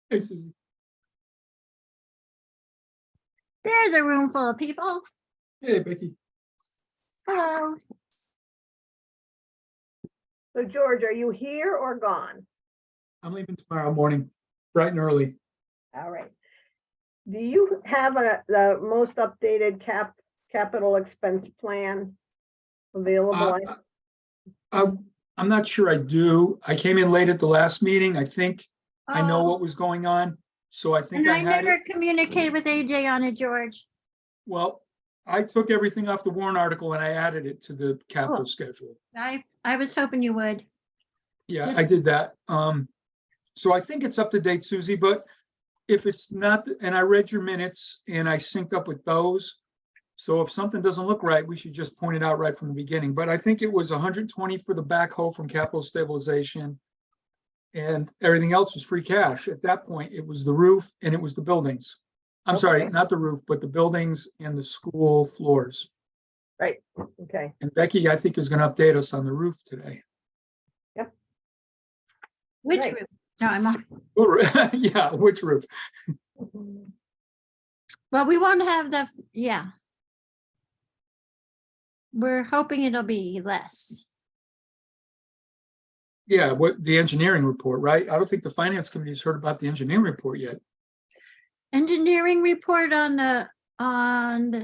Hey, Susie. There's a room full of people. Hey, Becky. Hello. So George, are you here or gone? I'm leaving tomorrow morning, bright and early. All right. Do you have the most updated capital expense plan available? I'm not sure I do. I came in late at the last meeting. I think I know what was going on. So I think And I I had never it. communicate with AJ on it, George. Well, I took everything off the warrant article and I added it to the capital Cool. schedule. I was hoping you would. Yeah, Just- I did that. So I think it's up to date, Susie, but if it's not, and I read your minutes and I synced up with those. So if something doesn't look right, we should just point it out right from the beginning. But I think it was 120 for the backhoe from capital stabilization. And everything else was free cash. At that point, it was the roof and it was the buildings. I'm sorry, Okay. not the roof, but the buildings and the school floors. Right, okay. And Becky, I think, is going to update us on the roof today. Which Right. room? No, I'm not. Yeah, which roof? Well, we won't have the, yeah. We're hoping it'll be less. Yeah, what the engineering report, right? I don't think the finance committee has heard about the engineering report yet. Engineering report on the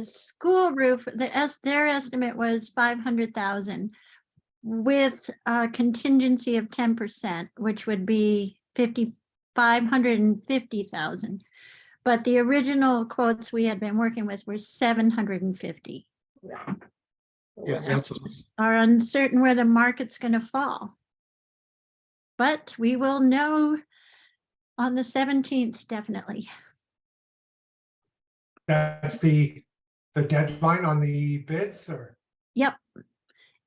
school roof, their estimate was 500,000 with a contingency of 10%, which would be 550,000. But the original quotes we had been working with were 750. Yeah. Yes, that's Are uncertain where the market's going to fall. But we will know on the 17th, definitely. That's the deadline on the bids, or? Yep.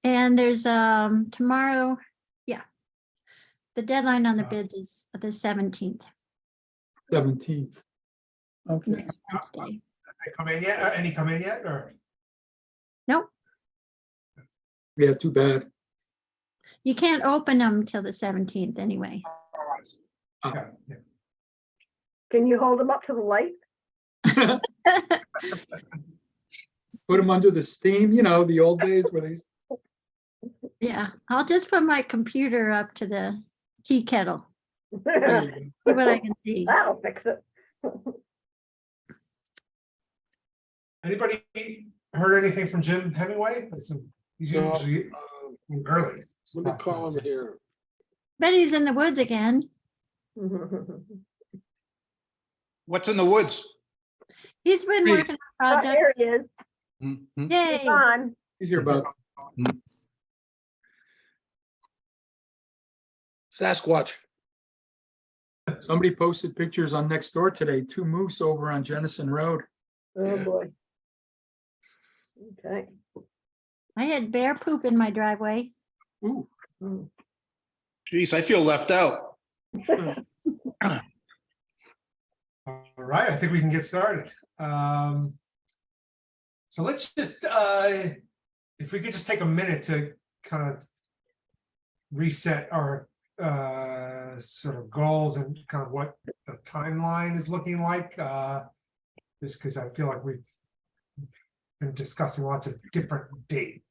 And there's tomorrow, yeah. The deadline on the bids is the 17th, 17th. Okay. next Wednesday. Have they come in yet? Any come in yet, or? Nope, Yeah, too bad. you can't open them till the 17th anyway. Okay, yeah. Can you hold them up to the light? Put them under the steam, you know, the old days where they. Yeah, I'll just put my computer up to the tea kettle, There you go. see what I can see. That'll fix it. Anybody heard anything from Jim Hemingway? He's No, usually early. Let me call him here. Bet he's in the woods again. What's in the woods? He's been Hey. working on Oh, projects. there he is. Mhm. Yay. He's on. He's here about. Sasquatch. Somebody posted pictures on Nextdoor today, 2 moose over on Jennison Road. Oh, boy. Okay. I had bear poop in my driveway. Ooh, Mm. Geez, I feel left out. All right, I think we can get started. So let's just, if we could just take a minute to kind of reset our sort of goals and kind of what the timeline is looking like. Just because I feel like we've been discussing lots of different dates.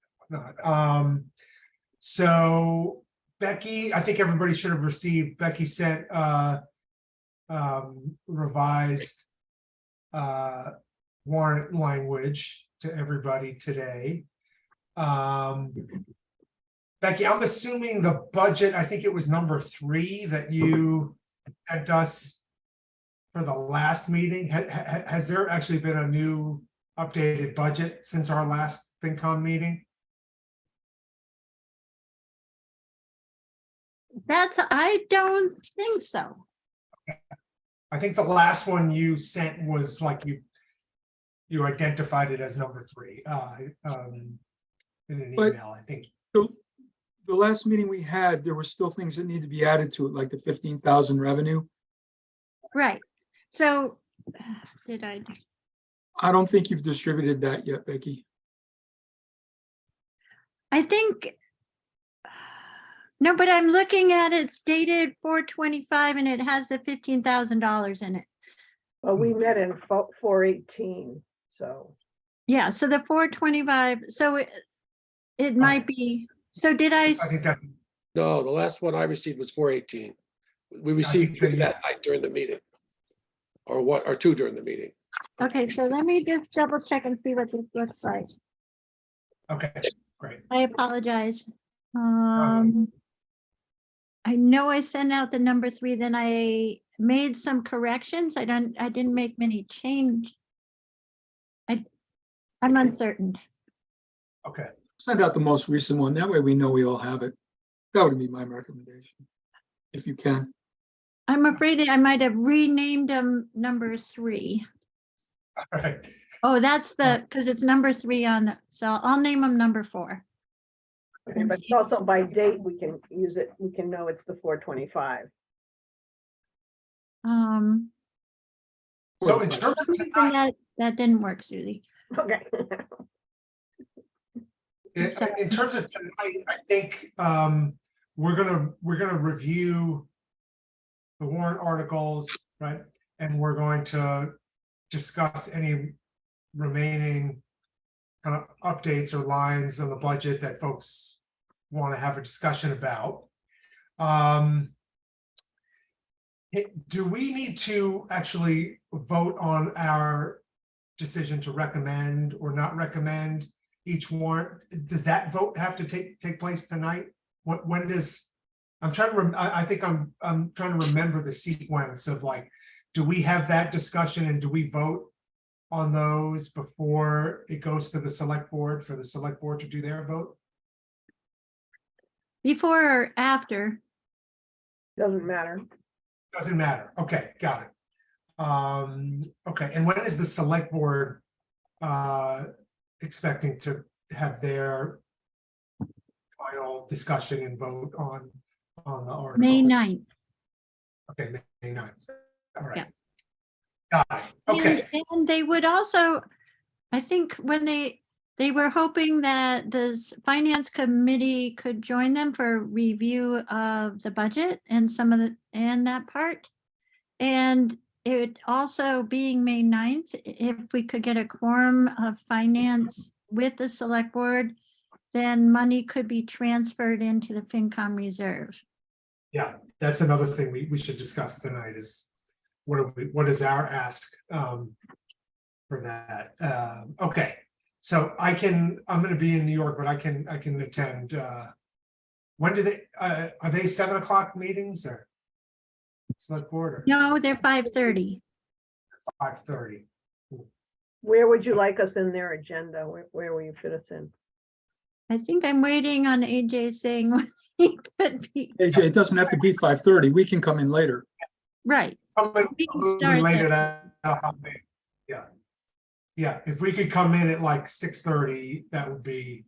So Becky, I think everybody should have received, Becky sent revised warrant language to everybody today. Becky, I'm assuming the budget, I think it was number 3 that you sent us for the last meeting. Has there actually been a new updated budget since our last FinCom meeting? I don't think so. I think the last one you sent was like you identified it as number 3 in an But- email, I think. so the last meeting we had, there were still things that need to be added to it, like the 15,000 revenue. Right. So did I? I don't think you've distributed that yet, Becky. I think, no, but I'm looking at it, it's dated 4/25 and it has the $15,000 in it. Well, we met in 4/18, so. Yeah, so the 4/25, so it might be, so did I? I think that, No, the last one I received was 4/18. We received two that night during the meeting. Or what, or two during the meeting. Okay, so let me just double check and see what this looks like. okay, great. I apologize. I know I sent out the number 3, then I made some corrections. I didn't make many change. I'm uncertain. Okay, Send out the most recent one. That way we know we all have it. That would be my recommendation, if you can. I'm afraid that I might have renamed them number 3. all right. Oh, that's because it's number 3 on, so I'll name them number 4. Okay, but it's also by date, we can use it, we can know it's the 4/25. So in terms of tonight, That didn't work, Susie. Okay. in terms of tonight, I think we're gonna review the warrant articles, right? And we're going to discuss any remaining kind of updates or lines on the budget that folks want to have a discussion about. Do we need to actually vote on our decision to recommend or not recommend each warrant? Does that vote have to take place tonight? When does, I'm trying to, I think I'm trying to remember the sequence of like, do we have that discussion and do we vote on those before it goes to the select board for the select board to do their vote? Before or after? Doesn't matter. Doesn't matter. Okay, got it. Okay, and when is the select board expecting to have their final discussion and vote on the articles? May 9th. Okay, May 9th. All right. Yeah. Got it. Okay. And they would also, I think when they were hoping that the finance committee could join them for review of the budget and and that part. And it also being May 9th, if we could get a quorum of finance with the select board, then money could be transferred into the FinCom reserve. Yeah, that's another thing we should discuss tonight is what is our ask for that? Okay, so I'm going to be in New York, but I can attend. When do they? Are they 7 o'clock meetings or select board or No, they're 5:30. 5:30? Where would you like us in their agenda? Where will you fit us in? I think I'm waiting on AJ saying when he could be. AJ, it doesn't have to be 5:30. We can come in later. Right. We can Probably start later that. Yeah. If we could come in at like 6:30, that would be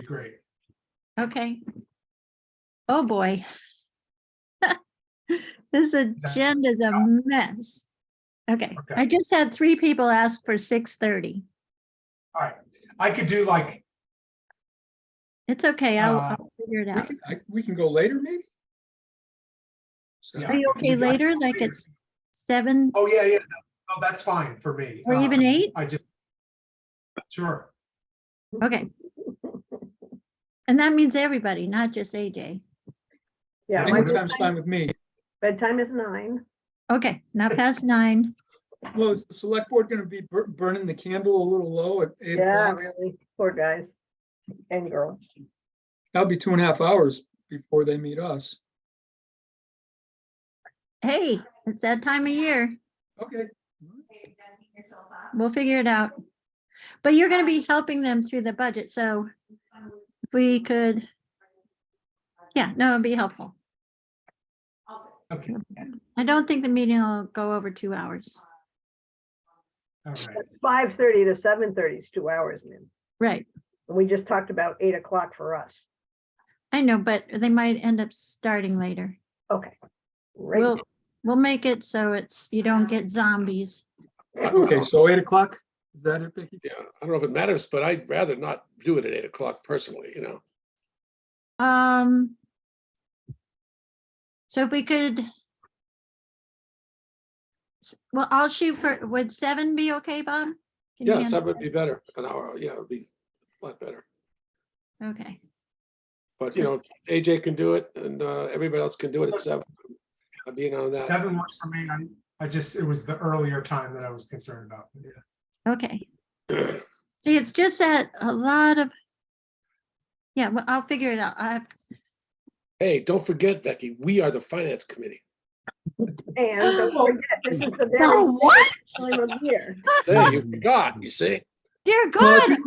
great. Okay. Oh, boy. This agenda is a mess. Okay, Okay. I just had 3 people ask for 6:30. All right, I could do like It's okay, I'll figure it out. We can go later, maybe? So, Yeah. Are you okay later, like it's 7 Oh, yeah. Oh, that's fine for me. or even 8? Sure. Okay. And that means everybody, not just AJ. Yeah, Yeah, my anytime's fine with me. bedtime is 9. Okay, not past 9. Well, is the select board gonna be burning the candle a little low at 8 Yeah, o'clock? really. Poor guys and girls. That'll be 2.5 hours before they meet us. Hey, it's that time of year. Okay. We'll figure it out. But you're going to be helping them through the budget, so if we could, yeah, no, it'd be helpful. Okay. I don't think the meeting will go over 2 hours. All right. 5:30 to 7:30 is 2 hours, man. Right. And we just talked about 8 o'clock for us. I know, but they might end up starting later. Okay. Great. We'll make it so you don't get zombies. Okay, so 8 o'clock, is that it, Vicky? Yeah, I don't know if it matters, but I'd rather not do it at 8 o'clock personally, you know. So if we could. Well, I'll shoot for, would 7 be okay, Bob? Can you Yeah, handle that would be better. An hour, yeah, it would be a lot better. that? Okay, But, you know, if AJ can do it and everybody else can do it at 7, I'd be in on that. 7 works for me. It was the earlier time that I was concerned about. Yeah. okay. See, it's just that a lot of. Yeah, well, I'll figure it out. Hey, don't forget, Becky, we are the finance committee. And don't forget, this is the very No, what? time of year. Hey, you forgot, you see? Dear Well, God,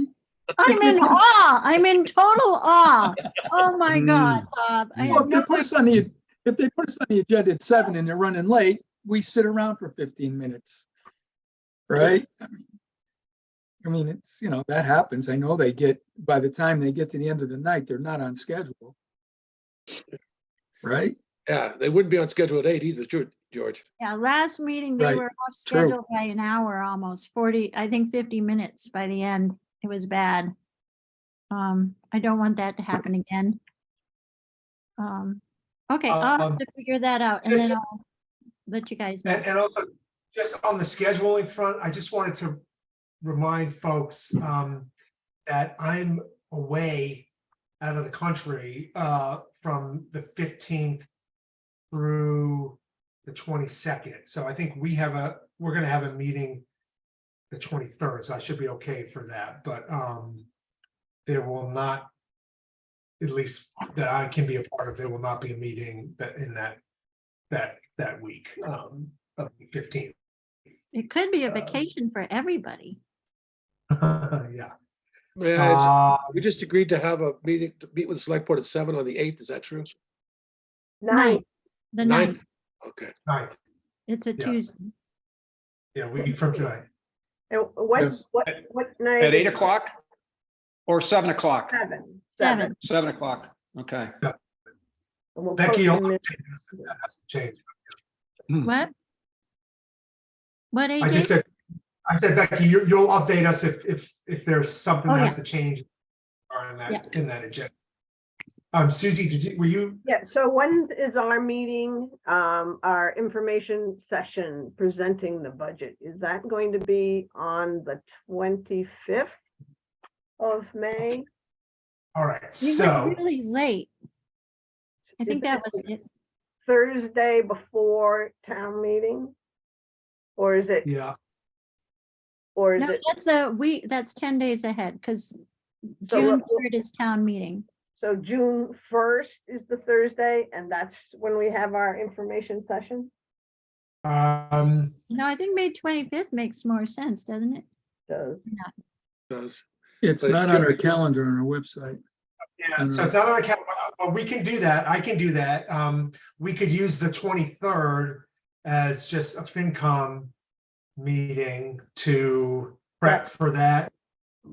I'm in awe. I'm in total awe. Oh my God, Bob. I Well, have if they no put us on the agenda at 7 and they're running late, we sit around for 15 minutes. Right? I mean, it's, you know, that happens. I know by the time they get to the end of the night, they're not on schedule. Right? Yeah, they wouldn't be on schedule at 8 either, George. Yeah, last meeting, they Right, were off true. schedule by an hour, almost 40, I think 50 minutes by the end. It was bad. I don't want that to happen again. Okay, I'll have to figure that out and then just- I'll let you guys know. And also, just on the scheduling front, I just wanted to remind folks that I'm away out of the country from the 15th through the 22nd. So I think we're gonna have a meeting the 23rd, so I should be okay for that. But there will not, at least that I can be a part of, there will not be a meeting that week of the 15th. It could be a vacation for everybody. Yeah. Yeah, we just agreed to have a meeting, to meet with the select board at 7 on the 8th. Is that true? Night, The 9th, Okay. 9th, it's a Yeah. Tuesday. yeah, week from today. and Yes. what night? At 8 is it? o'clock or 7 o'clock? 7. 7. 7 o'clock. Okay. And we'll Becky, post you'll the minutes. update us if that has to change. What? What, I just AJ? said, Becky, you'll update us if there's something Oh, that yeah. has to change or in Yeah. that agenda. Susie, were you? Yeah, so when is our meeting, our information session presenting the budget? Is that going to be on the 25th of May? All right, We so. went really late. I think Is that it was it. Thursday before town meeting? Or is it, Yeah, or is No, it, that's 10 days ahead because So June what- 3rd is town meeting. so June 1st is the Thursday, and that's when we have our information session? No, I think May 25th makes more sense, doesn't it? Does. Does. It's But not on our calendar on our website. yeah, so it's not on our account, but we can do that. I can do that. We could use the 23rd as just a FinCom meeting to prep for that.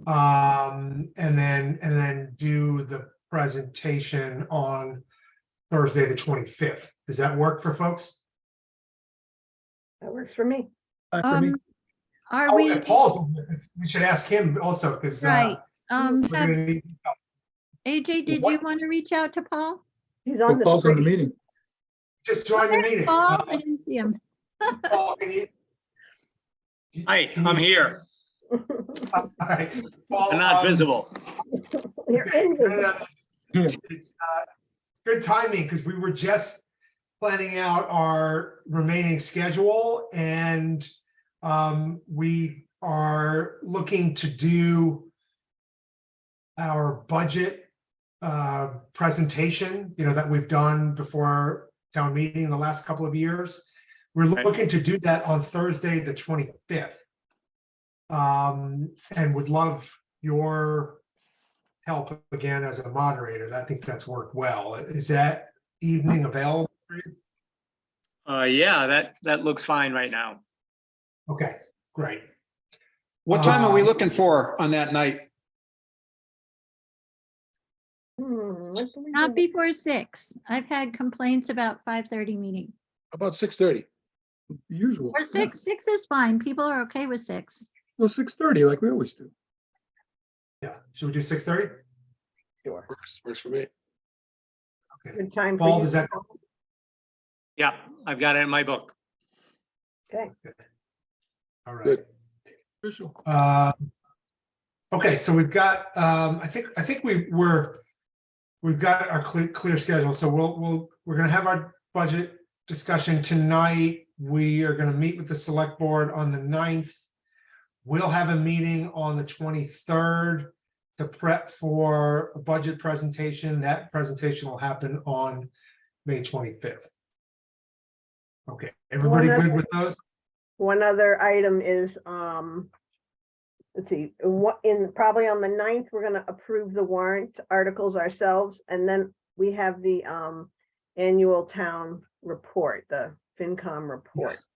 And then do the presentation on Thursday, the 25th. Does that work for folks? That works for me. Fine for me. Are Oh, we, and Paul's, we should ask him also, because right? we're Have- gonna need. AJ, did you want to reach out to Paul? He's Well, on the Paul's on the screen. meeting. Just join the meeting. Paul, I didn't see him. Paul, can you? Hi, can I'm you- here. All right. Paul, I'm not visible. You're okay, invisible. It's good timing, because we were just planning out our remaining schedule, and we are looking to do our budget presentation, that we've done before town meeting the last couple of years. We're Right. looking to do that on Thursday, the 25th. And would love your help again as a moderator. I think that's worked well. Is that evening available for you? Yeah, that looks fine right now. Okay, great. What time are we looking for on that night? What do we Not do? before 6. I've had complaints about 5:30 meeting. How about 6:30? Usual. Or six is fine. People are okay with 6. Well, 6:30, like we always do. Yeah, should we do 6:30? Sure. Works for me. Okay. Good time for Paul, you. does that, Yeah, I've got it in my book. Okay, all right. Good. Official. Okay, so we've got, I think we've got our clear schedule. So we're gonna have our budget discussion tonight. We are gonna meet with the select board on the 9th. We'll have a meeting on the 23rd to prep for a budget presentation. That presentation will happen on May 25th. Okay, everybody good with those? one other item is, let's see, probably on the 9th, we're gonna approve the warrant articles ourselves, and then we have the annual town report, the FinCom report. Yes.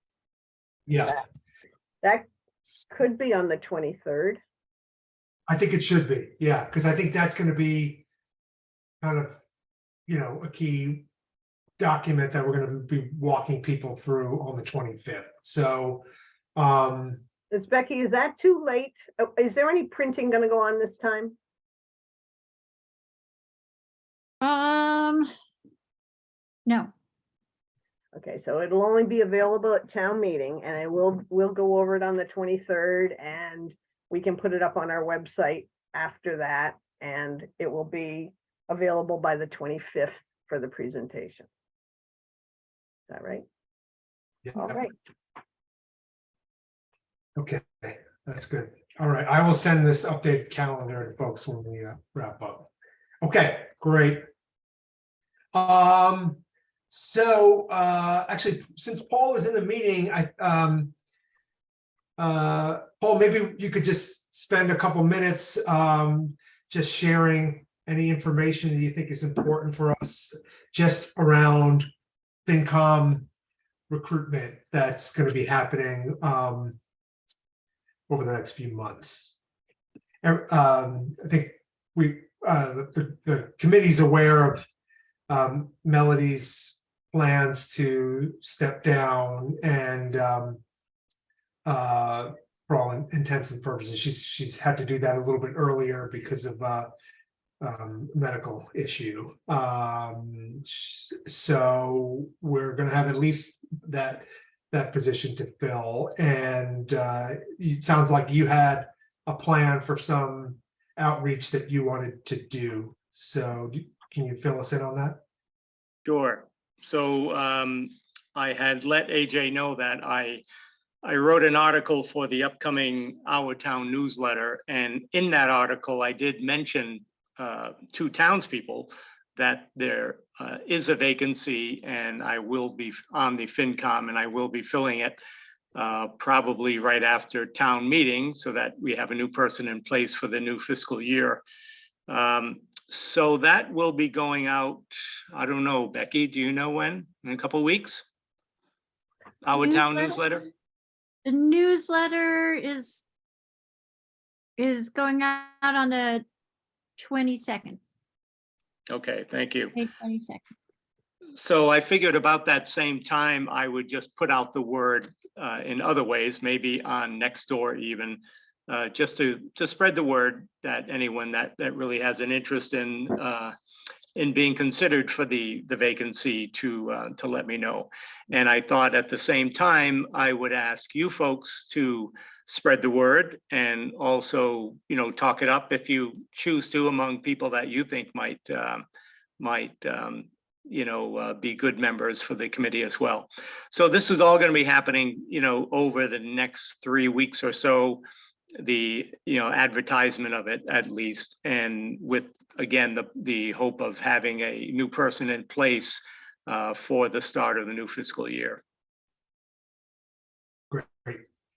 Yeah, That could be on the 23rd. I think it should be, yeah, because I think that's gonna be kind of, a key document that we're gonna be walking people through on the 25th. So, Becky, is that too late? Is there any printing gonna go on this time? No. Okay, so it'll only be available at town meeting, and we'll go over it on the 23rd, and we can put it up on our website after that, and it will be available by the 25th for the presentation. Is that right? yeah, All right. okay, that's good. All right, I will send this updated calendar to folks when we wrap up. Okay, great. So actually, since Paul is in the meeting, Paul, maybe you could just spend a couple minutes just sharing any information that you think is important for us just around FinCom recruitment that's going to be happening over the next few months. I think the committee's aware of Melody's plans to step down, and for all intents and purposes, she's had to do that a little bit earlier because of medical issue. So we're going to have at least that position to fill, and it sounds like you had a plan for some outreach that you wanted to do. So can you fill us in on that? Sure. So I had let AJ know that I wrote an article for the upcoming Our Town newsletter, and in that article, I did mention to townspeople that there is a vacancy, and I will be on the FinCom, and I will be filling it probably right after town meeting, so that we have a new person in place for the new fiscal year. So that will be going out, I don't know, Becky, do you know when? In a couple of weeks? Our Town newsletter? The newsletter is going out on the 22nd, Okay, thank you. May 22nd. So I figured about that same time, I would just put out the word in other ways, maybe on Nextdoor even, just to spread the word that anyone that really has an interest in being considered for the vacancy to let me know. And I thought at the same time, I would ask you folks to spread the word, and also, talk it up if you choose to among people that you think might be good members for the committee as well. So this is all going to be happening, over the next 3 weeks or so, the advertisement of it at least, and with, again, the hope of having a new person in place for the start of the new fiscal year. Great,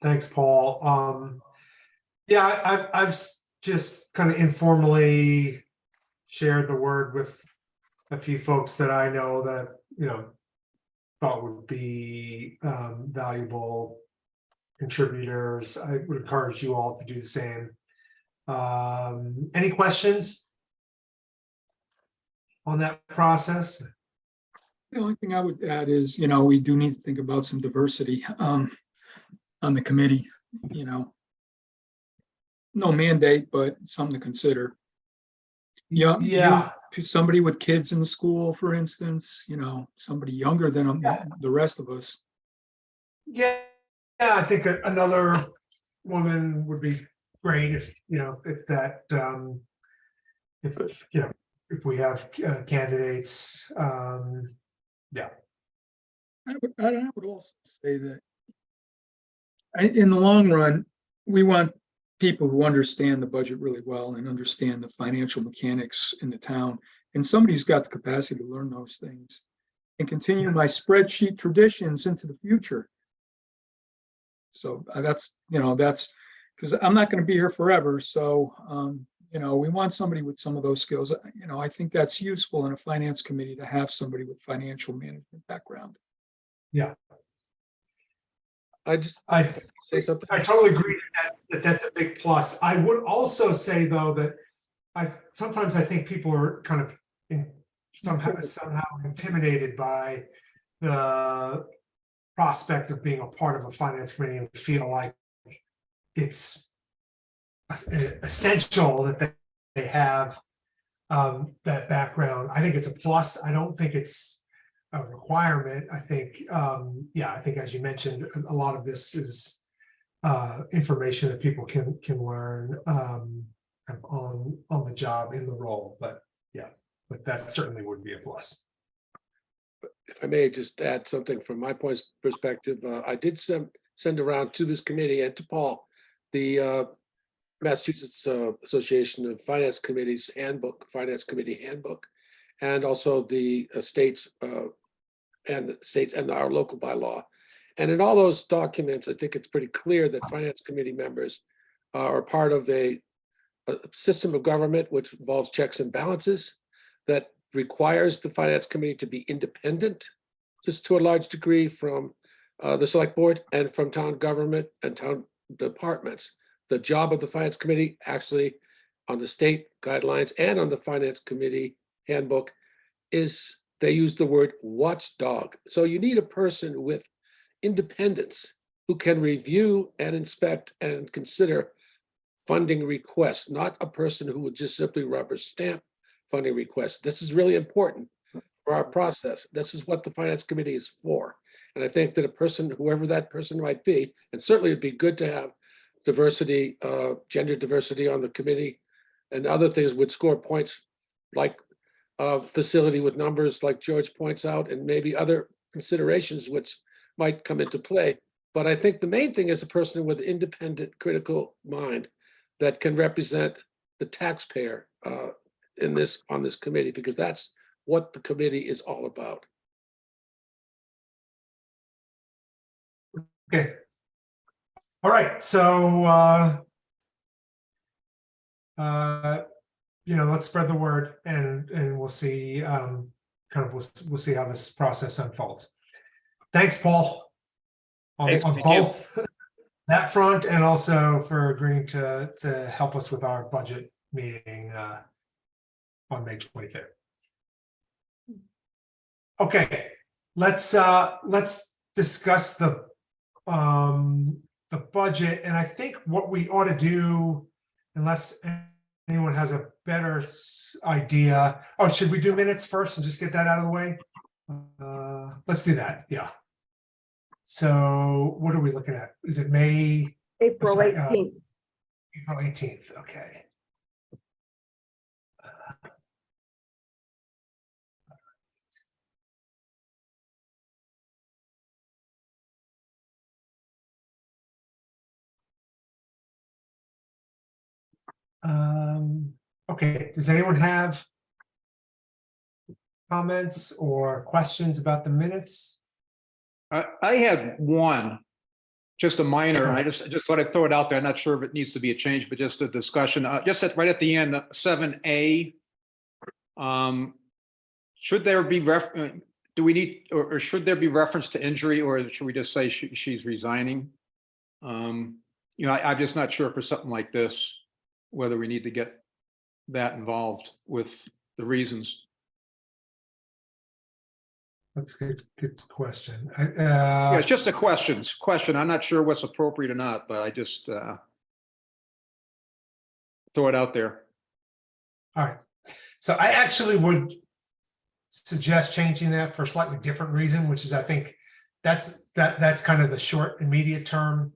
thanks, Paul. Yeah, I've just kind of informally shared the word with a few folks that I know that thought would be valuable contributors. I would encourage you all to do the same. Any questions on that process? The only thing I would add is, we do need to think about some diversity on the committee, no mandate, but something to consider. Yeah, Yeah, somebody with kids in the school, for instance, somebody younger than the rest of us. yeah, I think another woman would be great if, if that, if we have candidates, yeah. I would also say that in the long run, we want people who understand the budget really well and understand the financial mechanics in the town. And somebody who's got the capacity to learn those things and continue my spreadsheet traditions into the future. So that's because I'm not going to be here forever. So, we want somebody with some of those skills. I think that's useful in a finance committee to have somebody with financial management background. Yeah. I just I say something. I totally agree that's a big plus. I would also say though that sometimes I think people are kind of somehow intimidated by the prospect of being a part of a finance committee and feel like it's essential that they have that background. I think it's a plus. I don't think it's a requirement. I think, I think as you mentioned, a lot of this is information that people can learn on the job in the role. But that certainly would be a plus. If I may just add something from my perspective, I did send around to this committee and to Paul, the Massachusetts Association of Finance Committees handbook, Finance Committee handbook, and also the states and our local bylaw. And in all those documents, I think it's pretty clear that finance committee members are part of a system of government which involves checks and balances that requires the finance committee to be independent, just to a large degree, from the select board and from town government and town departments. The job of the finance committee, actually on the state guidelines and on the finance committee handbook, is they use the word watchdog. So you need a person with independence who can review and inspect and consider funding requests, not a person who would just simply rubber stamp funding requests. This is really important for our process. This is what the finance committee is for. And I think that a person, whoever that person might be, and certainly it'd be good to have diversity, gender diversity on the committee, and other things would score points, like facility with numbers, like George points out, and maybe other considerations which might come into play. But I think the main thing is a person with independent, critical mind that can represent the taxpayer on this committee, because that's what the committee is all about. Okay. All right. So let's spread the word, and we'll see. We'll see how this process unfolds. Thanks, Paul, on Thank you. both that front and also for agreeing to help us with our budget meeting on May 25th. Okay, let's discuss the budget, and I think what we ought to do, unless anyone has a better idea. Oh, should we do minutes first and just get that out of the way? Let's do that. Yeah. So what are we looking at? Is it May? April sorry, 18th. April 18th. Okay. Okay, does anyone have comments or questions about the minutes? I had one, just a minor. I Okay. just thought I'd throw it out there. I'm not sure if it needs to be a change, but just a discussion. Right at the end, 7A. Should there be do we need, or should there be reference to injury, or should we just say she's resigning? I'm just not sure for something like this, whether we need to get that involved with the reasons. That's a good question. Yeah, it's just a question. I'm not sure what's appropriate or not, but I just throw it out there. All right, so I actually would suggest changing that for a slightly different reason, which is I think that's kind of the short, immediate term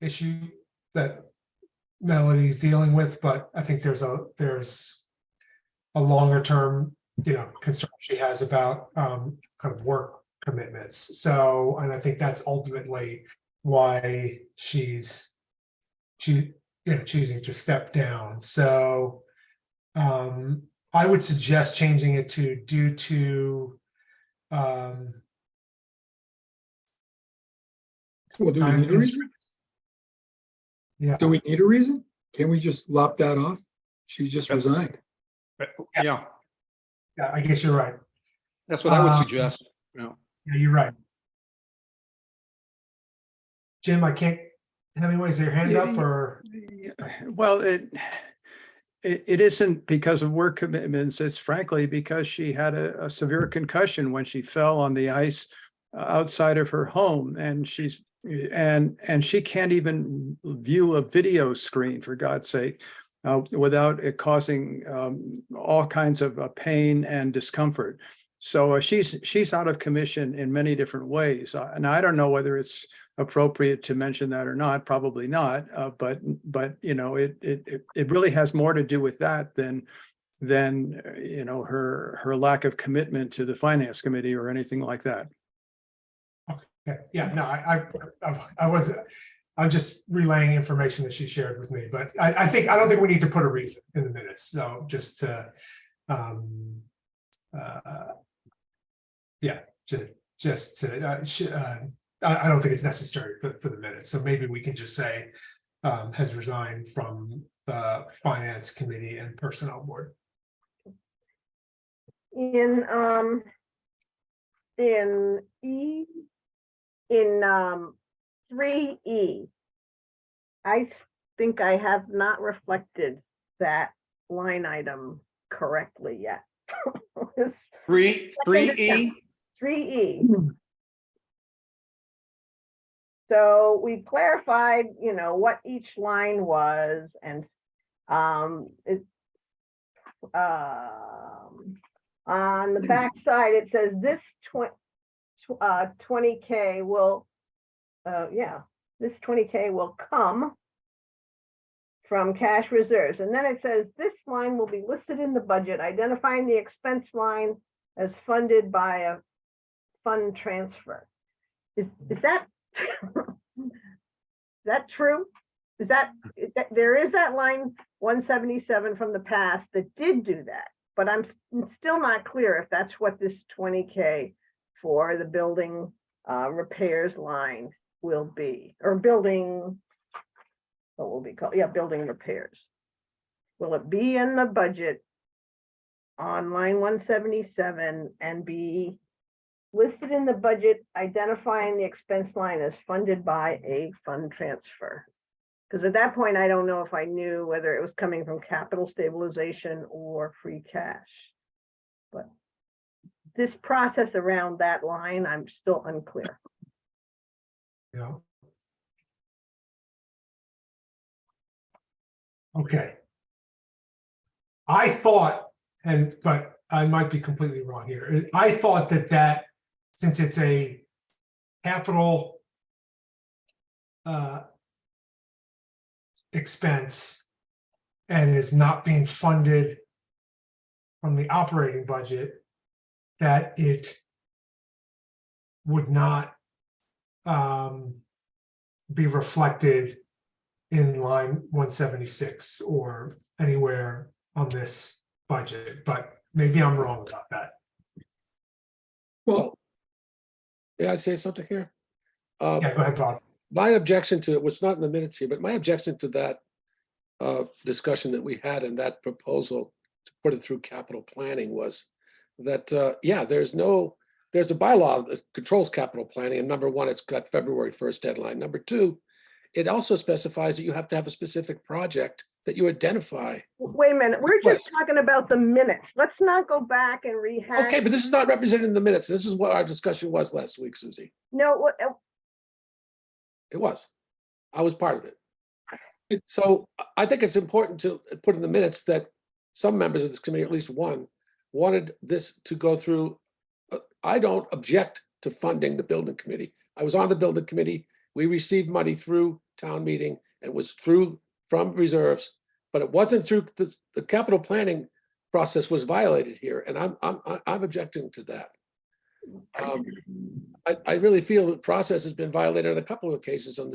issue that Melody's dealing with, but I think there's a longer term, concern she has about kind of work commitments. So, and I think that's ultimately why she's choosing to step down. So I would suggest changing it to due to Well, do we time need a reason? constraints. Yeah, Do we need a reason? Can we just lop that off? She just Yep. resigned. Yeah, yeah, I guess you're right. that's what I would suggest. Yeah. Yeah, you're right. Jim, I can't, Hemingway, is your hand Yeah, up or? Well, it isn't because of work commitments. It's frankly because she had a severe concussion when she fell on the ice outside of her home, and she can't even view a video screen, for God's sake, without it causing all kinds of pain and discomfort. So she's out of commission in many different ways, and I don't know whether it's appropriate to mention that or not. Probably not. But it really has more to do with that than her lack of commitment to the finance committee or anything like that. Okay, yeah, no, I'm just relaying information that she shared with me, but I don't think we need to put a reason in the minutes. So just to, I don't think it's necessary for the minutes. So maybe we can just say has resigned from the finance committee and personnel board. In 3E, I think I have not reflected that line item correctly yet. 3E. 3E. So we clarified, what each line was, and on the back side, it says this 20K will, this 20K will come from cash reserves. And then it says this line will be listed in the budget, identifying the expense line as funded by a fund transfer. Is that that true? Is that there is that line 177 from the past that did do that, but I'm still not clear if that's what this 20K for the building repairs line will be, or building, what will be called? Yeah, building repairs. Will it be in the budget on line 177 and be listed in the budget, identifying the expense line as funded by a fund transfer? Because at that point, I don't know if I knew whether it was coming from capital stabilization or free cash. But this process around that line, I'm still unclear. Yeah. Okay. I thought, but I might be completely wrong here. I thought that since it's a capital expense and is not being funded from the operating budget, that it would not be reflected in line 176 or anywhere on this budget, but maybe I'm wrong about that. Well, May I say something here? Yeah, go ahead, Bob. My objection to it was not in the minutes here, but my objection to that discussion that we had and that proposal to put it through capital planning was that, there's a bylaw that controls capital planning. And number one, it's got February 1st deadline. Number two, it also specifies that you have to have a specific project that you identify. Wait a minute, we're just talking about the minutes. Let's not go back and rehash. Okay, but this is not represented in the minutes. This is what our discussion was last week, Susie. No, It was. I was part of it. So I think it's important to put in the minutes that some members of this committee, at least one, wanted this to go through. I don't object to funding the building committee. I was on the building committee. We received money through town meeting and was through from reserves, but it wasn't through the capital planning process was violated here, and I'm objecting to that. I really feel the process has been violated on a couple of occasions on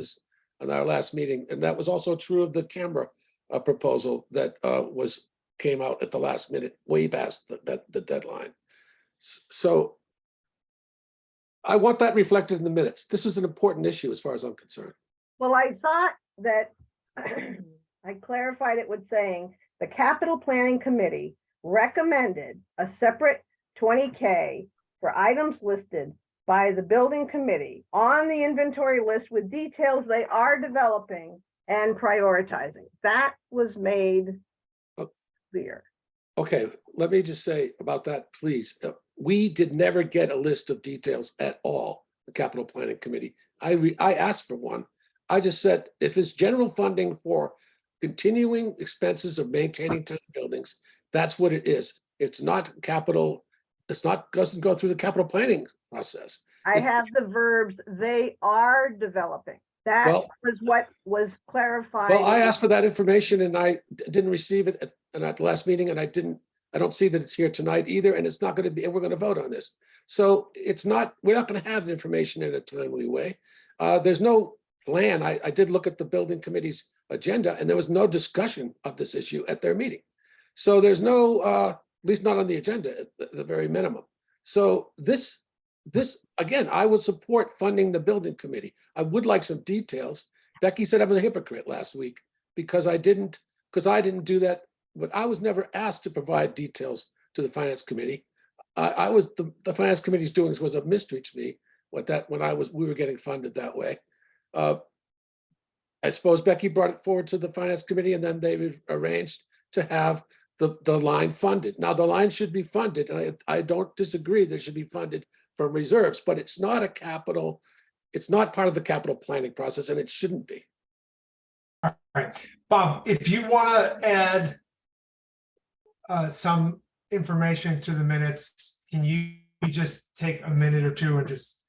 our last meeting, and that was also true of the camera proposal that came out at the last minute, way past the deadline. So I want that reflected in the minutes. This is an important issue as far as I'm concerned. well, I thought that I clarified it with saying the capital planning committee recommended a separate 20K for items listed by the building committee on the inventory list with details they are developing and prioritizing. That was made clear. Okay, let me just say about that, please. We did never get a list of details at all, the capital planning committee. I asked for one. I just said, if it's general funding for continuing expenses of maintaining town buildings, that's what it is. It's not capital, doesn't go through the capital planning process. I have the verbs, they are developing. That Well- was what was clarified. Well, I asked for that information and I didn't receive it at the last meeting, and I don't see that it's here tonight either, and it's not going to be, and we're going to vote on this. So we're not going to have the information in a timely way. There's no plan. I did look at the building committee's agenda, and there was no discussion of this issue at their meeting. So there's no, at least not on the agenda at the very minimum. So this, again, I would support funding the building committee. I would like some details. Becky said I was a hypocrite last week because I didn't do that, but I was never asked to provide details to the finance committee. The finance committee's doings was a mystery to me, we were getting funded that way. I suppose Becky brought it forward to the finance committee, and then they arranged to have the line funded. Now, the line should be funded, and I don't disagree, they should be funded from reserves, but it's not it's not part of the capital planning process, and it shouldn't be. All right, Bob, if you want to add some information to the minutes, can you just take a minute or two and just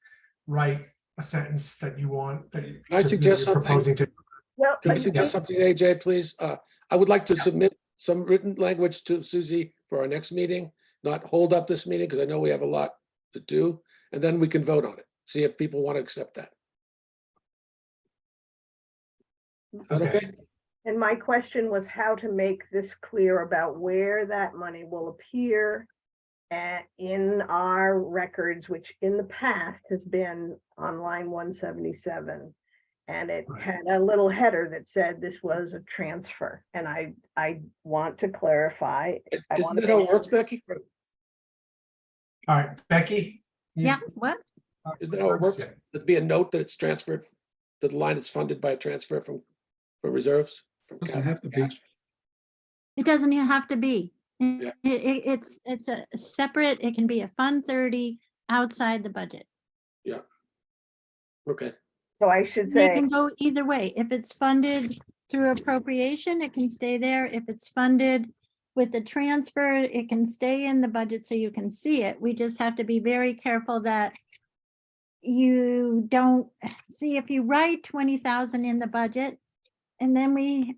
write a sentence that you want, Can I suggest something? proposing to? Well, Can I suggest something, AJ, please? I would like to submit some written language to Susie for our next meeting, not hold up this meeting, because I know we have a lot to do, and then we can vote on it, see if people want to accept that. Is that okay? and my question was how to make this clear about where that money will appear in our records, which in the past has been on line 177. And it had a little header that said this was a transfer. And I want to clarify. Isn't that how it works, Becky? All right, Becky? you- Yeah, what? Isn't that how it works? There'd be a note that it's transferred, that the line is funded by a transfer from reserves. From Doesn't have to be. cash. It doesn't even have to be. Yeah. It's a separate, it can be a Fund 30 outside the budget. Okay, So I should They say, can go either way. If it's funded through appropriation, it can stay there. If it's funded with the transfer, it can stay in the budget so you can see it. We just have to be very careful that you don't see if you write 20,000 in the budget and then we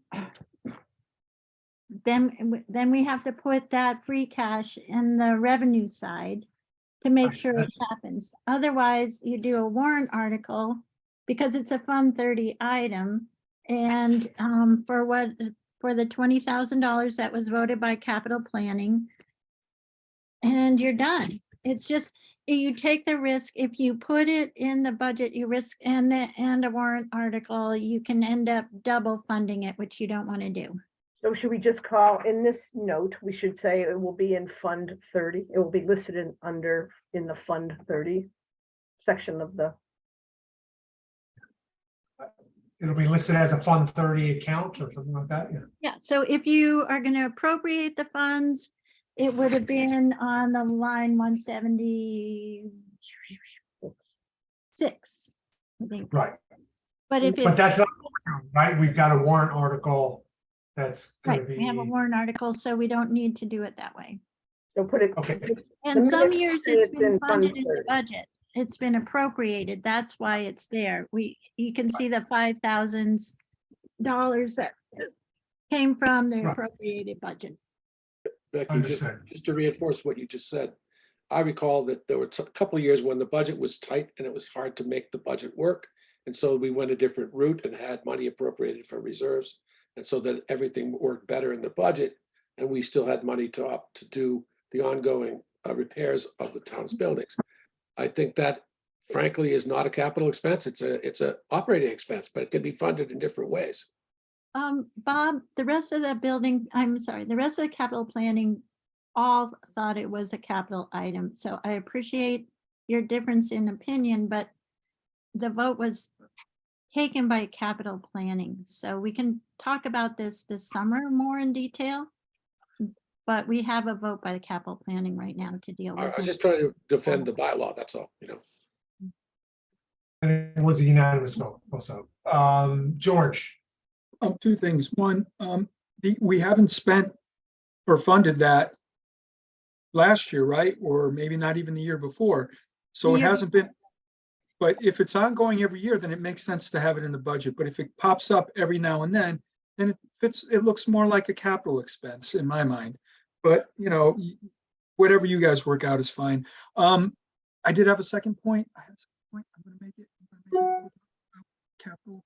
have to put that free cash in the revenue side to make sure it happens. Otherwise, you do a warrant article because it's a Fund 30 item. And for the $20,000 that was voted by capital planning, and you're done. It's just, you take the risk. If you put it in the budget, you risk and a warrant article, you can end up double funding it, which you don't want to do. so should we just call in this note, we should say it will be in Fund 30. It will be listed in the Fund 30 section of the. it'll be listed as a Fund 30 account or something like that, yeah. Yeah, so if you are gonna appropriate the funds, it would have been on the line 176. I think, Right, but if but that's it's, not, right, we've got a warrant article that's gonna right, be. we have a warrant article, so we don't need to do it that way. So put it. Okay. And The some minutes years say it's it's been in Fund funded in the 30. budget. It's been appropriated. That's why it's there. You can see the $5,000 that came from the Right. appropriated budget. Becky, just Understood. to reinforce what you just said, I recall that there were a couple of years when the budget was tight and it was hard to make the budget work. And so we went a different route and had money appropriated for reserves. And so that everything worked better in the budget. And we still had money to do the ongoing repairs of the town's buildings. I think that frankly is not a capital expense. It's a operating expense, but it can be funded in different ways. Bob, the rest of the building, I'm sorry, the rest of the capital planning all thought it was a capital item. So I appreciate your difference in opinion, but the vote was taken by capital planning. So we can talk about this summer more in detail. But we have a vote by the capital planning right now to deal I with was it. just trying to defend the bylaw, that's all, you know. And it was a unanimous vote also. George, Two things. One, we haven't spent or funded that last year, right? Or maybe not even the year before. So The it year hasn't been, but if it's ongoing every year, then it makes sense to have it in the budget. But if it pops up every now and then it fits, it looks more like a capital expense in my mind. But, you know, whatever you guys work out is fine. I did have a second point. I had a second point. I'm gonna make it capital.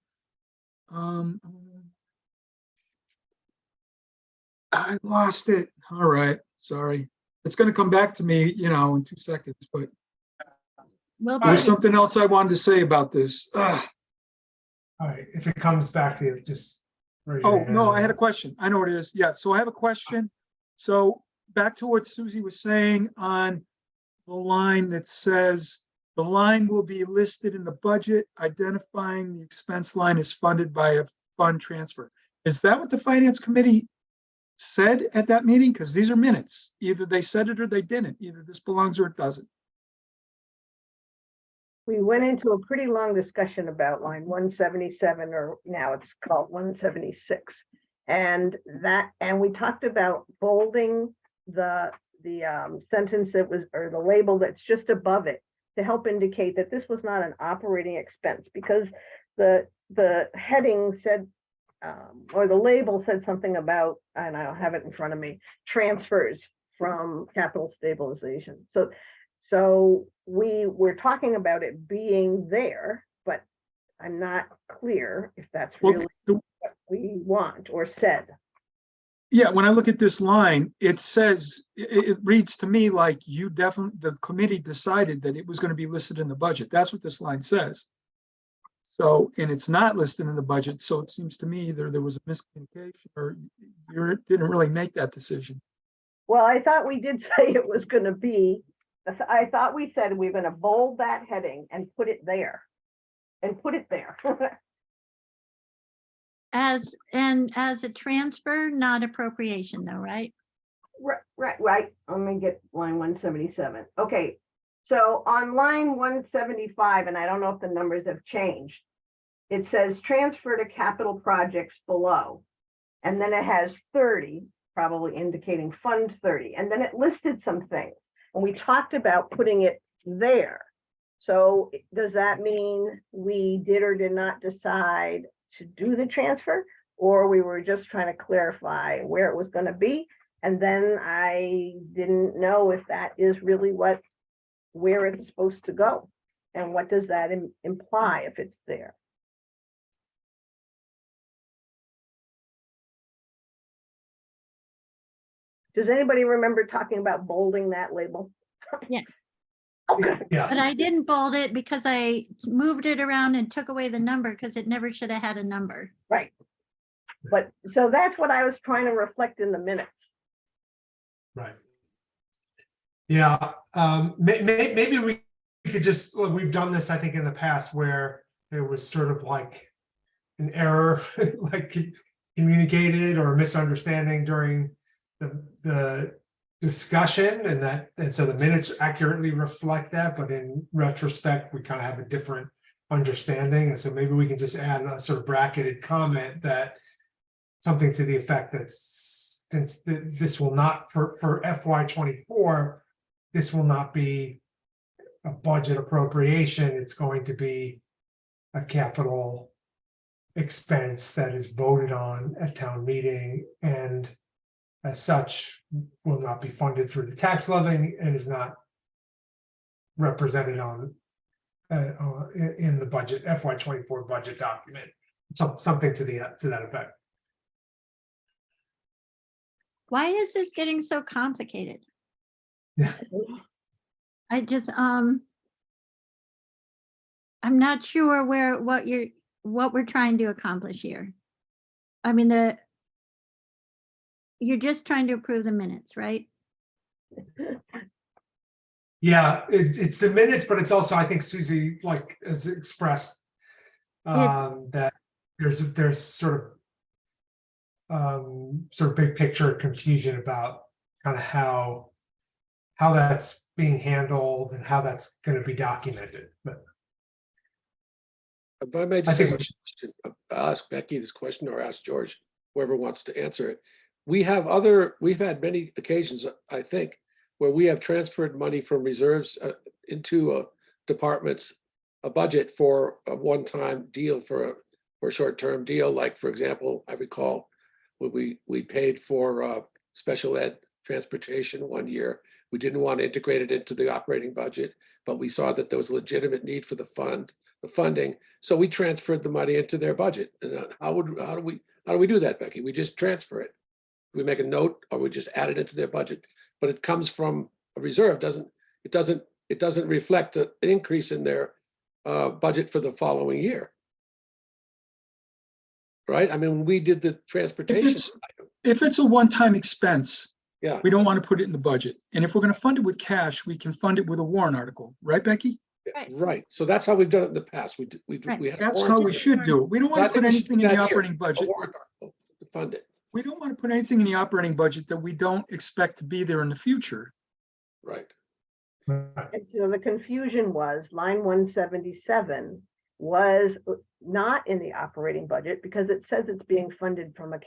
I lost it. All right, sorry. It's gonna come back to me, you know, in 2 seconds, but We'll there's be- something else I wanted to say about this. all right, if it comes back to you, just. raise your Oh, hand. no, I had a question. I know what it is. Yeah, so I have a question. So back to what Susie was saying on the line that says, the line will be listed in the budget, identifying the expense line is funded by a fund transfer. Is that what the finance committee said at that meeting? Because these are minutes. Either they said it or they didn't. Either this belongs or it doesn't. We went into a pretty long discussion about line 177, or now it's called 176. And we talked about bolding the sentence that was, or the label that's just above it, to help indicate that this was not an operating expense, because the heading said, or the label said something about, and I don't have it in front of me, transfers from capital stabilization. So we were talking about it being there, but I'm not clear if that's Well, really what we want or said. yeah, when I look at this line, it says, it reads to me like you definitely, the committee decided that it was going to be listed in the budget. That's what this line says. So, and it's not listed in the budget. So it seems to me either there was a miscommunication or you didn't really make that decision. Well, I thought we did say it was going to be, I thought we said we we're going to bold that heading and put it there. And put it there. as a transfer, not appropriation though, right? Right. Let me get line 177. Okay, so on line 175, and I don't know if the numbers have changed, it says transfer to capital projects below. And then it has 30, probably indicating Fund 30. And then it listed some things. And we talked about putting it there. So does that mean we did or did not decide to do the transfer? Or we were just trying to clarify where it was going to be? And then I didn't know if that is really where it's supposed to go. And what does that imply if it's there? Does anybody remember talking about bolding that label? Yes. Okay. But Yes, I didn't bold it because I moved it around and took away the number because it never should have had a number. Right. But so that's what I was trying to reflect in the minutes. right. Yeah, maybe we could just, well, we've done this, I think, in the past where there was sort of like an error like communicated or misunderstanding during the discussion, and so the minutes accurately reflect that, but in retrospect, we kind of have a different understanding. And so maybe we can just add a sort of bracketed comment that something to the effect that since this will not, for FY24, this will not be a budget appropriation, it's going to be a capital expense that is voted on at town meeting, and as such will not be funded through the tax levy and is not represented on in the budget FY24 budget document. Something to that effect. Why is this getting so complicated? Yeah. I just, I'm not sure what we're trying to accomplish here. I mean, you're just trying to approve the minutes, right? Yeah, it's the minutes, but it's also, I think Susie, like, has expressed that there's sort of big picture confusion about kind of how that's being handled and how that's going to be documented. But If I may I just think ask, I'll ask Becky this question or ask George, whoever wants to answer it. We've had many occasions, I think, where we have transferred money from reserves into a department's a budget for a one-time deal for a short-term deal. Like, for example, I recall when we paid for special ed transportation one year. We didn't want to integrate it into the operating budget, but we saw that there was a legitimate need for the funding. So we transferred the money into their budget. And how do we do that, Becky? We just transfer it. We make a note, or we just add it into their budget, but it comes from a reserve. It doesn't reflect an increase in their budget for the following year. Right? I mean, when we did the transportation. If it's a one-time expense, Yeah. we don't want to put it in the budget. And if we're going to fund it with cash, we can fund it with a warrant article, right, Becky? Right. So that's how we've done it in the past. We Right. had a That's warrant how we article. should do it. We don't But I want to think put we should anything do in the that here, operating a budget. warrant article to fund it. We don't want to put anything in the operating budget that we don't expect to be there in the future. Right. And so the confusion was line 177 was not in the operating budget because it says it's being funded from a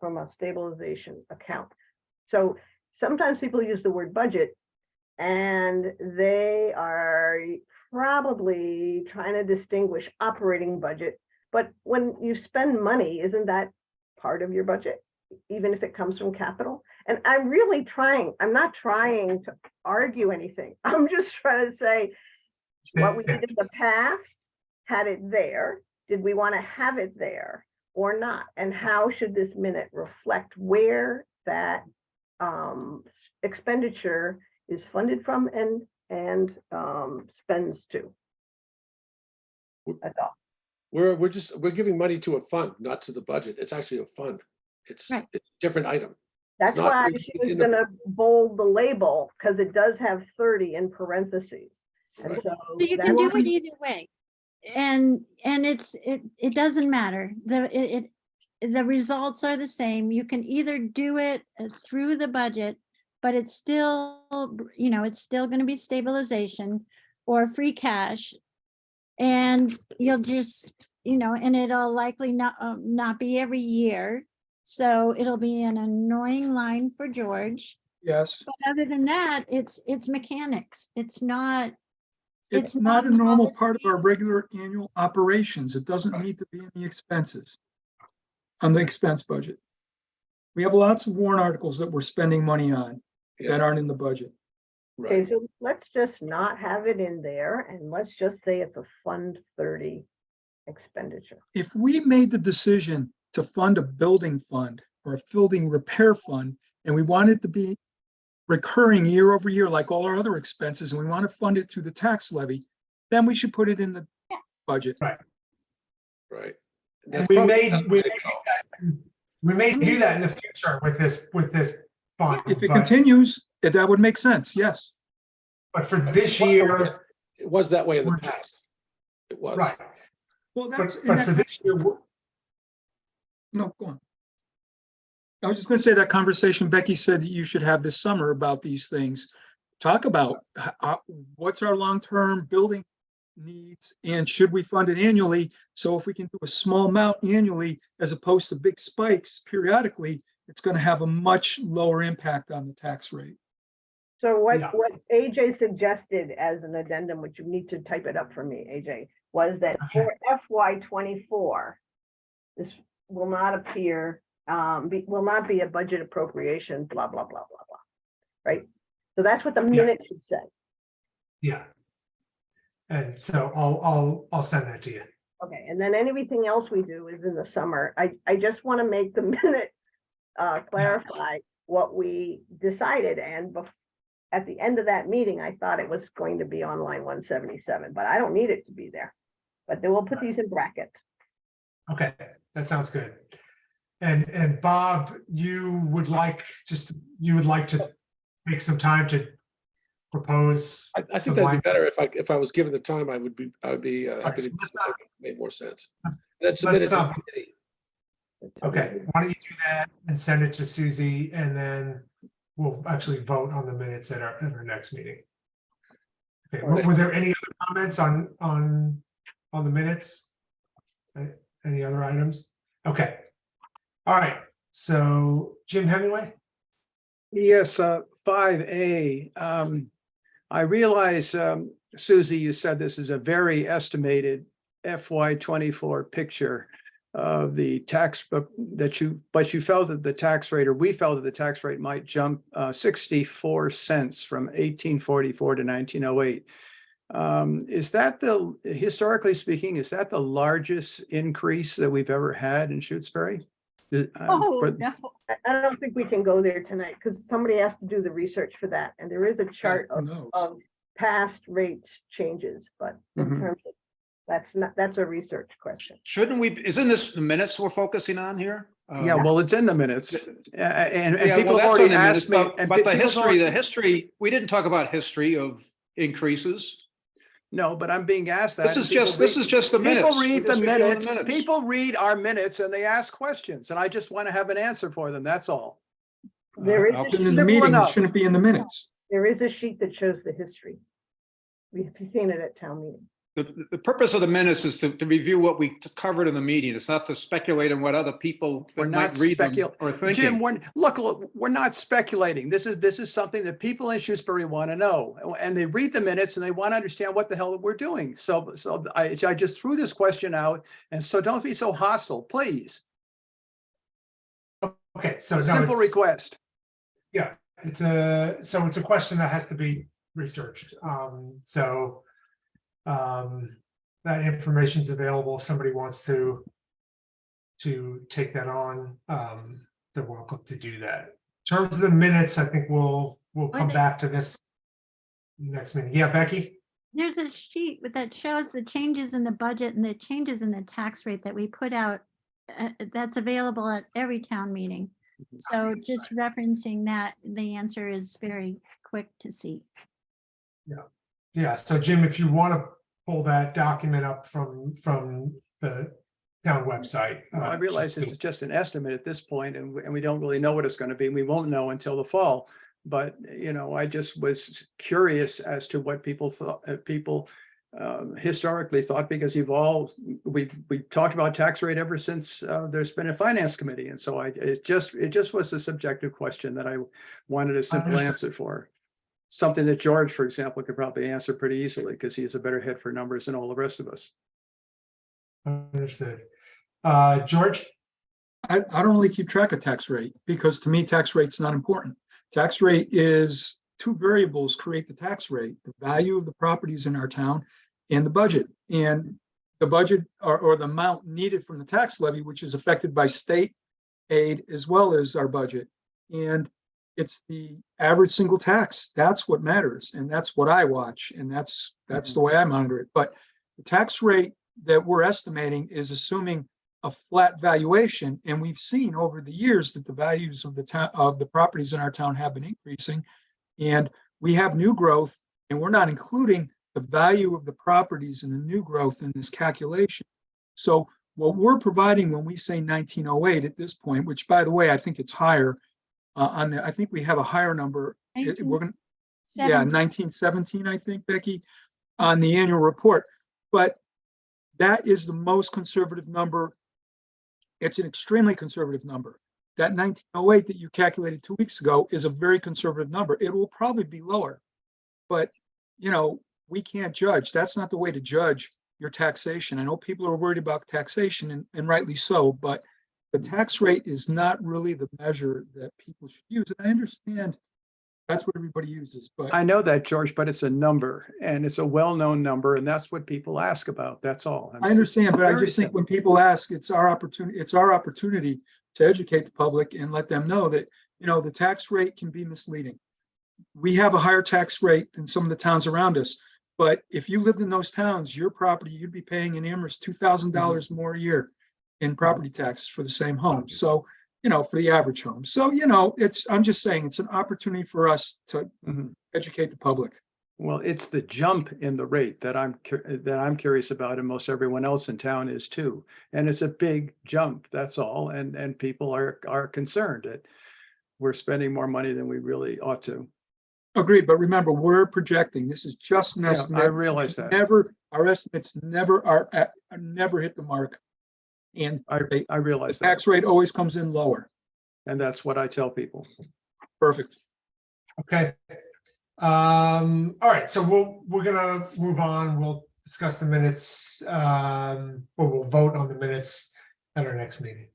from a stabilization account. So sometimes people use the word budget and they are probably trying to distinguish operating budget. But when you spend money, isn't that part of your budget, even if it comes from capital? And I'm really trying, I'm not trying to argue anything. I'm just trying to say what we did in the past had it there. Did we want to have it there or not? And how should this minute reflect where that expenditure is funded from and spends to? That's all. We're giving money to a fund, not to the budget. It's actually a fund. It's Right. it's a different item. That's not why really she was in the- gonna bold the label, because it does have 30 in parentheses. And Right. so So you can do it either way. And it doesn't matter. The results are the same. You can either do it through the budget, but it's still, it's still going to be stabilization or free cash. And you'll just, and it'll likely not be every year. So it'll be an annoying line for George. Yes. But other than that, it's mechanics. It's not. It's It's not a not normal policy. part of our regular annual operations. It doesn't need to be in the expenses on the expense budget. We have lots of warrant articles that we're spending money on that Yeah. aren't in the budget. Okay, Right. so let's just not have it in there and let's just say it's a Fund 30 expenditure. If we made the decision to fund a building fund or a building repair fund, and we want it to be recurring year over year, like all our other expenses, and we want to fund it through the tax levy, then we should put it in the budget. Right. And That's we probably may, the best way to go. we may do that in the future with this fund. If it but- continues, that would make sense, yes. But for this year, It was that way in the past. It was. right, Well, that's. and but that for this year, No, go on. I was just gonna say that conversation Becky said that you should have this summer about these things. Talk about what's our long-term building needs and should we fund it annually? So if we can do a small amount annually as opposed to big spikes periodically, it's gonna have a much lower impact on the tax rate. So Yeah. what AJ suggested as an addendum, which you need to type it up for me, AJ, was that Okay. for FY '24, this will not appear, will not be a budget appropriation, blah, blah, blah, blah, blah. Right? So that's what the minute should say. yeah. And so I'll send that to you. Okay, and then everything else we do is in the summer. I just want to make the minute clarify what we decided. And at the end of that meeting, I thought it was going to be on line 177, but I don't need it to be there. But then we'll put these in brackets. Okay, that sounds good. And Bob, you would like to take some time to propose. I some think that'd be line- better if I was given the time, I would be happy to, so let's not- make more sense. let's- That's submitted let's to not- the committee. Okay, why don't you do that and send it to Susie, and then we'll actually vote on the minutes at our next meeting. Okay, were there any other comments on the minutes? Any other items? Okay. All right, so Jim Hemingway? Yes, 5A. I realize, Susie, you said this is a very estimated FY '24 picture of the tax book but you felt that the tax rate, or we felt that the tax rate might jump 64 cents from 1844 to 1908. Is that historically speaking, is that the largest increase that we've ever had in Shutesbury? Oh, no. I don't think we can go there tonight because somebody has to do the research for that. And there is a chart Who knows? of past rate changes, but in Mhm. terms of, that's a research question. Shouldn't we, isn't this the minutes we're focusing on here? Yeah, well, it's in the minutes. And Yeah, people well, have that's already on the minutes, asked me. but the history, we didn't talk about history of increases. No, but I'm being asked that. This is and people just the minutes. People read We're the just reviewing the minutes, people read our minutes and they ask questions, and I just want to have an answer for them, that's all. There is, I'll- It's in the Simple meeting, it enough. shouldn't be in the minutes. there is a sheet that shows the history. We've seen it at town meeting. The purpose of the minutes is to review what we covered in the meeting. It's not to speculate on what other people We're that not might read them or Jim, thinking. we're not speculating. This is something that people in Shutesbury want to know. And they read the minutes and they want to understand what the hell we're doing. So I just threw this question out. And so don't be so hostile, please. Okay, so no, Simple it's- request. Yeah, it's a question that has to be researched. That information is available if somebody wants to take that on. They're welcome to do that. In terms of the minutes, I think we'll come back to this next meeting. Yeah, Becky? There's a sheet that shows the changes in the budget and the changes in the tax rate that we put out. That's available at every town meeting. So just referencing that, the answer is very quick to see. Yeah, so Jim, if you want to pull that document up from the town website. Well, I realize this is just an estimate at this point, and we don't really know what it's going to be. We won't know until the fall. But, I just was curious as to what people thought, historically thought, because we've talked about tax rate ever since there's been a finance committee. And so it just was a subjective question that I wanted a simple Understood. answer for. Something that George, for example, could probably answer pretty easily because he's a better head for numbers than all the rest of us. Understood. George? I don't really keep track of tax rate because to me, tax rate's not important. Tax rate is two variables create the tax rate, the value of the properties in our town and the budget. And the budget or the amount needed from the tax levy, which is affected by state aid as well as our budget. And it's the average single tax. That's what matters. And that's what I watch. And that's the way I monitor it. But the tax rate that we're estimating is assuming a flat valuation. And we've seen over the years that the values of the properties in our town have been increasing. And we have new growth, and we're not including the value of the properties and the new growth in this calculation. So what we're providing when we say 1908 at this point, which by the way, I think it's higher I think we have a higher number. We're going to, yeah, 1917, I think, Becky, on the annual report. But that is the most conservative number. It's an extremely conservative number. That 1908 that you calculated 2 weeks ago is a very conservative number. It will probably be lower, but we can't judge. That's not the way to judge your taxation. I know people are worried about taxation, and rightly so, but the tax rate is not really the measure that people should use. And I understand that's what everybody uses, but I know that, George, but it's a number and it's a well-known number, and that's what people ask about. That's all. I understand, but I very just think simple. when people ask, it's our opportunity to educate the public and let them know that, the tax rate can be misleading. We have a higher tax rate than some of the towns around us, but if you lived in those towns, your property, you'd be paying an Amherst $2,000 more a year in property taxes for the same home. So, for the average home. So, I'm just saying it's an opportunity for us to educate the public. Well, it's the jump in the rate that I'm curious about, and most everyone else in town is too. And it's a big jump, that's all. And people are concerned that we're spending more money than we really ought to. Agreed, but remember, we're projecting. This is just an Yeah, estimate. I realize that. Our estimates never hit the mark. And I the realize that. tax rate always comes in lower. And that's what I tell people. Perfect. Okay. All right, so we're gonna move on. We'll discuss the minutes, or we'll vote on the minutes at our next meeting.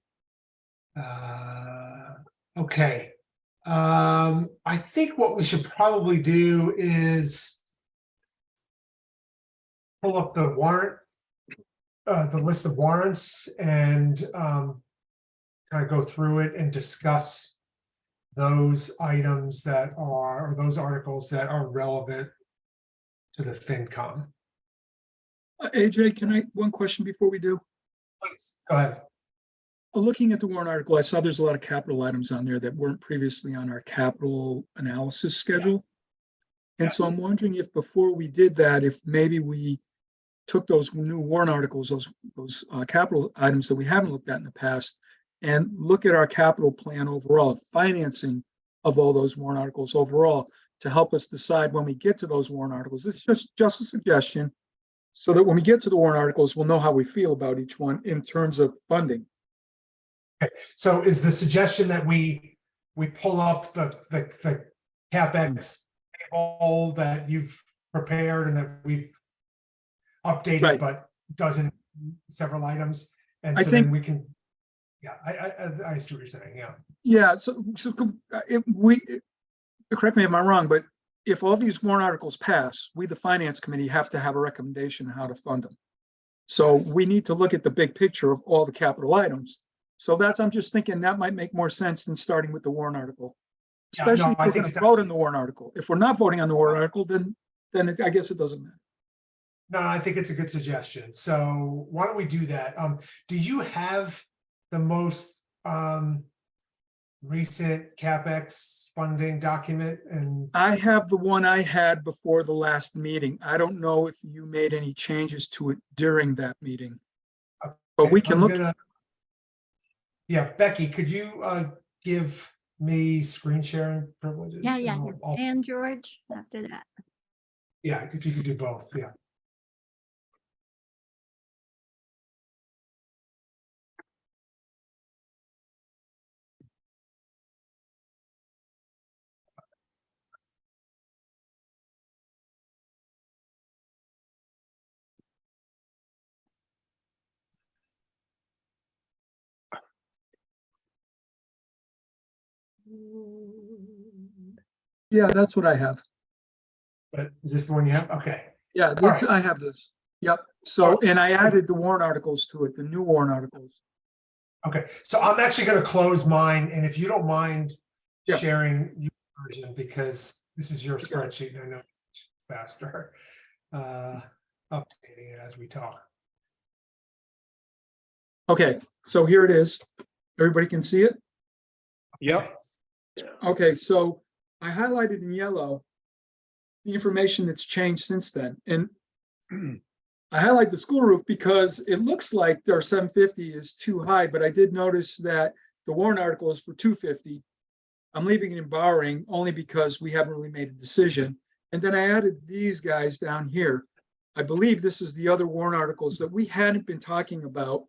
Okay. I think what we should probably do is pull up the warrant, the list of warrants, and kind of go through it and discuss those items that are, or those articles that are relevant to the FinCom. AJ, one question before we do? Please, go ahead. Looking at the warrant article, I saw there's a lot of capital items on there that weren't previously on our capital analysis schedule. And so Yes. I'm wondering if before we did that, if maybe we took those new warrant articles, those capital items that we haven't looked at in the past, and look at our capital plan overall, financing of all those warrant articles overall, to help us decide when we get to those warrant articles. It's just a suggestion, so that when we get to the warrant articles, we'll know how we feel about each one in terms of funding. So is the suggestion that we pull up the CapEx table that you've prepared and that we've updated, Right. but doesn't several items? And I so think- then we can, yeah, I see what you're saying, yeah. Yeah, correct me if I'm wrong, but if all these warrant articles pass, we, the finance committee, have to have a recommendation on how to fund them. So Yes. we need to look at the big picture of all the capital items. So I'm just thinking that might make more sense than starting with the warrant article. Yeah, no, Especially if I we're think gonna it's- vote on the warrant article. If we're not voting on the warrant article, then I guess it doesn't matter. No, I think it's a good suggestion. So why don't we do that? Do you have the most recent CapEx funding document? And I have the one I had before the last meeting. I don't know if you made any changes to it during that meeting. But we can I'm look, gonna- Yeah, Becky, could you give me screen sharing privileges? Yeah, And yeah. I'll- And George after that. Yeah, if you could do both, yeah. yeah, that's what I have. But is this the one you have? Okay. Yeah, right. I have this. Yep. So, and I added the warrant articles to it, the new warrant articles. Okay, so I'm actually going to close mine, and if you don't mind Yeah. sharing your version, because this is your Okay. spreadsheet, and I know it's faster. Updating it as we talk. Okay, so here it is. Everybody can see it? Yep. Okay, so I highlighted in yellow the information that's changed since then. And I highlight the school roof because it looks like our 750 is too high, but I did notice that the warrant article is for 250. I'm leaving it in borrowing only because we haven't really made a decision. And then I added these guys down here. I believe this is the other warrant articles that we hadn't been talking about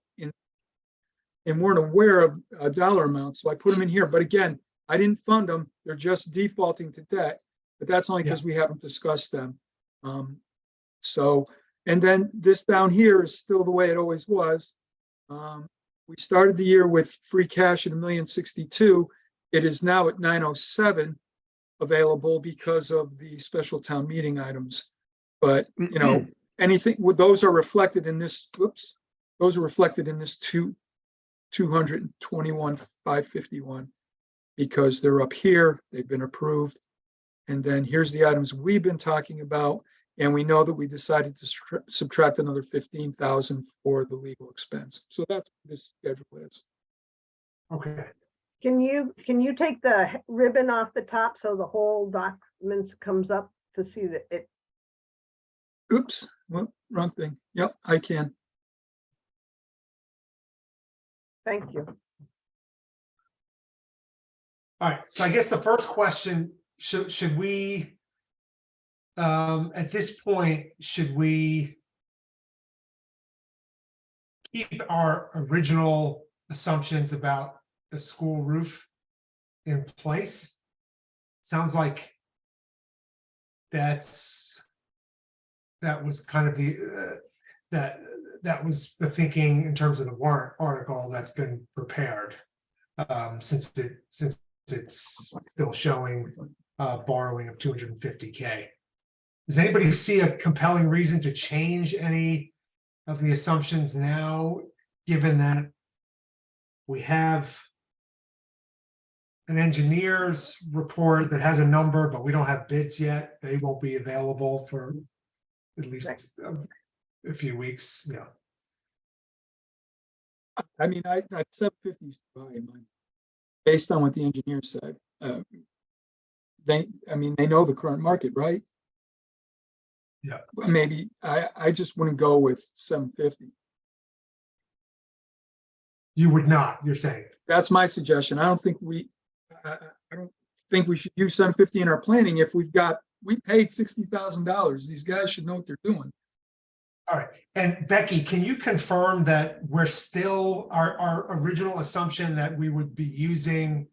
and weren't aware of a dollar amount. So I put them in here. But again, I didn't fund them. They're just defaulting to debt, but that's only because we haven't discussed them. And then this down here is still the way it always was. We started the year with free cash at $1,062,000. It is now at 907 available because of the special town meeting items. But, you know, anything with those are reflected in this, whoops, those are reflected in this 221,551 because they're up here, they've been approved. And then here's the items we've been talking about. And we know that we decided to subtract another 15,000 for the legal expense. So that's what this schedule is. Okay. Can you take the ribbon off the top so the whole document comes up to see that it? Oops, well, wrong thing. Yep, I can. Thank you. All right, so I guess the first question, should we, at this point, should we keep our original assumptions about the school roof in place? Sounds like that was kind of the, that was the thinking in terms of the warrant article that's been prepared, since it's still showing borrowing of 250K. Does anybody see a compelling reason to change any of the assumptions now, given that we have an engineer's report that has a number, but we don't have bids yet? They won't be available for at least a few weeks. Yeah. I mean, I 750 is too high in mind, based on what the engineer said. They know the current market, right? Yeah. Maybe I just wouldn't go with 750. You would not, you're saying? That's my suggestion. I don't think we should use 750 in our planning if we paid $60,000. These guys should know what they're doing. All right, and Becky, can you confirm that we're still, our original assumption that we would be using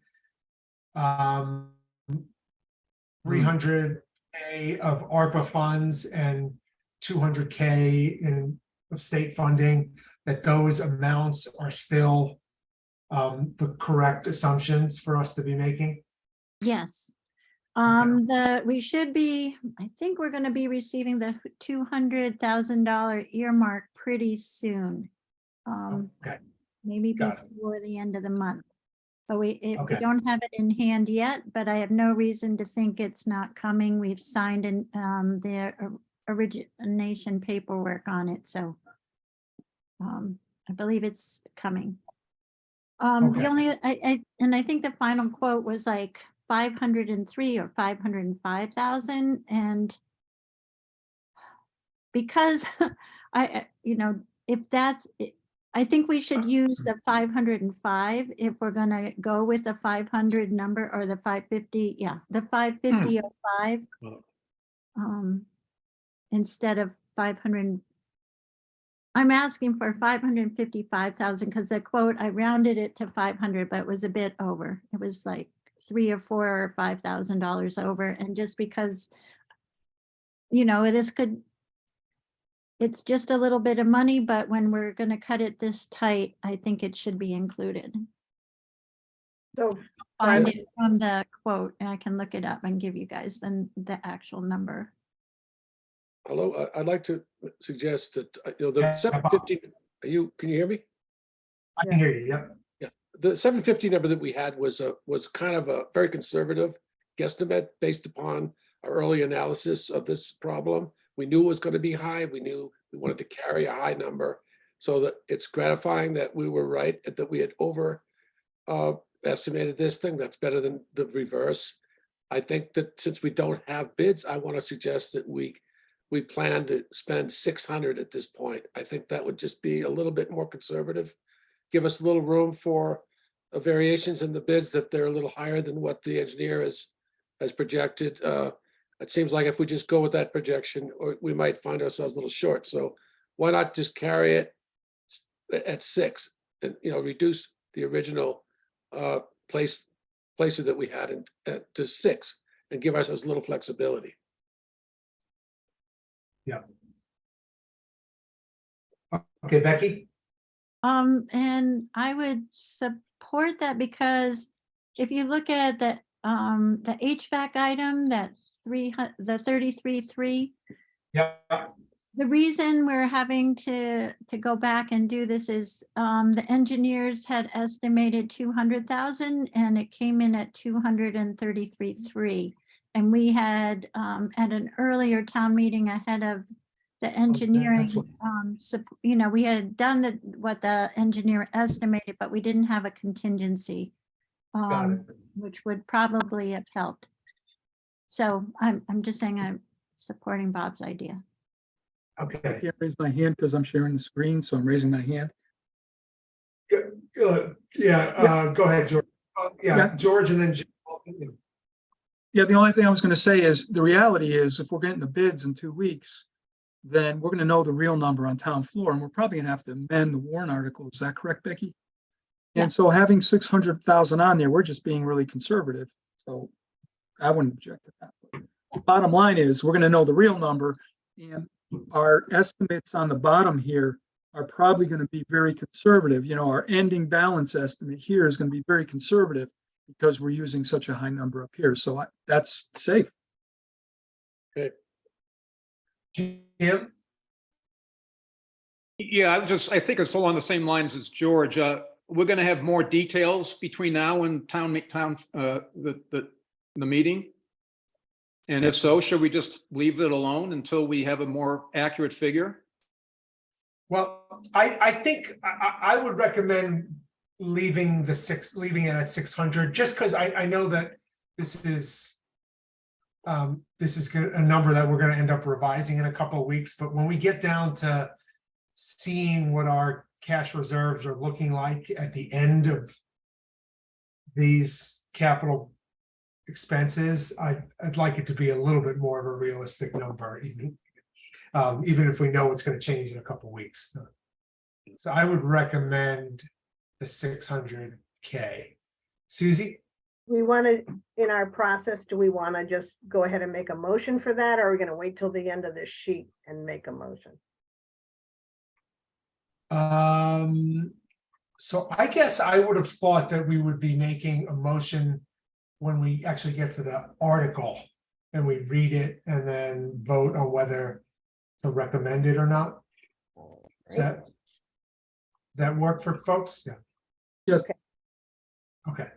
300K of ARPA funds and 200K of state funding, that those amounts are still the correct assumptions for us to be making? Yes. We should be, I think we're going to be receiving the $200,000 earmark pretty soon. Okay, Maybe got it. before the end of the month. But we Okay. don't have it in hand yet, but I have no reason to think it's not coming. We've signed the origination paperwork on it, so I believe it's coming. The only, I think the final quote was like 503 or 505,000, and because if that's, I think we should use the 505 if we're gonna go with the 500 number, or the 550, yeah, the 550.05 instead of 500. I'm asking for 555,000 because the quote, I rounded it to 500, but it was a bit over. It was like $3,000 or $4,000 or $5,000 over. And just because, it's just a little bit of money, but when we're going to cut it this tight, I think it should be included. So Find it from the quote, and I can look it up and give you guys then the actual number. Hello, I'd like to suggest that, the Yeah, 750, can you hear me? I can hear you, yep. Yeah, the 750 number that we had was kind of a very conservative guesstimate based upon our early analysis of this problem. We knew it was going to be high. We knew we wanted to carry a high number, so that it's gratifying that we were right, that we had estimated this thing. That's better than the reverse. I think that since we don't have bids, I want to suggest that we we plan to spend 600 at this point. I think that would just be a little bit more conservative. Give us a little room for variations in the bids if they're a little higher than what the engineer has projected. It seems like if we just go with that projection, or we might find ourselves a little short. So why not just carry it at 6 and, reduce the original placer that we had to 6 and give ourselves a little flexibility. Okay, Becky? And I would support that because if you look at the HVAC item, that the 33.3, Yeah. the reason we're having to go back and do this is the engineers had estimated 200,000 and it came in at 233.3. And we had at an earlier town meeting ahead of the engineering, we had done what the engineer estimated, but we didn't have a contingency, Got it. which would probably have helped. So I'm just saying I'm supporting Bob's idea. I Okay. can't raise my hand because I'm sharing the screen, so I'm raising my hand. Go ahead, George. Yeah. George, and then Jim. Yeah, the only thing I was going to say is the reality is if we're getting the bids in 2 weeks, then we're going to know the real number on town floor, and we're probably going to have to amend the warrant article. Is that correct, Becky? Yeah. And so having 600,000 on there, we're just being really conservative. So I wouldn't object to that. The bottom line is we're going to know the real number, and our estimates on the bottom here are probably going to be very conservative. Our ending balance estimate here is going to be very conservative because we're using such a high number up here. So that's safe. Jim? Yeah, I think it's along the same lines as George. We're going to have more details between now and the meeting. And if so, should we just leave it alone until we have a more accurate figure? Well, I think I would recommend leaving it at 600, just because I know that this is a number that we're going to end up revising in a couple of weeks. But when we get down to seeing what our cash reserves are looking like at the end of these capital expenses, I'd like it to be a little bit more of a realistic number, even if we know it's going to change in a couple of weeks. So I would recommend the 600K. Susie? We want to, in our process, do we want to just go ahead and make a motion for that? Or are we going to wait till the end of this sheet and make a motion? So I guess I would have thought that we would be making a motion when we actually get to the article and we read it and then vote on whether to recommend it or not. Does that work for folks? Yeah. Yes. Okay.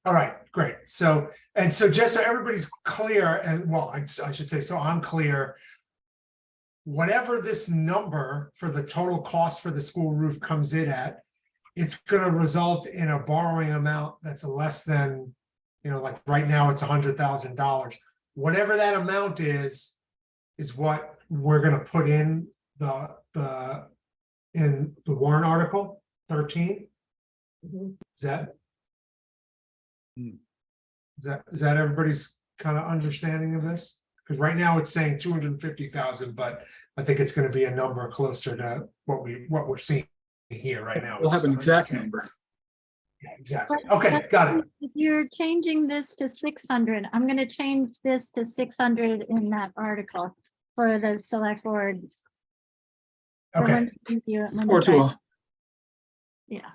All right, great. So just so everybody's clear, and well, I should say, so I'm clear. Whatever this number for the total cost for the school roof comes in at, it's going to result in a borrowing amount that's less than, like right now it's $100,000. Whatever that amount is what we're going to put in the warrant article 13. Mhm. Is that everybody's kind of understanding of this? Because right now it's saying 250,000, but I think it's going to be a number closer to what we're seeing here right now. We'll have an exact number. Yeah, exactly. Okay, got it. If you're changing this to 600, I'm going to change this to 600 in that article for the select board. for Okay, when they review it, when they Or to write- Yeah.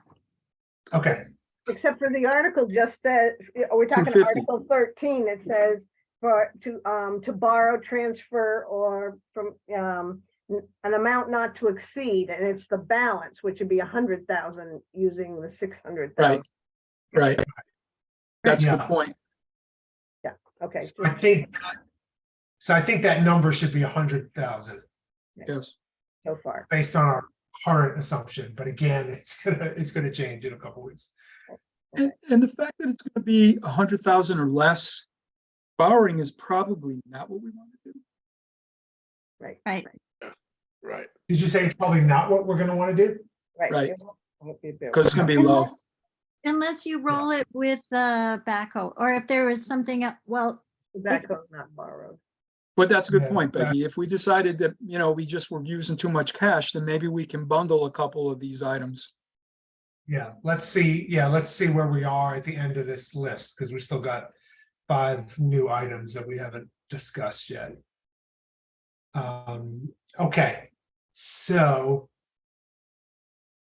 okay. Except for the article just says, we're talking 250. Article 13, it says to borrow, transfer, or from an amount not to exceed, and it's the balance, which would be 100,000 using the 600,000. Right. That's the Yeah. point. Okay, So I think that number should be 100,000 Yes. so far. based on our current assumption. But again, it's gonna change in a couple weeks. And the fact that it's going to be 100,000 or less, borrowing is probably not what we want to do. Right. Right. Right. Did you say it's probably not what we're gonna want to do? Right. It won't be a bill. Because it's gonna be low. Unless you roll it with the backhoe, or if there was something, well, That goes not borrowed. But that's a good Yeah, point, that- Becky. If we decided that, we just were using too much cash, then maybe we can bundle a couple of these items. Yeah, let's see. Yeah, let's see where we are at the end of this list, because we still got 5 new items that we haven't discussed yet. Okay, so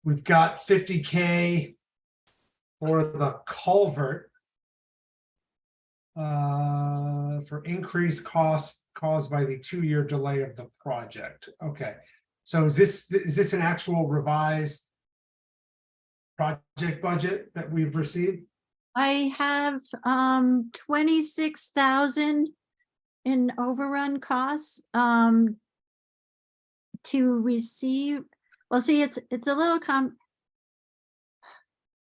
we've got 50K for the culvert. For increased costs caused by the 2-year delay of the project. Okay, so is this an actual revised project budget that we've received? I have 26,000 in overrun costs to receive. Well, see, it's a little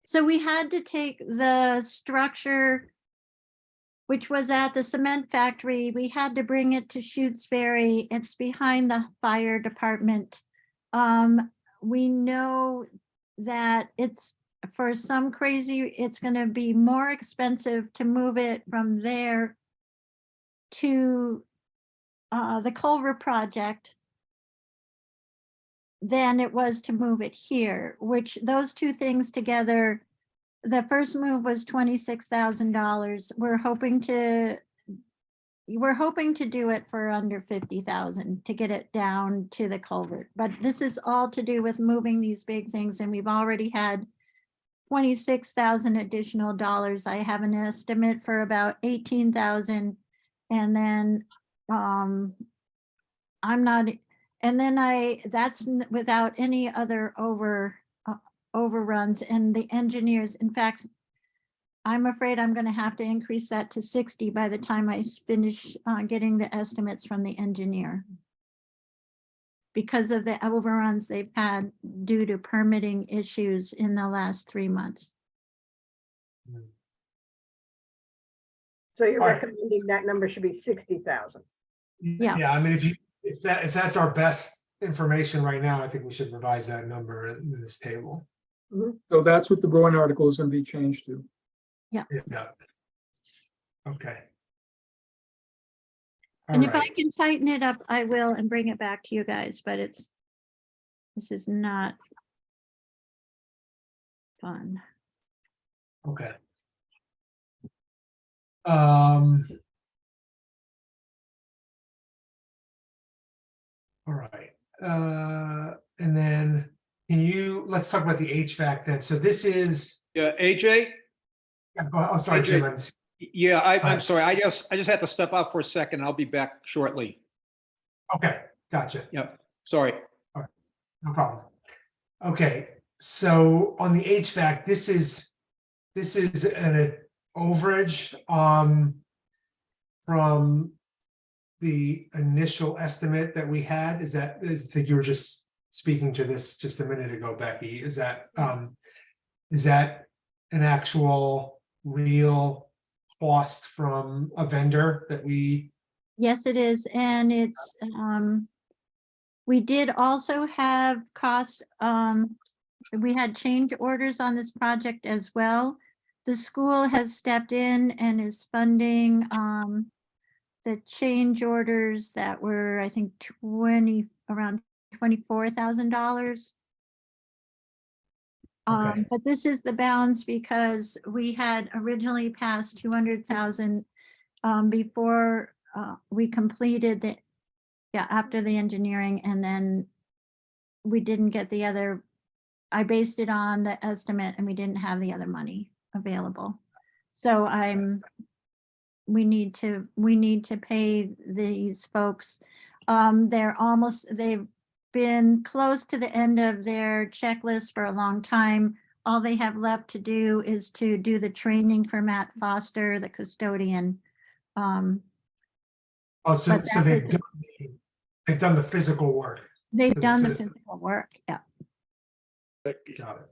so we had to take the structure, which was at the cement factory. We had to bring it to Shutesbury. It's behind the fire department. We know that it's, for some crazy, it's gonna be more expensive to move it from there to the culvert project than it was to move it here, which those two things together, the first move was $26,000. We're hoping to do it for under 50,000 to get it down to the culvert. But this is all to do with moving these big things, and we've already had 26,000 additional dollars. I have an estimate for about 18,000, and then I'm not, and then that's without any other overruns, and the engineers, in fact, I'm afraid I'm gonna have to increase that to 60 by the time I finish getting the estimates from the engineer, because of the overruns they've had due to permitting issues in the last 3 months. So you're All right. recommending that number should be 60,000. Yeah. Yeah, I mean, if that's our best information right now, I think we should revise that number in this table. So that's what the Bruin article is gonna be changed to. Yeah. Okay. All And if I right. can tighten it up, I will, and bring it back to you guys, but this is not fun. Okay. All right, and then let's talk about the HVAC then. So this is, Yeah, AJ? oh, sorry, Jim. Yeah, Go I'm ahead. sorry. I just had to step out for a second. I'll be back shortly. Okay, gotcha. Yeah, sorry. No problem. Okay, so on the HVAC, this is an overage from the initial estimate that we had. I think you were just speaking to this just a minute ago, Becky. Is that an actual real cost from a vendor that we? Yes, it is, and it's, we did also have cost, we had change orders on this project as well. The school has stepped in and is funding, the change orders that were, I think, around $24,000. Okay. But this is the balance because we had originally passed 200,000 before we completed after the engineering, and then we didn't get the other. I based it on the estimate, and we didn't have the other money available. So we need to pay these folks. They've been close to the end of their checklist for a long time. All they have left to do is to do the training for Matt Foster, the custodian. So But they've done the physical work. They've the done the system. physical work, yeah. Becky, Got it.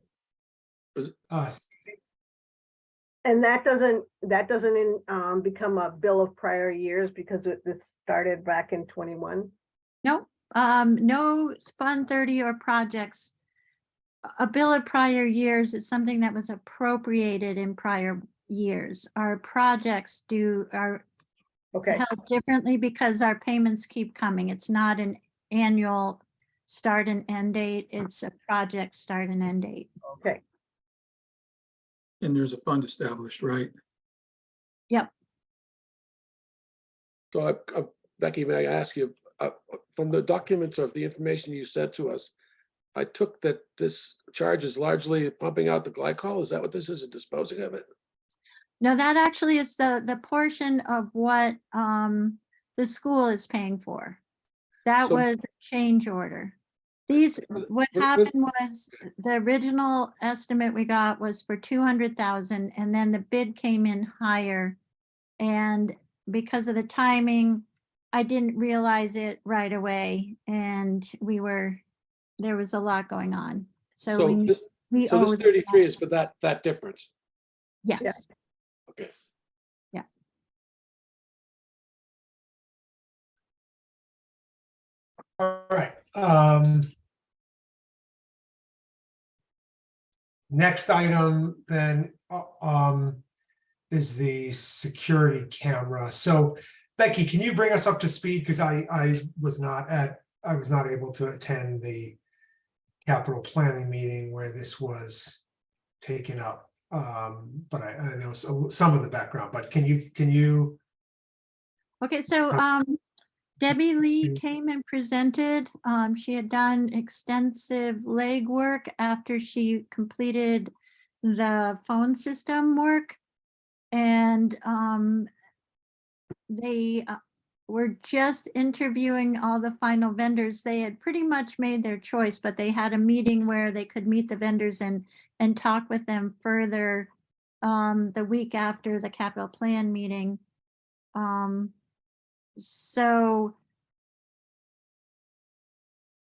Was- And that doesn't become a bill of prior years because this started back in 21. Nope, no Fund 30 or projects. A bill of prior years is something that was appropriated in prior years. Our projects are Okay, held differently because our payments keep coming. It's not an annual start and end date. It's a project start and end date. okay. And there's a fund established, right? Yep. So Becky, may I ask you, from the documents of the information you sent to us, I took that this charge is largely pumping out the glycol. Is that what this is, and disposing of it? No, that actually is the portion of what the school is paying for. That So- was a change order. What With- happened was the original estimate we got was for 200,000, and then the bid came in higher. And because of the timing, I didn't realize it right away, and there was a lot going on. So So we this, we so this owe 33 that. is for that difference. Yes. Okay. All right. Next item then is the security camera. So Becky, can you bring us up to speed? Because I was not able to attend the capital planning meeting where this was taken up. But I know some of the background, but can you? Okay, so Debbie Lee came and presented. She had done extensive legwork after she completed the phone system work. And they were just interviewing all the final vendors. They had pretty much made their choice, but they had a meeting where they could meet the vendors and talk with them further the week after the capital plan meeting. So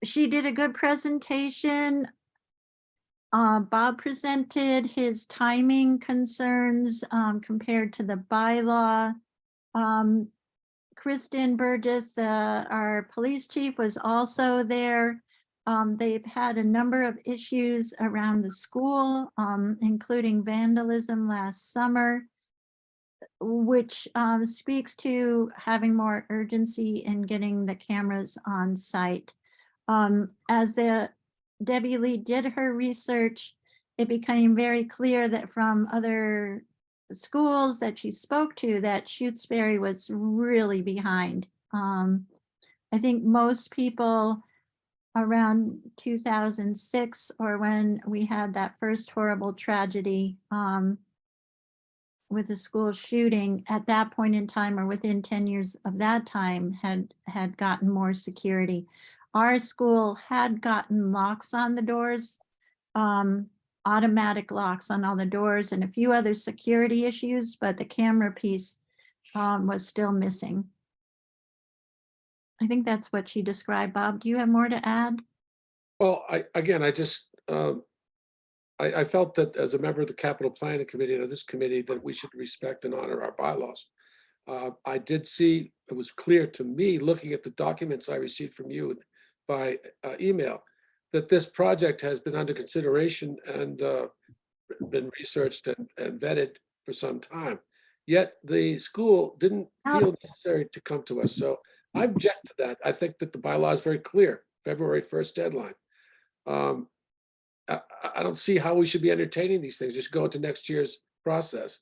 she did a good presentation. Bob presented his timing concerns compared to the bylaw. Kristen Burgess, our police chief, was also there. They've had a number of issues around the school, including vandalism last summer, which speaks to having more urgency in getting the cameras on site. As Debbie Lee did her research, it became very clear that from other schools that she spoke to that Shutesbury was really behind. I think most people around 2006, or when we had that first horrible tragedy with the school shooting, at that point in time, or within 10 years of that time, had gotten more security. Our school had gotten locks on the doors, automatic locks on all the doors, and a few other security issues, but the camera piece was still missing. I think that's what she described. Bob, do you have more to add? Well, I felt that as a member of the capital planning committee and of this committee, that we should respect and honor our bylaws. I did see, it was clear to me, looking at the documents I received from you by email, that this project has been under consideration and been researched and vetted for some time. Yet the school didn't feel necessary to come to us. So I object to that. I think that the bylaw is very clear, February 1st deadline. I don't see how we should be entertaining these things. Just go into next year's process.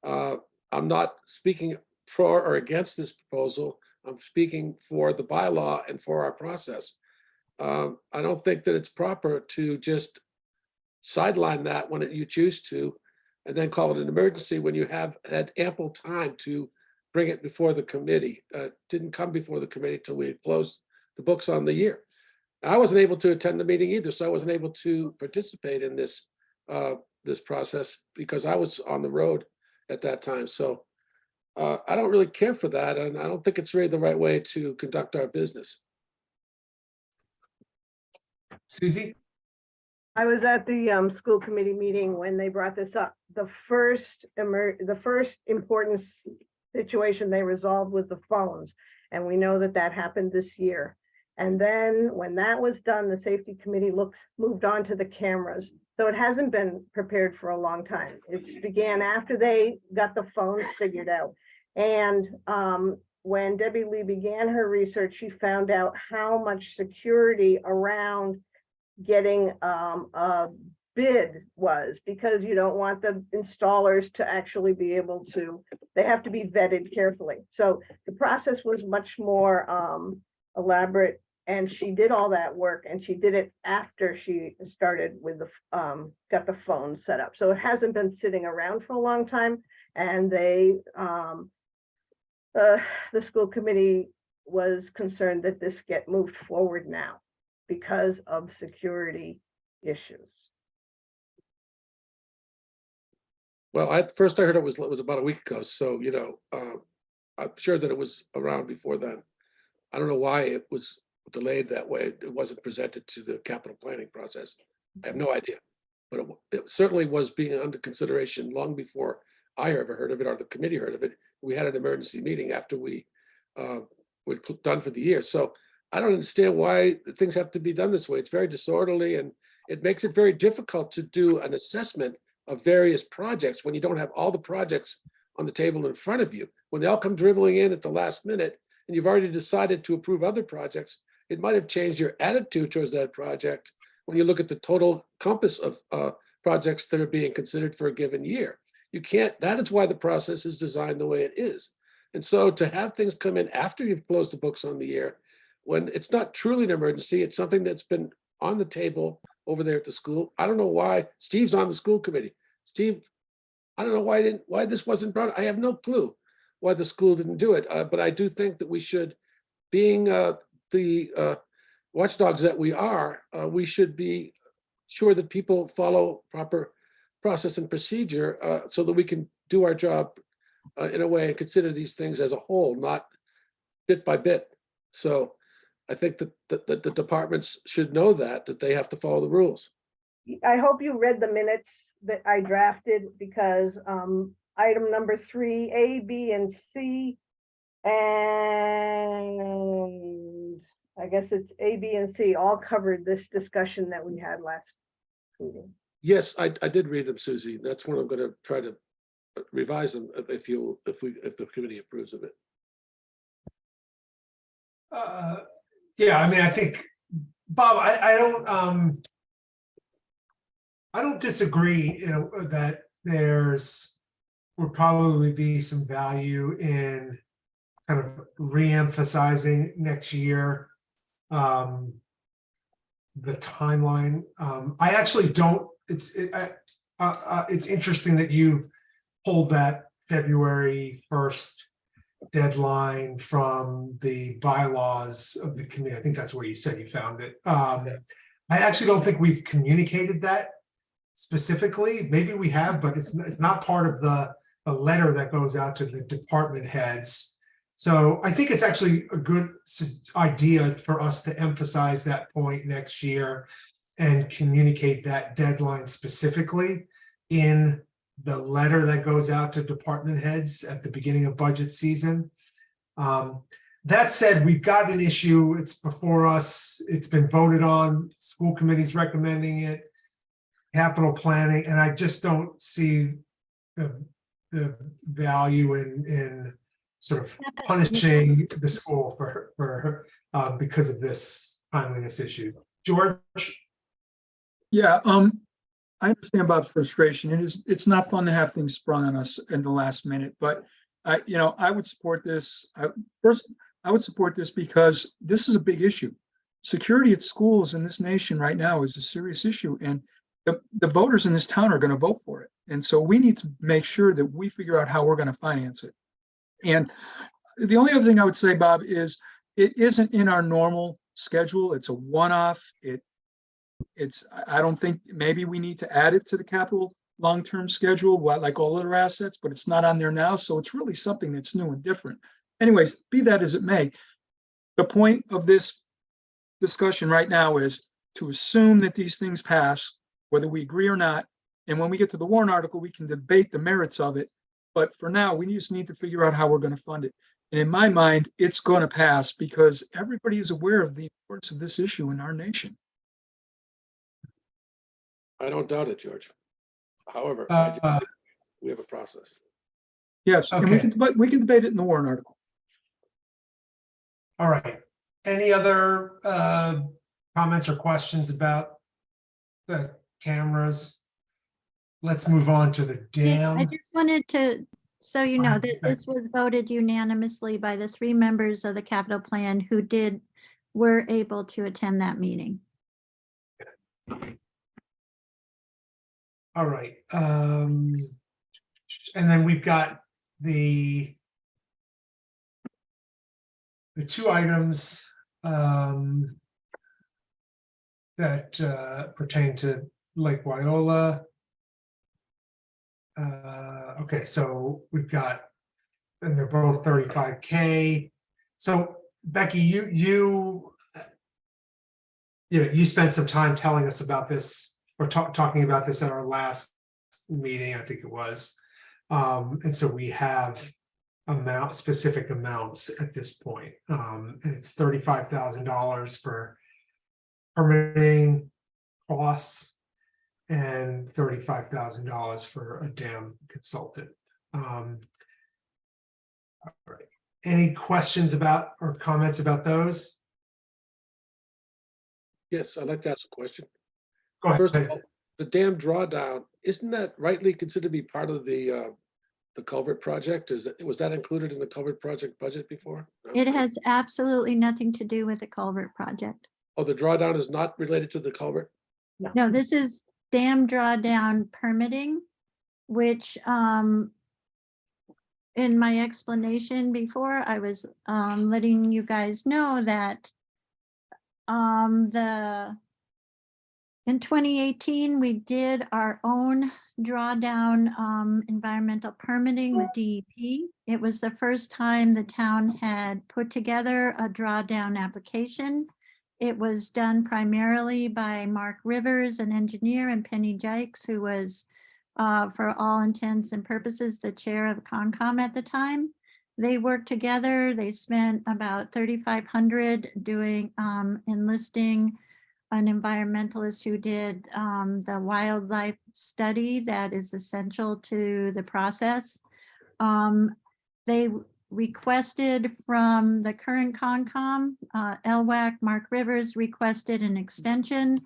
I'm not speaking for or against this proposal. I'm speaking for the bylaw and for our process. I don't think that it's proper to just sideline that when you choose to, and then call it an emergency when you have had ample time to bring it before the committee. Didn't come before the committee till we had closed the books on the year. I wasn't able to attend the meeting either, so I wasn't able to participate in this this process because I was on the road at that time. So I don't really care for that, and I don't think it's really the right way to conduct our business. Susie? I was at the school committee meeting when they brought this up. The first important situation they resolved was the phones. And we know that happened this year. And then when that was done, the safety committee moved on to the cameras. So it hasn't been prepared for a long time. It began after they got the phones figured out. And when Debbie Lee began her research, she found out how much security around getting a bid was, because you don't want the installers to actually be able to, they have to be vetted carefully. So the process was much more elaborate, and she did all that work, and she did it after she started with the got the phone set up. So it hasn't been sitting around for a long time, and they the school committee was concerned that this get moved forward now because of security issues. Well, I heard it was about a week ago, so, you know, I'm sure that it was around before then. I don't know why it was delayed that way. It wasn't presented to the capital planning process. I have no idea. But it certainly was being under consideration long before I ever heard of it or the committee heard of it. We had an emergency meeting after we were done for the year. So I don't understand why things have to be done this way. It's very disorderly, and it makes it very difficult to do an assessment of various projects when you don't have all the projects on the table in front of you. When they all come dribbling in at the last minute and you've already decided to approve other projects, it might have changed your attitude towards that project when you look at the total compass of projects that are being considered for a given year. You can't, that is why the process is designed the way it is. And so to have things come in after you've closed the books on the year, when it's not truly an emergency, it's something that's been on the table over there at the school. I don't know why Steve's on the school committee. Steve, I don't know why this wasn't brought. I have no clue why the school didn't do it. But I do think that we should, being the watchdogs that we are, we should be sure that people follow proper process and procedure so that we can do our job in a way and consider these things as a whole, not bit by bit. So I think that the departments should know that they have to follow the rules. I hope you read the minutes that I drafted, because item number 3, A, B, and C, and I guess it's A, B, and C all covered this discussion that we had last meeting. Yes, I did read them, Susie. That's when I'm going to try to revise them if the committee approves of it. Yeah, I mean, I think, Bob, I don't disagree, you know, that would probably be some value in kind of re-emphasizing next year the timeline. I actually don't. It's interesting that you pulled that February 1st deadline from the bylaws of the committee. I think that's where you said you found it. I actually don't think we've communicated that specifically. Maybe we have, but it's not part of the letter that goes out to the department heads. So I think it's actually a good idea for us to emphasize that point next year and communicate that deadline specifically in the letter that goes out to department heads at the beginning of budget season. That said, we've got an issue. It's before us. It's been voted on. School committee's recommending it. Capital planning, and I just don't see the value in sort of punishing the school for because of this timeliness issue. George? Yeah, I understand Bob's frustration. It's not fun to have things sprung on us in the last minute, but I would support this. I would support this because this is a big issue. Security at schools in this nation right now is a serious issue, and the voters in this town are going to vote for it. And so we need to make sure that we figure out how we're going to finance it. And the only other thing I would say, Bob, is it isn't in our normal schedule. It's a one-off. I don't think, maybe we need to add it to the capital long-term schedule, like all other assets, but it's not on there now. So it's really something that's new and different. Anyways, be that as it may, the point of this discussion right now is to assume that these things pass, whether we agree or not. And when we get to the warrant article, we can debate the merits of it. But for now, we just need to figure out how we're going to fund it. And in my mind, it's going to pass because everybody is aware of the importance of this issue in our nation. I don't doubt it, George. However, I do Uh, think we have a process. Yes, and Okay. we can debate it in the warrant article. All right. Any other comments or questions about the cameras? Let's move on to the Yeah, I dam. just wanted to, so you know, that Okay. this was voted unanimously by the 3 members of the capital plan who were able to attend that meeting. All right. And then we've got the 2 items that pertain to Lake Wyola. Okay, so we've got, and they're both 35K. So Becky, you spent some time telling us about this, or talking about this at our last meeting, I think it was. And so we have specific amounts at this point. And it's $35,000 for permitting costs and $35,000 for a dam consultant. All right. Any questions about or comments about those? Yes, I'd like to ask a question. Go ahead. First of all, the dam drawdown, isn't that rightly considered to be part of the culvert project? Was that included in the culvert project budget before? No? It has absolutely nothing to do with the culvert project. Oh, the drawdown is not related to the culvert? No, this is dam drawdown permitting, which in my explanation before, I was letting you guys know that in 2018, we did our own drawdown environmental permitting with DEP. It was the first time the town had put together a drawdown application. It was done primarily by Mark Rivers, an engineer, and Penny Jikes, who was, for all intents and purposes, the chair of Concom at the time. They worked together. They spent about $3,500 doing enlisting an environmentalist who did the wildlife study that is essential to the process. They requested from the current Concom, LWAC, Mark Rivers requested an extension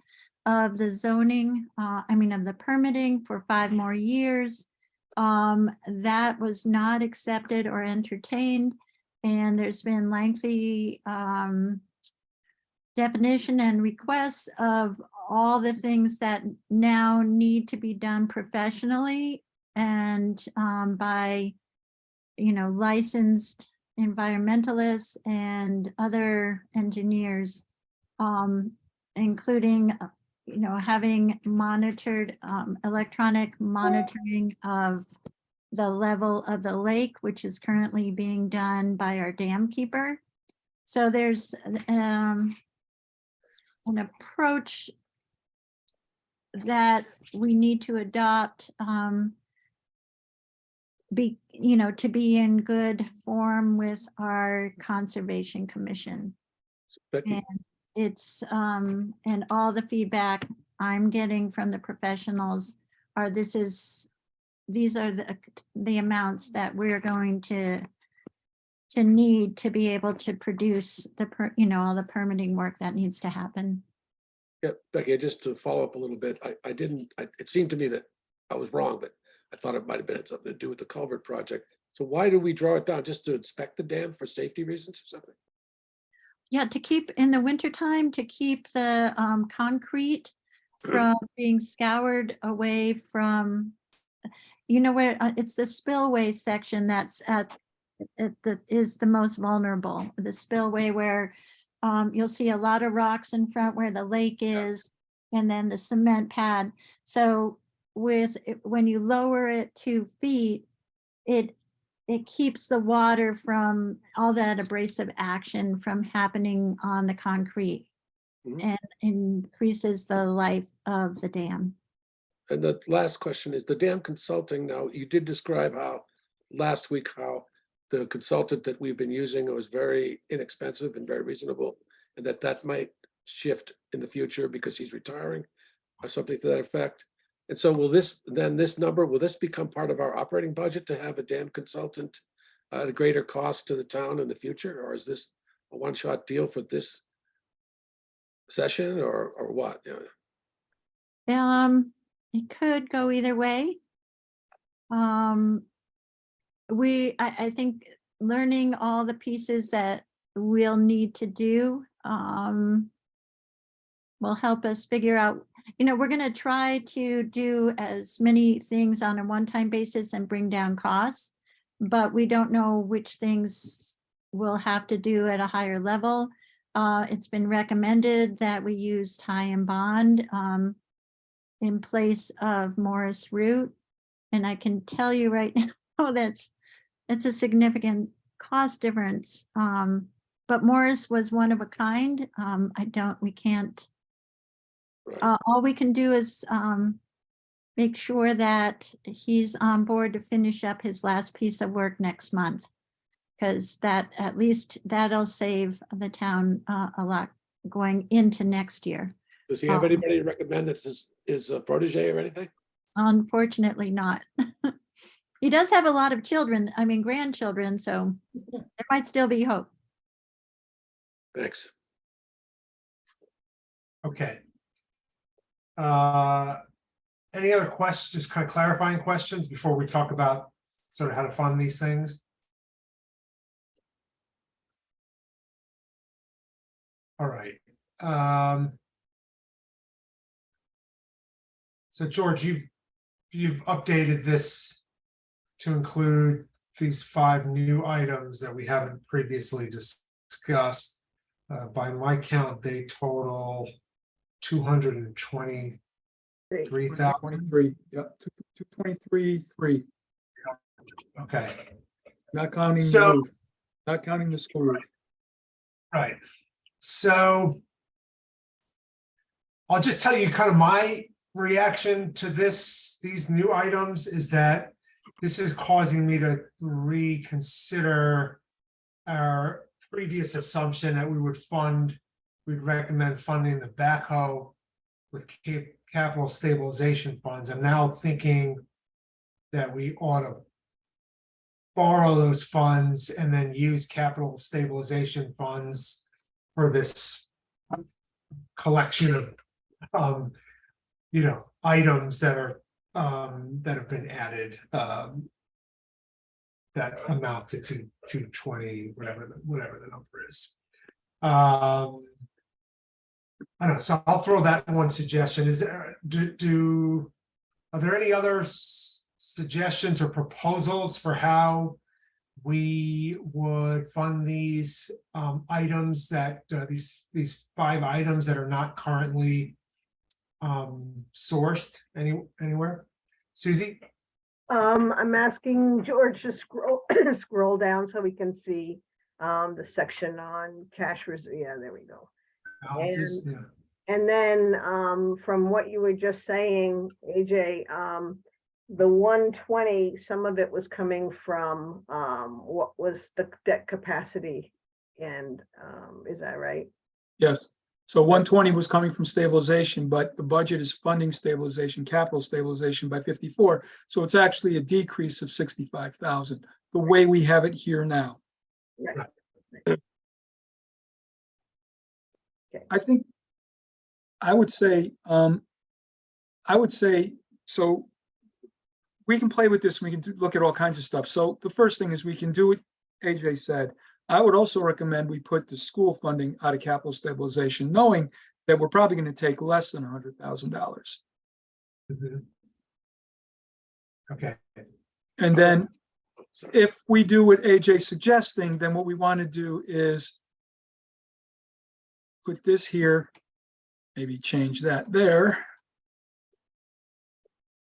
of the zoning, of the permitting for 5 more years. That was not accepted or entertained, and there's been lengthy definition and requests of all the things that now need to be done professionally and by licensed environmentalists and other engineers, including having monitored electronic monitoring of the level of the lake, which is currently being done by our dam keeper. So there's an approach that we need to adopt to be in good form with our Conservation Commission. Becky, And it's and all the feedback I'm getting from the professionals are these are the amounts that we're going to need to be able to produce all the permitting work that needs to happen. yeah, Becky, just to follow up a little bit, it seemed to me that I was wrong, but I thought it might have been something to do with the culvert project. So why do we draw it down? Just to inspect the dam for safety reasons or something? Yeah, to keep in the wintertime, to keep the concrete from being scoured away from, where it's the spillway section that's that is the most vulnerable. The spillway where you'll see a lot of rocks in front where the lake is, and then the cement pad. So when you lower it 2 feet, it keeps the water from all that abrasive action from happening on the concrete. Mhm. And increases the life of the dam. And the last question is the dam consulting. Now, you did describe how last week how the consultant that we've been using was very inexpensive and very reasonable, and that might shift in the future because he's retiring or something to that effect. And so will this become part of our operating budget to have a dam consultant at a greater cost to the town in the future? Or is this a one-shot deal for this session or what? It could go either way. I think learning all the pieces that we'll need to do will help us figure out, we're going to try to do as many things on a one-time basis and bring down costs, but we don't know which things we'll have to do at a higher level. It's been recommended that we use tie and bond in place of Morris Root. And I can tell you right now, it's a significant cost difference. But Morris was one of a kind. We can't, all we can do is make sure that he's on board to finish up his last piece of work next month. Because at least that'll save the town a lot going into next year. Does he have anybody to recommend that is a protege or anything? Unfortunately not. He does have a lot of children, grandchildren, so there might still be hope. Thanks. Okay. Any other questions, just kind of clarifying questions before we talk about sort of how to fund these things? All right. So George, you've updated this to include these 5 new items that we haven't previously discussed. By my count, they total 223,000. 23, yep, 223,300. Okay, Not counting the So- roof, not counting the school roof. right. So I'll just tell you kind of my reaction to these new items is that this is causing me to reconsider our previous assumption that we'd recommend funding the backhoe with capital stabilization funds. I'm now thinking that we ought to borrow those funds and then use capital stabilization funds for this collection of items that are that have been added that amount to 220, whatever the number is. I don't know, so I'll throw that one suggestion. Is there are there any other suggestions or proposals for how we would fund these items that these 5 items that are not currently sourced anywhere? Susie? I'm asking George to scroll down so we can see the section on cash reserve. Yeah, there we go. Balances? Yeah. And then from what you were just saying, AJ, the 120, some of it was coming from what was the debt capacity, and is that right? Yes, so 120 was coming from stabilization, but the budget is funding stabilization, capital stabilization by 54. So it's actually a decrease of 65,000, the way we have it here now. Right. I think I would say, so we can play with this. We can look at all kinds of stuff. So the first thing is we can do what AJ said. I would also recommend we put the school funding out of capital stabilization, knowing that we're probably going to take less than $100,000. Mhm. Okay. And then Sorry. if we do what AJ's suggesting, then what we want to do is put this here, maybe change that there.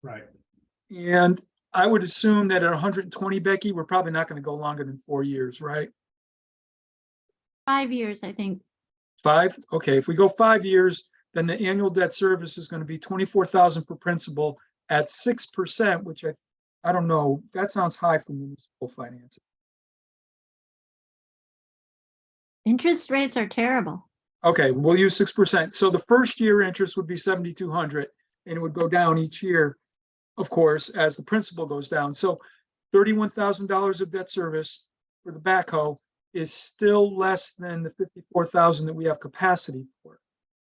Right. And I would assume that at 120, Becky, we're probably not going to go longer than 4 years, right? 5 years, I think. 5? Okay, if we go 5 years, then the annual debt service is going to be 24,000 per principal at 6%, which I don't know, that sounds high for municipal financing. Interest rates are terrible. Okay, we'll use 6%. So the first year interest would be 7,200 and it would go down each year, of course, as the principal goes down. So $31,000 of debt service for the backhoe is still less than the 54,000 that we have capacity for.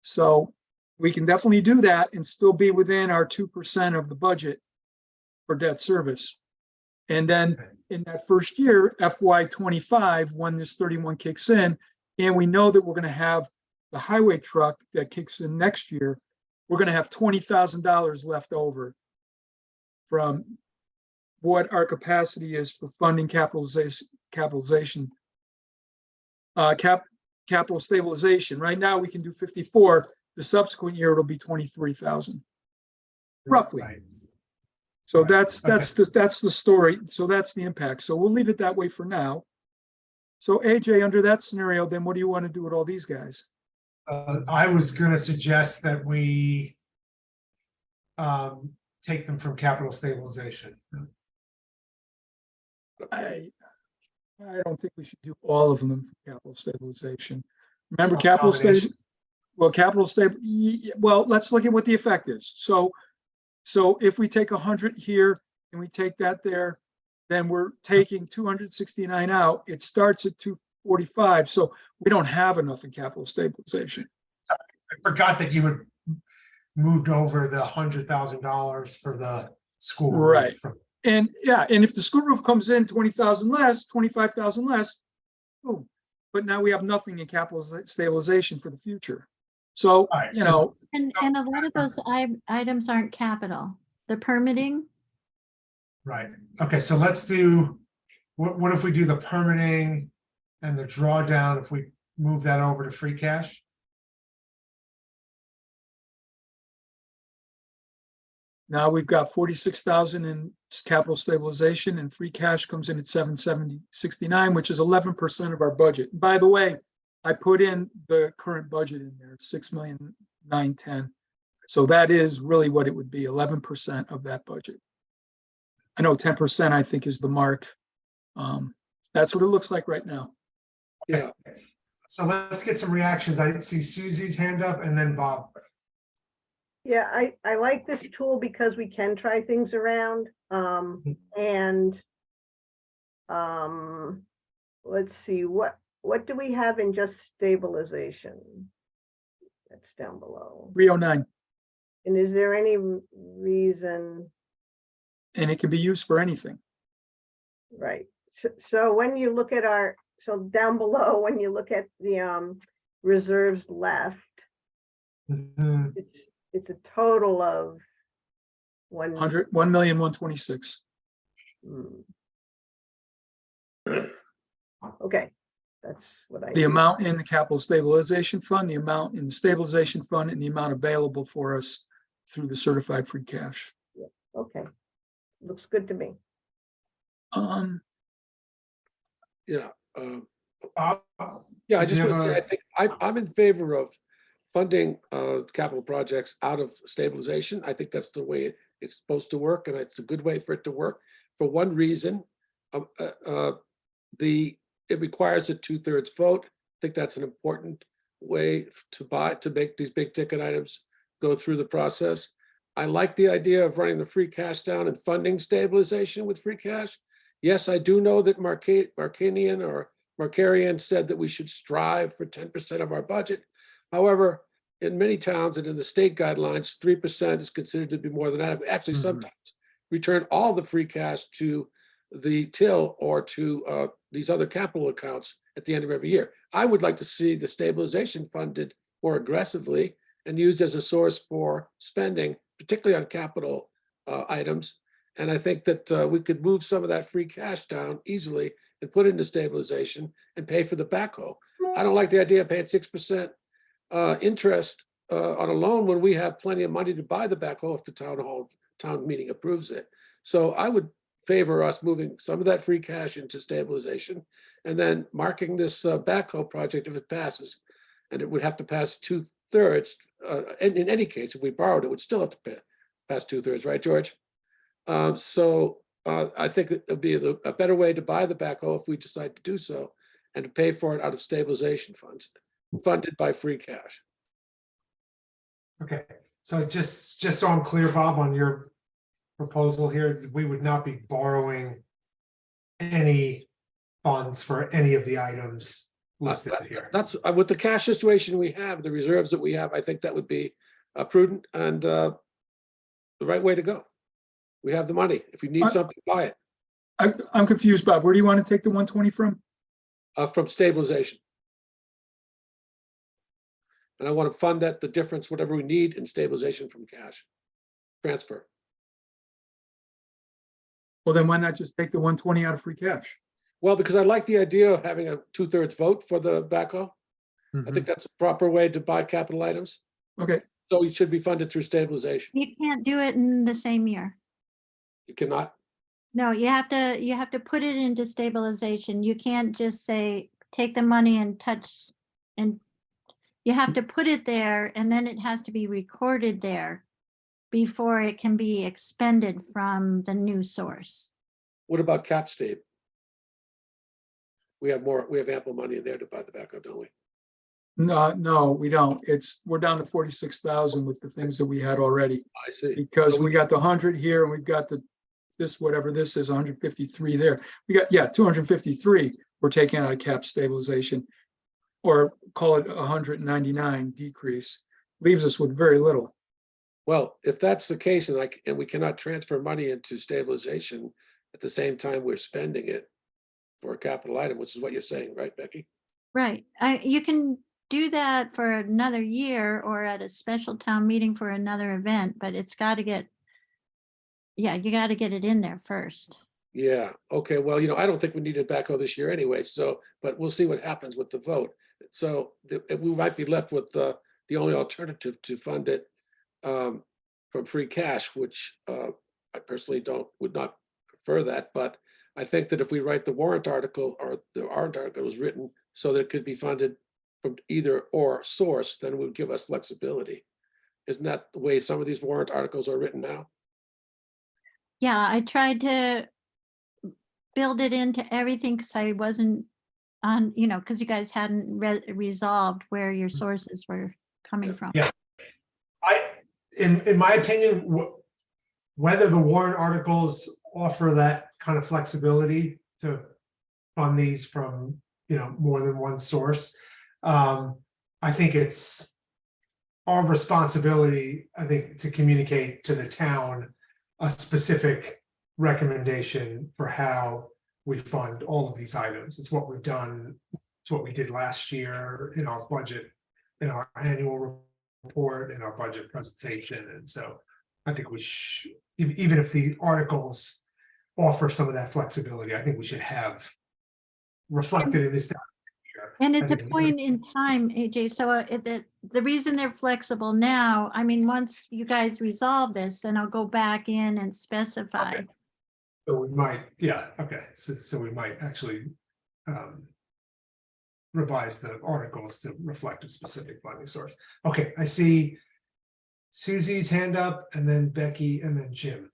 So we can definitely do that and still be within our 2% of the budget for debt service. And then in that first year, FY25, when this 31 kicks in, and we know that we're going to have the highway truck that kicks in next year, we're going to have $20,000 left over from what our capacity is for funding capital stabilization. Right now, we can do 54. The subsequent year, it'll be 23,000, roughly. Right. So Right. that's the story. So that's the impact. So we'll leave it that way for now. So AJ, under that scenario, then what do you want to do with all these guys? I was gonna suggest that we take them from capital stabilization. I don't think we should do all of them for capital stabilization. Remember, Some capital combination. stabilization. Well, well, let's look at what the effect is. So if we take 100 here and we take that there, then we're taking 269 out. It starts at 245. So we don't have enough in capital stabilization. I forgot that you had moved over the $100,000 for the school. roof Right. from- And yeah, and if the school roof comes in 20,000 less, 25,000 less, boom. But now we have nothing in capital stabilization for the future. So, All right, you so- know, And a lot of those items aren't capital. The permitting, Right, okay, so let's do, what if we do the permitting and the drawdown, if we move that over to free cash? now we've got 46,000 in capital stabilization and free cash comes in at 770.69, which is 11% of our budget. By the way, I put in the current budget in there, 6,910,000. So that is really what it would be, 11% of that budget. I know 10% I think is the mark. That's what it looks like right now. Yeah, So let's get some reactions. I see Susie's hand up and then Bob. Yeah, I like this tool because we can try things around. And let's see, what do we have in just stabilization? That's down below. 309, And is there any reason, and it can be used for anything. right? So when you look at so down below, when you look at the reserves left, Mhm. it's a total of 1,126,000. Okay, that's what I. The need. amount in the capital stabilization fund, the amount in the stabilization fund, and the amount available for us through the certified free cash. Okay, looks good to me. yeah. Bob? Yeah, I Did just you want to have say, a- I think I'm in favor of funding capital projects out of stabilization. I think that's the way it's supposed to work, and it's a good way for it to work. For one reason, it requires a 2/3 vote. I think that's an important way to make these big ticket items go through the process. I like the idea of running the free cash down and funding stabilization with free cash. Yes, I do know that Markarian said that we should strive for 10% of our budget. However, in many towns and in the state guidelines, 3% is considered to be more than that. Actually, sometimes return all the free cash to the till or to these other capital accounts at the end of every year. I would like to see the stabilization funded more aggressively and used as a source for spending, particularly on capital items. And I think that we could move some of that free cash down easily and put it into stabilization and pay for the backhoe. I don't like the idea of paying 6% interest on a loan when we have plenty of money to buy the backhoe if the town meeting approves it. So I would favor us moving some of that free cash into stabilization and then marking this backhoe project if it passes. And it would have to pass 2/3. And in any case, if we borrowed, it would still have to pass 2/3, right, George? So I think it'd be a better way to buy the backhoe if we decide to do so, and to pay for it out of stabilization funds, funded by free cash. Okay, so just so I'm clear, Bob, on your proposal here, we would not be borrowing any funds for any of the items listed here. That's with the cash situation we have, the reserves that we have, I think that would be prudent and the right way to go. We have the money. If you need something, buy it I'm confused, Bob. Where do you want to take the 120 from? from stabilization. And I want to fund that, the difference, whatever we need in stabilization from cash transfer. Well, then why not just take the 120 out of free cash? Well, because I like the idea of having a 2/3 vote for the backhoe. I think that's a proper way to buy capital items. Okay, So it should be funded through stabilization. You can't do it in the same year. You cannot. No, you have to put it into stabilization. You can't just say, take the money and touch, and you have to put it there, and then it has to be recorded there before it can be expended from the new source. What about cap state? We have ample money in there to buy the backhoe, don't we? no, we don't. We're down to 46,000 with the things that we had already. I see. Because So we got the 100 here and we've got this, whatever this is, 153 there. We got, 253 we're taking out of cap stabilization, or call it 199 decrease, leaves us with very little. Well, if that's the case, and we cannot transfer money into stabilization at the same time we're spending it for a capital item, which is what you're saying, right, Becky? Right. You can do that for another year or at a special town meeting for another event, but it's got to get, you got to get it in there first. Yeah, okay, well, I don't think we need a backhoe this year anyway, so, but we'll see what happens with the vote. So we might be left with the only alternative to fund it from free cash, which I personally would not prefer that, but I think that if we write the warrant article, or the warrant article was written so that it could be funded from either or source, then it would give us flexibility. Isn't that the way some of these warrant articles are written now? Yeah, I tried to build it into everything because I wasn't on, because you guys hadn't resolved where your sources were coming from. Yeah. In my opinion, whether the warrant articles offer that kind of flexibility to fund these from, more than one source, I think it's our responsibility, to communicate to the town a specific recommendation for how we fund all of these items. It's what we've done. It's what we did last year in our budget, in our annual report, in our budget presentation. And so I think we should, even if the articles offer some of that flexibility, I think we should have reflected in this. And it's a point in time, AJ, so the reason they're flexible now, once you guys resolve this, then I'll go back in and specify. Okay. So we might, so we might actually revise the articles to reflect a specific funding source. Okay, I see Susie's hand up, and then Becky, and then Jim.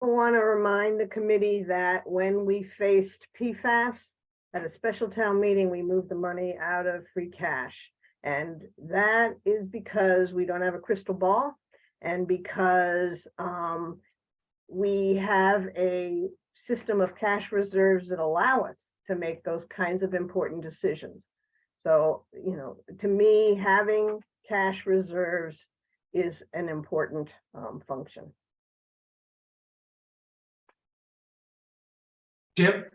I want to remind the committee that when we faced PFAS at a special town meeting, we moved the money out of free cash. And that is because we don't have a crystal ball, and because we have a system of cash reserves that allow us to make those kinds of important decisions. So, to me, having cash reserves is an important function. Jim?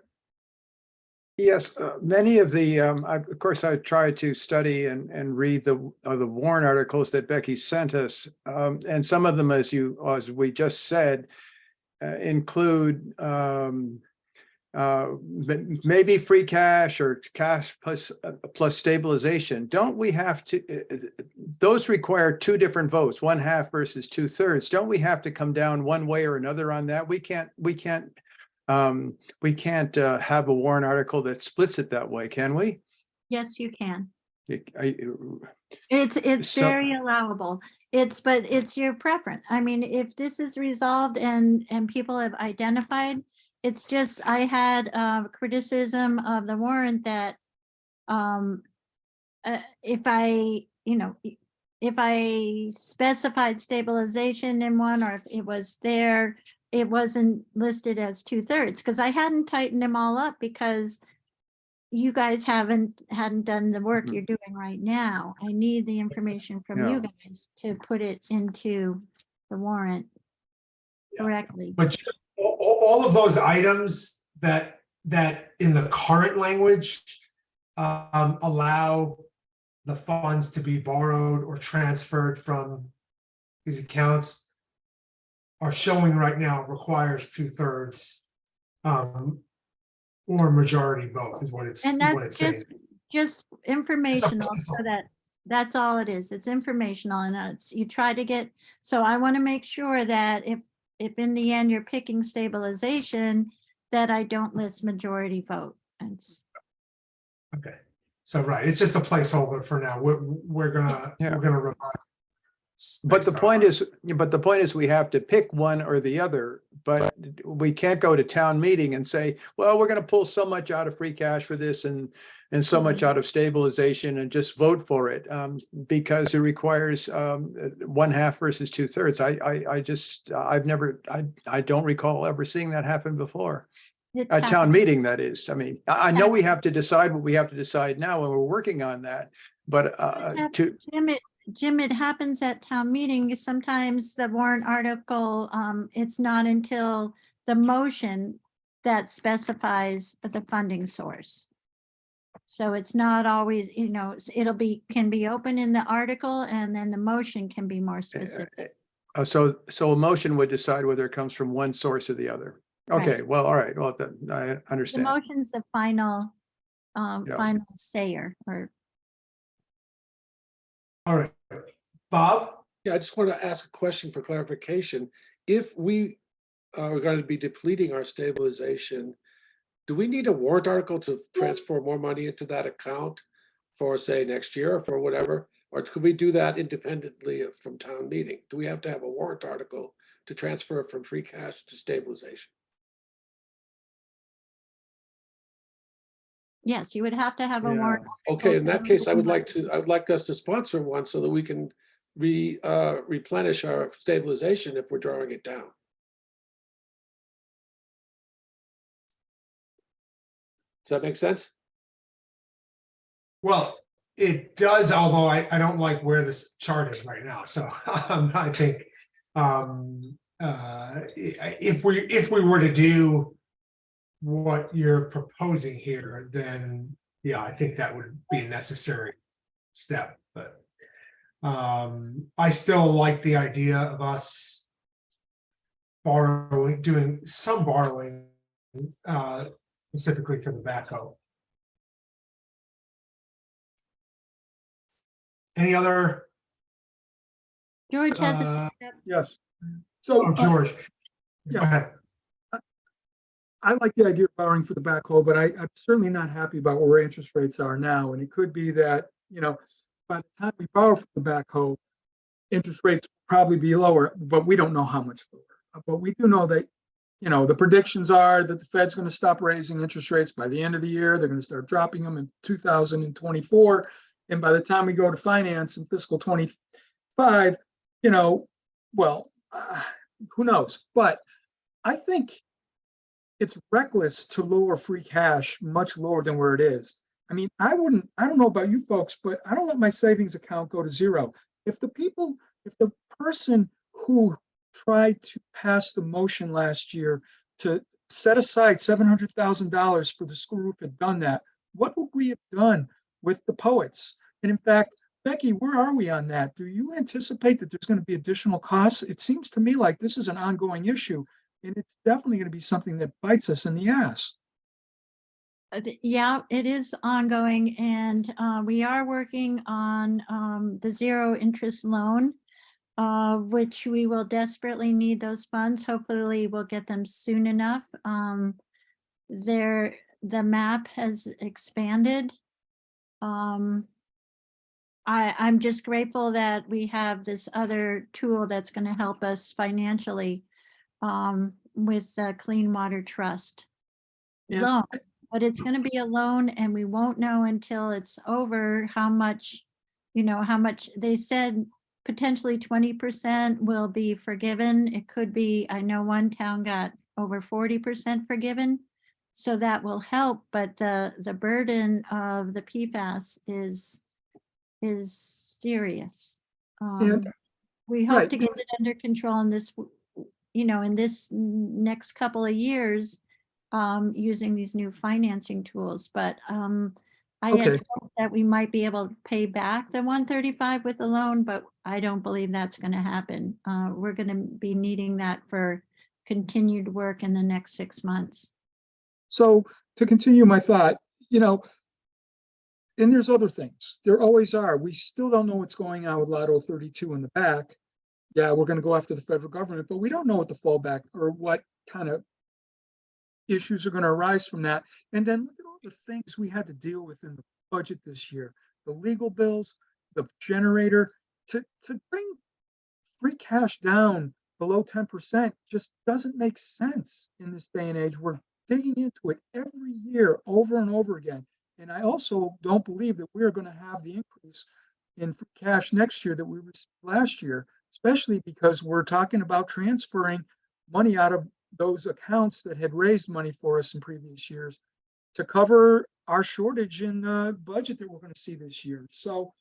Yes, many of the, of course, I tried to study and read the warrant articles that Becky sent us. And some of them, as we just said, include maybe free cash or cash plus stabilization. Don't we have to, those require two different votes, 1/2 versus 2/3. Don't we have to come down one way or another on that? We can't have a warrant article that splits it that way, can we? Yes, you can. So- It's very allowable. but it's your preference. I mean, if this is resolved and people have identified, it's just, I had criticism of the warrant that if I, if I specified stabilization in one, or if it was there, it wasn't listed as 2/3, because I hadn't tightened them all up because you guys hadn't done the work Mhm. you're doing right now. I need the information from you Yeah. guys to put it into the warrant Yeah. correctly. But all of those items that in the current language allow the funds to be borrowed or transferred from these accounts are showing right now requires 2/3 or majority vote is what it's And saying. that's just informational, so placeholder. that's all it is. It's informational, and it's, you try to get, so I want to make sure that if in the end you're picking stabilization, that I don't list majority vote. Okay, so right, it's just a placeholder for now. We're gonna Yeah. revise. But the next point time. is we have to pick one or the other, but we can't go to town meeting and say, well, we're gonna pull so much out of free cash for this and so much out of stabilization and just vote for it, because it requires 1/2 versus 2/3. I don't recall ever seeing that happen before. It's A town happening. meeting, that is. I mean, I know we have to decide what we have to decide now, and we're working on that. But It's happening. Jim, it happens at town meeting. Sometimes the warrant article, it's not until the motion that specifies the funding source. So it's not always, can be open in the article, and then the motion can be more specific. so a motion would decide whether it comes from one source or the other. Right. Okay, well, all right, well, I The understand. motion's the final, Yeah. final sayer, or All right, Bob? Yeah, I just want to ask a question for clarification. If we are going to be depleting our stabilization, do we need a warrant article to transfer more money into that account for, say, next year or for whatever? Or could we do that independently from town meeting? Do we have to have a warrant article to transfer from free cash to stabilization? yes, you would have to have a Yeah. warrant. Okay, in that article. case, I would like us to sponsor one so that we can replenish our stabilization if we're drawing it down. Does that make sense? Well, it does, although I don't like where this chart is right now, so I think if we were to do what you're proposing here, then yeah, I think that would be a necessary step, but I still like the idea of us doing some borrowing specifically for the backhoe. Any other? George has his Uh, hand up. Yes. So Oh, George. yeah. Go ahead. I like the idea of borrowing for the backhoe, but I'm certainly not happy about where interest rates are now. And it could be that, by the time we borrow for the backhoe, interest rates will probably be lower, but we don't know how much lower. But we do know that, the predictions are that the Fed's going to stop raising interest rates by the end of the year. They're going to start dropping them in 2024. And by the time we go to finance in fiscal 25, who knows? But I think it's reckless to lower free cash much lower than where it is. I mean, I don't know about you folks, but I don't let my savings account go to zero. If the person who tried to pass the motion last year to set aside $700,000 for the school roof had done that, what would we have done with the poets? And in fact, Becky, where are we on that? Do you anticipate that there's going to be additional costs? It seems to me like this is an ongoing issue, and it's definitely going to be something that bites us in the ass. Yeah, it is ongoing, and we are working on the zero interest loan, which we will desperately need those funds. Hopefully we'll get them soon enough. The map has expanded. I'm just grateful that we have this other tool that's going to help us financially with the Clean Water Trust Yeah. loan. But it's going to be a loan and we won't know until it's over how much, how much they said potentially 20% will be forgiven. It could be, I know one town got over 40% forgiven. So that will help, but the burden of the PFAS is serious. And- We hope right, to get it under control in this, in this next couple of years, using these new financing tools, but I had Okay. hoped that we might be able to pay back the 135 with the loan, but I don't believe that's going to happen. We're going to be needing that for continued work in the next 6 months. So to continue my thought, and there's other things. There always are. We still don't know what's going on with Lotto 32 in the back. Yeah, we're going to go after the federal government, but we don't know what the fallback or what kind of issues are going to arise from that. And then look at all the things we had to deal with in the budget this year, the legal bills, the generator, to bring free cash down below 10% just doesn't make sense in this day and age. We're digging into it every year over and over again. And I also don't believe that we're going to have the increase in free cash next year that we received last year, especially because we're talking about transferring money out of those accounts that had raised money for us in previous years to cover our shortage in the budget that we're going to see this year. So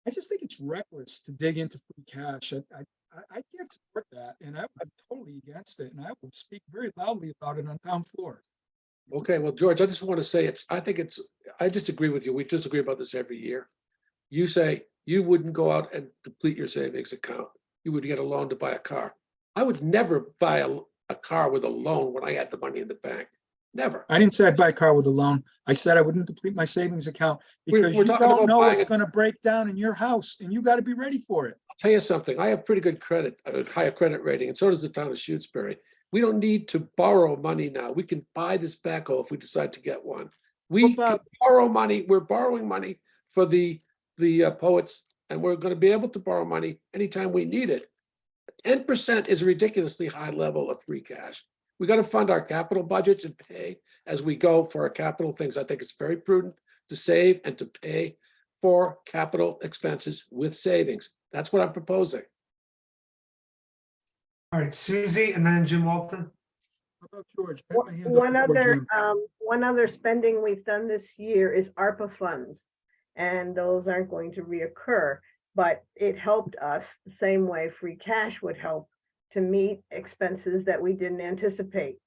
I just think it's reckless to dig into free cash. I can't support that, and I'm totally against it, and I will speak very loudly about it on town floor. Okay, well, George, I just want to say I just agree with you. We disagree about this every year. You say you wouldn't go out and deplete your savings account. You would get a loan to buy a car. I would never buy a car with a loan when I had the money in the bank. Never. I didn't say I'd buy a car with a loan. I said I wouldn't deplete my savings account because We're you talking don't about know buying what's it. going to break down in your house, and you got to be ready for it. I'll tell you something. I have pretty good credit, a higher credit rating, and so does the town of Shutesbury. We don't need to borrow money now. We can buy this backhoe if we decide to get one. We Well, can Bob- borrow money. We're borrowing money for the poets, and we're going to be able to borrow money anytime we need it. 10% is a ridiculously high level of free cash. We got to fund our capital budgets and pay as we go for our capital things. I think it's very prudent to save and to pay for capital expenses with savings. That's what I'm proposing. All right, Susie, and then Jim Walton. How about George? I have my hand up before Jim. One other spending we've done this year is ARPA funds. And those aren't going to reoccur, but it helped us the same way free cash would help to meet expenses that we didn't anticipate.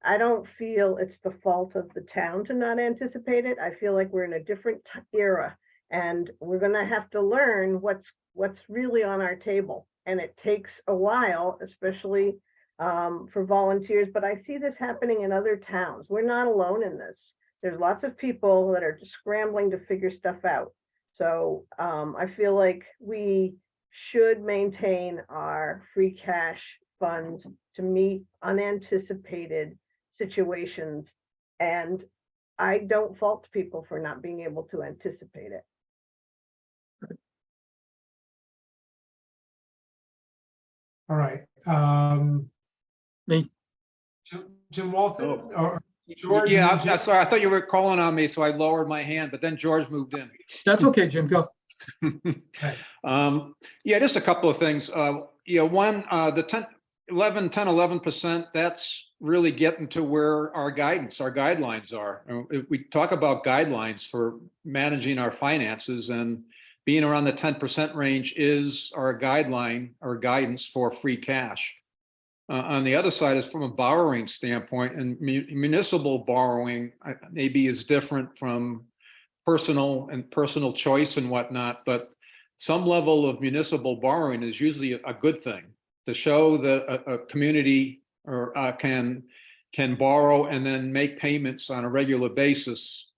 I don't feel it's the fault of the town to not anticipate it. I feel like we're in a different era and we're gonna have to learn what's really on our table. And it takes a while, especially for volunteers, but I see this happening in other towns. We're not alone in this. There's lots of people that are just scrambling to figure stuff out. So I feel like we should maintain our free cash funds to meet unanticipated situations. And I don't fault people for not being able to anticipate it. All right. Me. Jim Walton Oh. or George? Yeah, and then I'm Jim? sorry. I thought you were calling on me, so I lowered my hand, but then George moved in. That's okay, Jim, go. Okay. Yeah, just a couple of things. One, the 11%, that's really getting to where our guidelines are. If we talk about guidelines for managing our finances, and being around the 10% range is our guideline or guidance for free cash. On the other side is from a borrowing standpoint, and municipal borrowing maybe is different from personal choice and whatnot, but some level of municipal borrowing is usually a good thing to show that a community or can borrow and then make payments on a regular basis,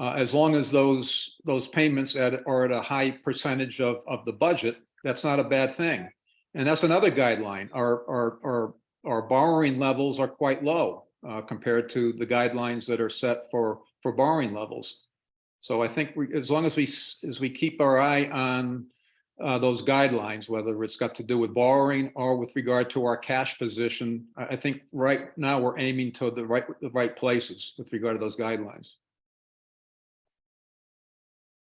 as long as those payments are at a high percentage of the budget. That's not a bad thing, and that's another guideline. Our borrowing levels are quite low compared to the guidelines that are set for borrowing levels. So I think as long as we keep our eye on those guidelines, whether it's got to do with borrowing or with regard to our cash position, I think right now we're aiming to the right places with regard to those guidelines.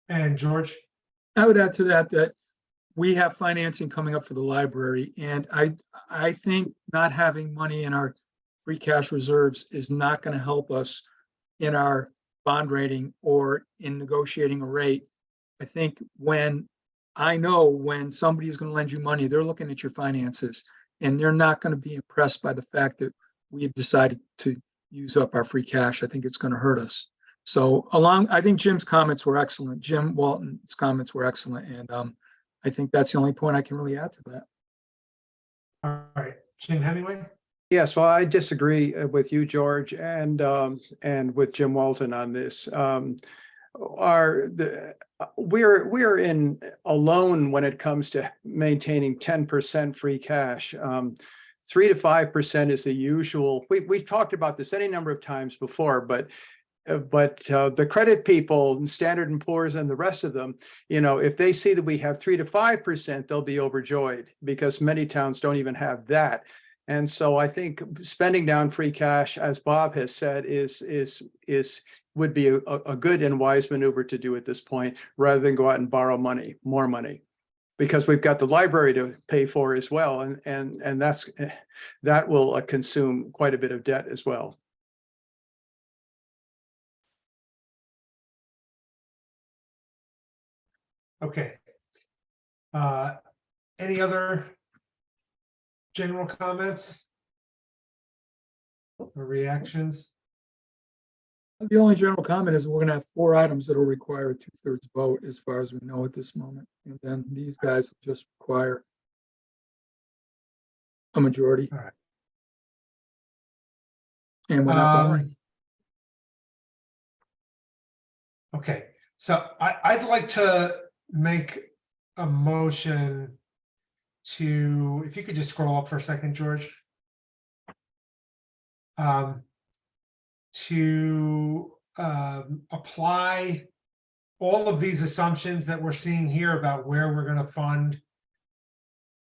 And George? I would add to that, that we have financing coming up for the library, and I think not having money in our free cash reserves is not going to help us in our bond rating or in negotiating a rate. I think when somebody is going to lend you money, they're looking at your finances, and they're not going to be impressed by the fact that we have decided to use up our free cash. I think it's going to hurt us. So I think Jim's comments were excellent. Jim Walton's comments were excellent. And I think that's the only point I can really add to that. All right, Jim Hemingway? Yes, well, I disagree with you, George, and with Jim Walton on this. We're in alone when it comes to maintaining 10% free cash. 3 to 5% is the usual. We've talked about this any number of times before, but the credit people, Standard & Poor's and the rest of them, if they see that we have 3 to 5%, they'll be overjoyed, because many towns don't even have that. And so I think spending down free cash, as Bob has said, would be a good and wise maneuver to do at this point, rather than go out and borrow more money, because we've got the library to pay for as well, and that will consume quite a bit of debt as well. Okay. Any other general comments or reactions? The only general comment is we're going to have 4 items that will require a 2/3 vote as far as we know at this moment. And then these guys will just require a majority. All right. And we're not borrowing. Okay, so I'd like to make a motion to, if you could just scroll up for a second, George. To apply all of these assumptions that we're seeing here about where we're going to fund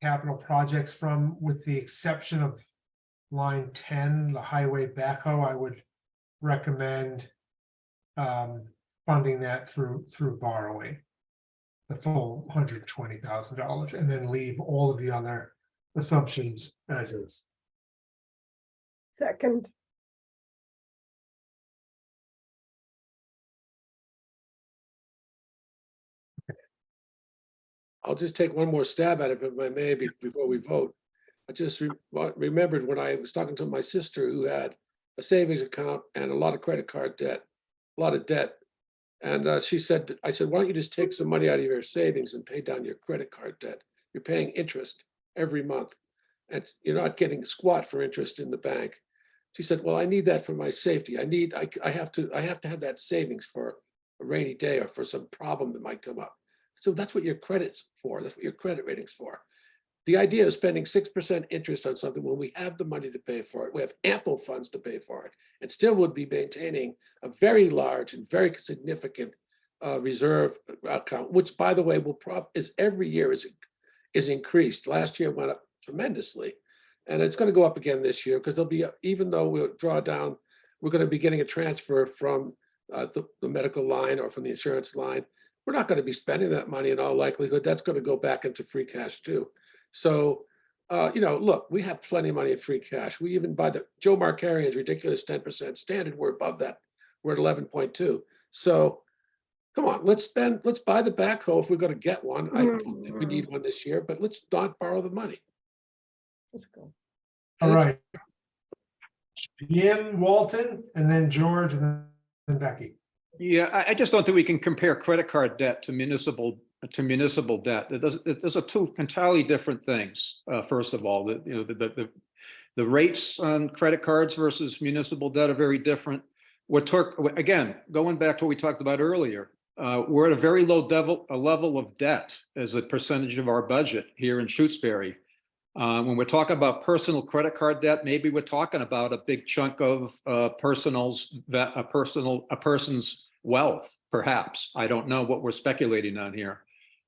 capital projects from, with the exception of line 10, the highway backhoe. I would recommend funding that through borrowing the full $120,000, and then leave all of the other assumptions as is. Second. I'll just take one more stab at it, if I may, before we vote. I just remembered when I was talking to my sister, who had a savings account and a lot of credit card debt, a lot of debt. And I said, why don't you just take some money out of your savings and pay down your credit card debt? You're paying interest every month, and you're not getting squat for interest in the bank. She said, well, I need that for my safety. I have to have that savings for a rainy day or for some problem that might come up. So that's what your credit's for. That's what your credit rating's for. The idea of spending 6% interest on something when we have the money to pay for it, we have ample funds to pay for it, and still would be maintaining a very large and very significant reserve account, which, by the way, is every year is increased. Last year it went up tremendously, and it's going to go up again this year, because there'll be, even though we'll draw down, we're going to be getting a transfer from the medical line or from the insurance line. We're not going to be spending that money in all likelihood. That's going to go back into free cash too. So, look, we have plenty of money in free cash. We even, by the Joe Markarian's ridiculous 10% standard, we're above that. We're at 11.2. So come on, let's buy the backhoe if we're going to get one. I don't think we need one this year, but let's not borrow the money. Let's go. All right. Jim Walton, and then George, and then Becky. Yeah, I just don't think we can compare credit card debt to municipal debt. Those are two entirely different things. First of all, the rates on credit cards versus municipal debt are very different. Again, going back to what we talked about earlier, we're at a very low level of debt as a percentage of our budget here in Shutesbury. When we're talking about personal credit card debt, maybe we're talking about a big chunk of a person's wealth, perhaps. I don't know what we're speculating on here.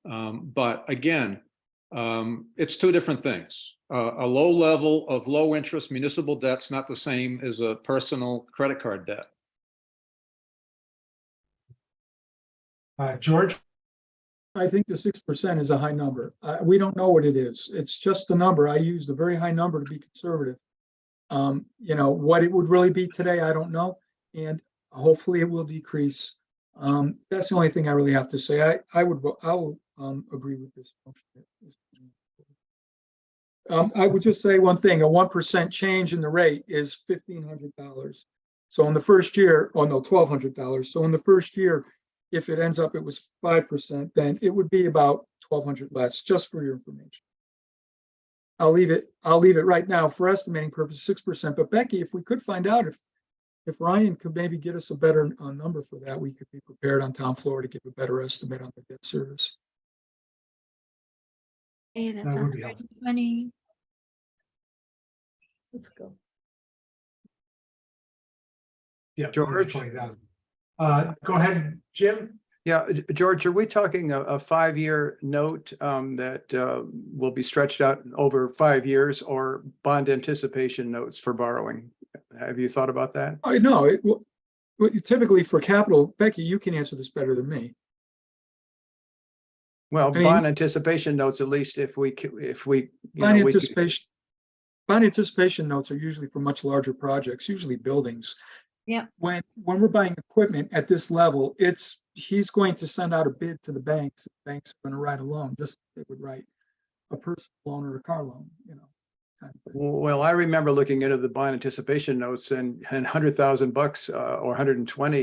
But again, it's two different things. A low level of low interest municipal debt's not the same as a personal credit card debt. George? I think the 6% is a high number. We don't know what it is. It's just a number. I used a very high number to be conservative. You know, what it would really be today, I don't know. And hopefully it will decrease. That's the only thing I really have to say. I will agree with this motion. I would just say one thing, a 1% change in the rate is $1,500. So in the first year, oh no, $1,200. So in the first year, if it ends up, it was 5%, then it would be about 1,200 less, just for your information. I'll leave it right now for estimating purposes, 6%. But Becky, if we could find out if Ryan could maybe get us a better number for that, we could be prepared on town floor to give a better estimate on the debt service. Okay, that's That would be helpful. 120. Let's go. Yeah, George? 20,000. Go ahead, Jim. Yeah, George, are we talking a 5-year note that will be stretched out over 5 years, or bond anticipation notes for borrowing? Have you thought about that? I know, typically for capital, Becky, you can answer this better than me. Well, mean- bond anticipation notes, at least if we, you Bond know, we could- anticipation notes are usually for much larger projects, usually buildings. Yeah. When we're buying equipment at this level, he's going to send out a bid to the banks. Banks are going to write a loan, just like they would write a personal loan or a car loan, you know. Kind of thing. Well, I remember looking into the bond anticipation notes, and $100,000 or 120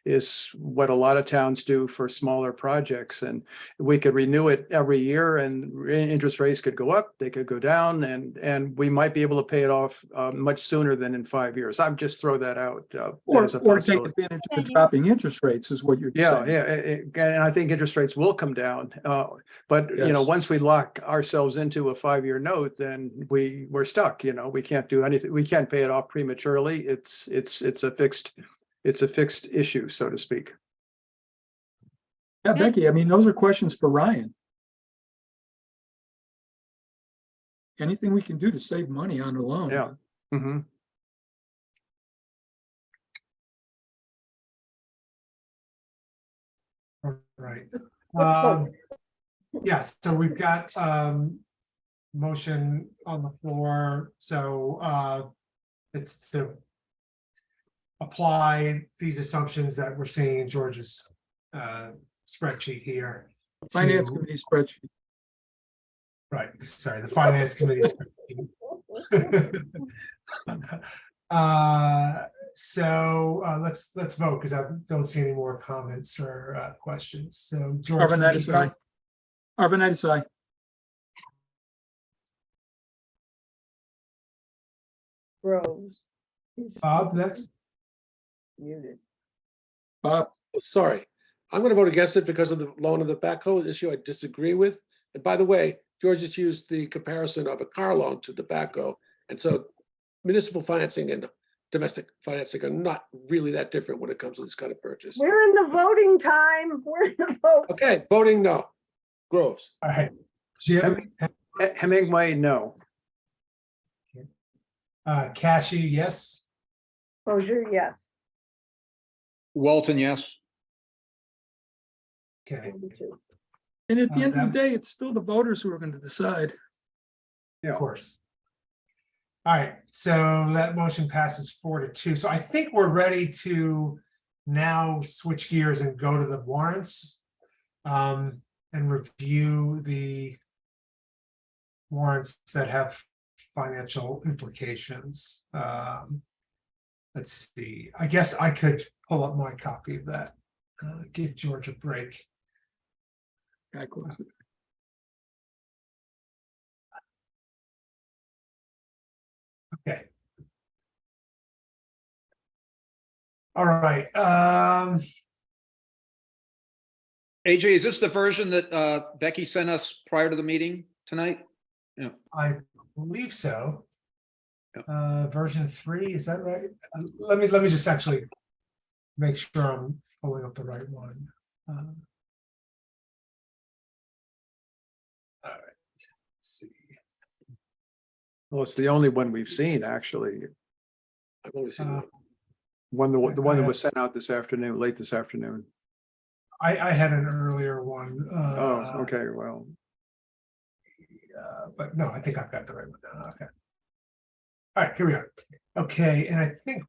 is what a lot of towns do for smaller projects, and we could renew it every year, and interest rates could go up, they could go down, and we might be able to pay it off much sooner than in 5 years. I'm just throw that out Or as a take possibility. advantage of the Idea. dropping interest rates is what you're Yeah, saying. yeah, and I think interest rates will come down. But you know, Yes. once we lock ourselves into a 5-year note, then we're stuck. You know, we can't do anything. We can't pay it off prematurely. It's a fixed issue, so to speak. Yeah, Good. Becky, I mean, those are questions for Ryan. Anything we can do to save money on the loan. Yeah. Mm-hmm. All right. Let's vote. Yes, so we've got motion on the floor, so it's to apply these assumptions that we're seeing in George's spreadsheet here. Finance to- committee spreadsheet. Right, sorry, the finance committee spreadsheet. Let's vote, because I don't see any more comments or questions. So George. can you Arvanitis, keep going? aye. Arvanitis, aye. Groves. He's Bob, next. Muted. Bob, Oh, sorry, I'm going to vote against it because of the loan of the backhoe issue I disagree with. And by the way, George just used the comparison of a car loan to the backhoe. And so municipal financing and domestic financing are not really that different when it comes to this kind of purchase. We're in the voting time. We're in the vote. Okay, voting no. Groves. All right. Jim, Hemingway, no. Cashy, yes. Closure, yes. Walton, yes. Okay, 22. and at the end of that- the day, it's still the voters who are going to decide. of course. All right, so that motion passes 4-2. So I think we're ready to now switch gears and go to the warrants and review the warrants that have financial implications. Let's see, I guess I could pull up my copy of that. Give George a break. I closed it. Okay. All right, AJ, is this the version that Becky sent us prior to the meeting tonight? I believe so. Yep. Version 3, is that right? Let me just actually make sure I'm pulling up the right one. All right, let's see. Well, it's the only one we've seen, actually. I've only seen Uh, one. The one that was sent out this afternoon, late this afternoon. I had an earlier one. Oh, okay, well, But no, I think I've got the right one now. Okay. All right, here we are. Okay, and I think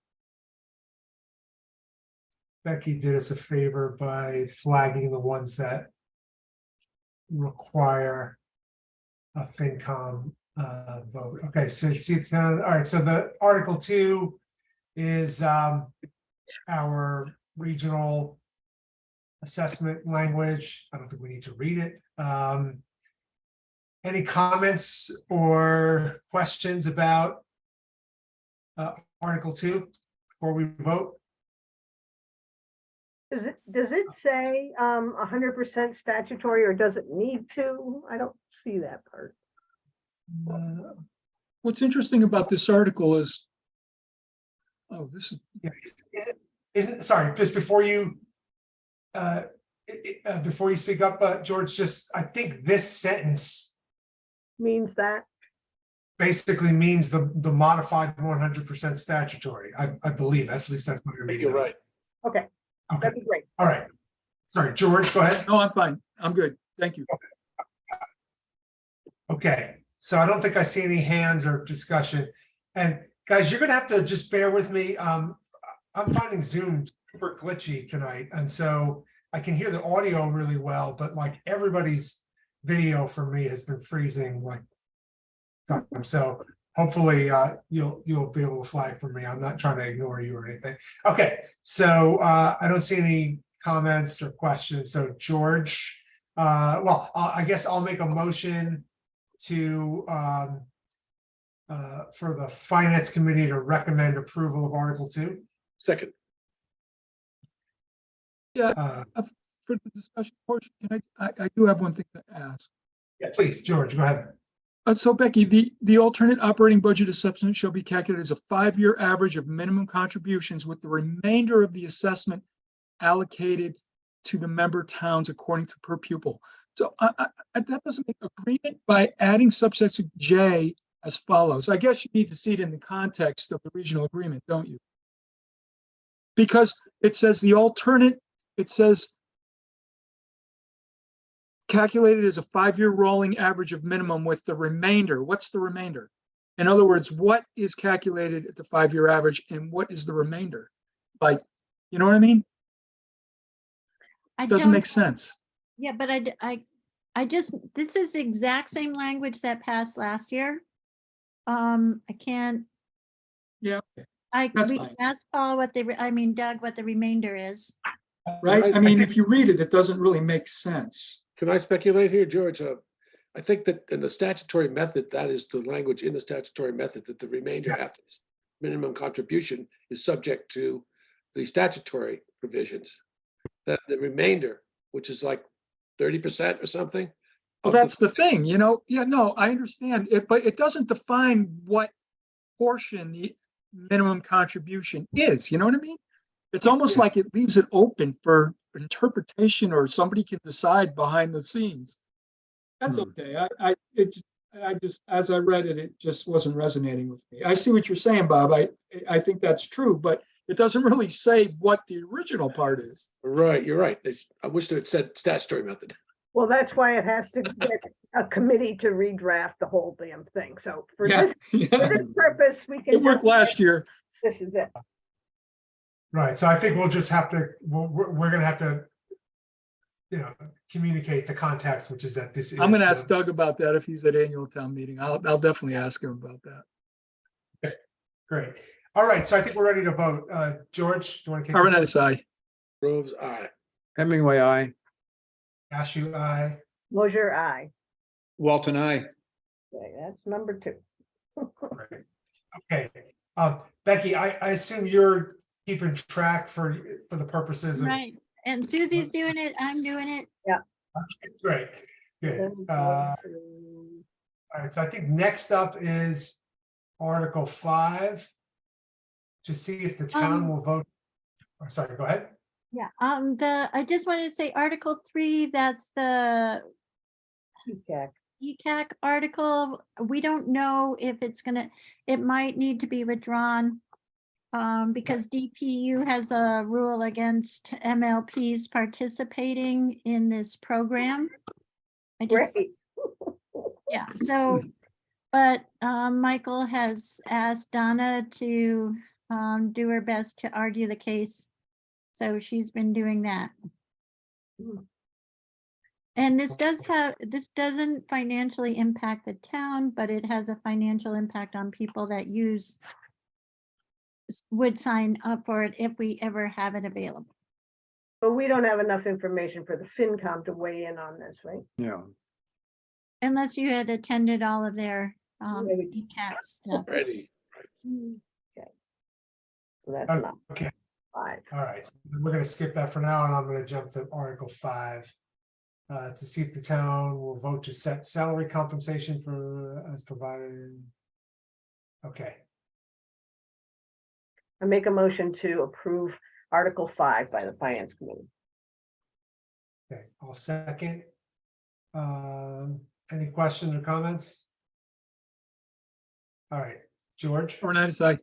Becky did us a favor by flagging the ones that require a FinCom vote. Okay, so see it's now, all right, so the Article 2 is our regional assessment language. I don't think we need to read it. Any comments or questions about Article 2 before we vote? Does it say 100% statutory, or does it need to? I don't see that part. What's interesting about this article is, oh, this is, Yeah, isn't, sorry, just before you speak up, George, just, I think this sentence Means that? basically means the modified 100% statutory. I believe, at least that's what you're I think reading. you're right. Okay, Okay, that'd be great. all right. Sorry, George, go ahead. no, I'm fine. I'm good. Thank you. Okay, so I don't think I see any hands or discussion. And guys, you're gonna have to just bear with me. I'm finding Zoom super glitchy tonight, and so I can hear the audio really well, but like everybody's video for me has been freezing like time. So hopefully you'll be able to flag for me. I'm not trying to ignore you or anything. Okay, so I don't see any comments or questions. So George, well, I guess I'll make a motion to for the Finance Committee to recommend approval of Article 2. Second, For the discussion portion, can I do have one thing to ask. Yeah, please, George, go ahead. So Becky, the alternate operating budget assessment shall be calculated as a 5-year average of minimum contributions with the remainder of the assessment allocated to the member towns according to per pupil. So that doesn't make agreement by adding subsection J as follows. I guess you need to see it in the context of the regional agreement, don't you? Because it says the alternate, it says calculated as a 5-year rolling average of minimum with the remainder. What's the remainder? In other words, what is calculated at the 5-year average and what is the remainder? Like, you know what I mean? I Doesn't don't- make sense. Yeah, but I just, this is the exact same language that passed last year. I can't. Yeah, We that's can fine. ask Paul what Doug, what the remainder is. Right? I I mean, think- if you read it, it doesn't really make sense. can I speculate here, George? I think that in the statutory method, that is the language in the statutory method, that the remainder after this minimum contribution is subject to the statutory provisions. That the remainder, which is like 30% or something. Well, that's the thing, you know? Yeah, no, I understand it, but it doesn't define what portion the minimum contribution is, you know what I mean? It's almost like it leaves it open for interpretation or somebody can decide behind the scenes. That's okay. I just, as I read it, it just wasn't resonating with me. I see what you're saying, Bob. I think that's true, but it doesn't really say what the original part is. Right, you're right. I wish it said statutory method. Well, that's why it has to get a committee to redraft the whole damn thing. So for Yeah, this, for yeah. this purpose, we can. It worked just- last year. This is it. Right, so I think we'll just have to, we're gonna have to, communicate the context, which is that this is. I'm gonna the- ask Doug about that if he's at annual town meeting. I'll definitely ask him about that. Great. All right, so I think we're ready to vote. George, do you want to? Arnett, aye. Groves, aye. Hemingway, aye. Ashu, aye. Mosier, aye. Walton, I. Okay, that's number 2. Great. Okay, Becky, I assume you're keeping track for the purposes of. Right. And Susie's doing it. I'm doing it. Great, good. All right, so I think next up is Article 5. To see if the town will vote. Oh, sorry, go ahead. Yeah, I just wanted to say Article 3, that's the Okay. ECAC article. We don't know if it's gonna, it might need to be withdrawn. Because DPU has a rule against MLPs participating in this program. I just, Great. yeah, so, but Michael has asked Donna to do her best to argue the case. So she's been doing that. And this doesn't financially impact the town, but it has a financial impact on people that would sign up for it if we ever have it available. But we don't have enough information for the FinCom to weigh in on this, right? Yeah. Unless you had attended all of their Maybe. ECAT stuff. Ready. Okay. So that's not Okay, 5. all right. We're gonna skip that for now, and I'm gonna jump to Article 5. To see if the town will vote to set salary compensation for as provided. Okay, I make a motion to approve Article 5 by the Finance Committee. okay, I'll second. Any questions or comments? All right, George, Bernadette, aye.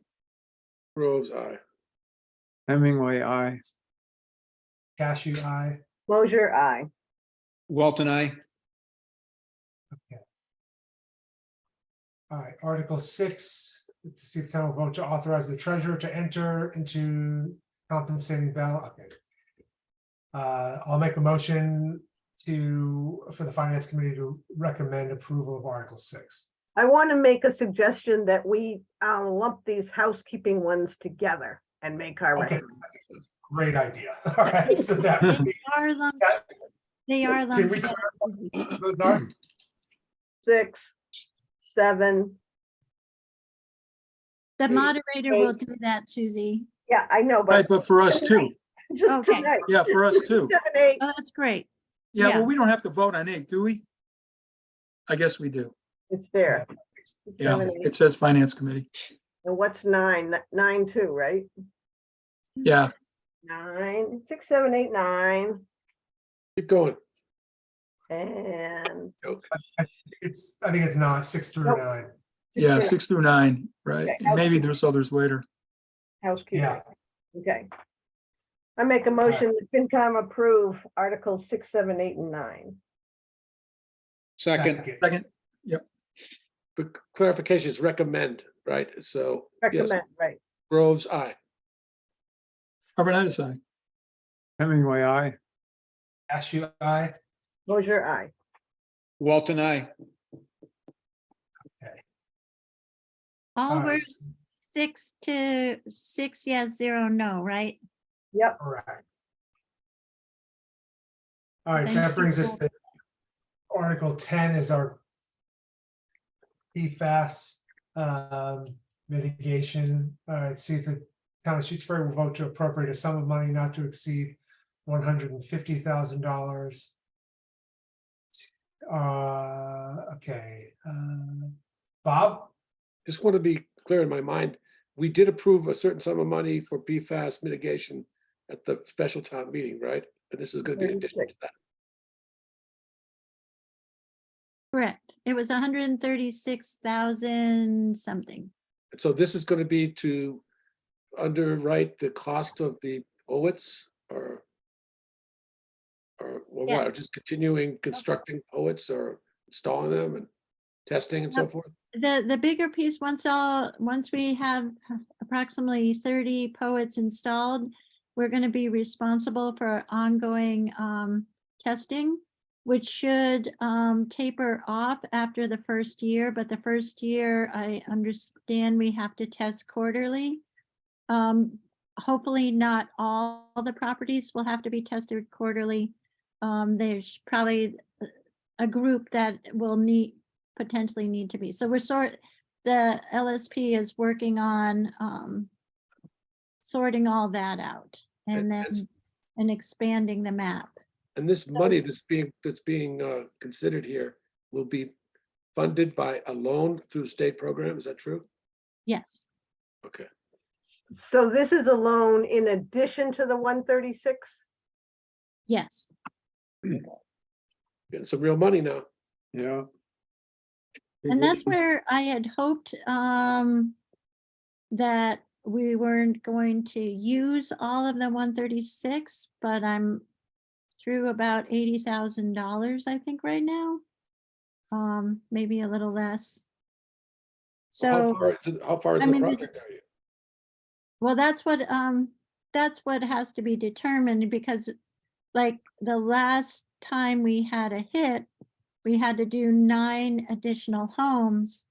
Groves, aye. Hemingway, I. Cashew, aye. Mosier, aye. Walton, I. All right, Article 6, to see if the town will vote to authorize the treasurer to enter into compensating ballot. Okay. I'll make a motion for the Finance Committee to recommend approval of Article 6. I want to make a suggestion that we lump these housekeeping ones together and make our Okay, recommendation. great idea. All right, so that would be, They are lumped. They are can we lumped. clarify those are? 6, 7. The moderator will do that, Susie. Yeah, I know, Right, but but for us too. just Okay. tonight. Yeah, for us too. 7, 8. Oh, that's great. Yeah, Yeah. well, we don't have to vote on 8, do we? I guess we do. It's there. Yeah, 7, 8. it says Finance Committee. And what's 9? 9 too, right? Yeah, 9, 6, 7, 8, 9. Keep going. And Okay. I think it's not 6 through Nope. 9. yeah, 6 through 9, right? Okay, And maybe there's others later. housekeeping. Yeah. Okay. I make a motion that FinCom approve Articles 6, 7, 8, and 9. Second, Second, For clarification, it's recommend, right? So, yes, Recommend, right? Groves, aye. Bernadette, aye. Hemingway, I. Cashew, aye. Mosier, aye. Walton, I. All were right. 6 to 6, yes, 0, no, right? Yep. Correct. All right, Thank that you. brings us to Article 10 is our PFAS mitigation. See if the town of Shutesbury will vote to appropriate a sum of money not to exceed $150,000. Okay. Bob? Just want to be clear in my mind, we did approve a certain sum of money for PFAS mitigation at the special town meeting, right? And this is going to be in addition to that. Correct. It was 136,000 something. And so this is going to be to underwrite the cost of the OITs or what, or Yes. just continuing constructing OITs or installing them and testing and so Yep. forth? The bigger piece, once we have approximately 30 poets installed, we're going to be responsible for ongoing testing, which should taper off after the first year. But the first year, I understand we have to test quarterly. Hopefully not all the properties will have to be tested quarterly. There's probably a group that will potentially need to be. So the LSP is working on sorting all that out and then expanding the map. And this money that's being considered here will be funded by a loan through state program, is that true? Yes, Okay, So this is a loan in addition to the 136? Yes. Getting some real money now. Yeah. And that's where I had hoped that we weren't going to use all of the 136, but I'm through about $80,000, I think, right now. Maybe a little less. So, How far I in the mean, there's- project are you? well, that's what has to be determined, because like the last time we had a hit, we had to do 9 additional homes.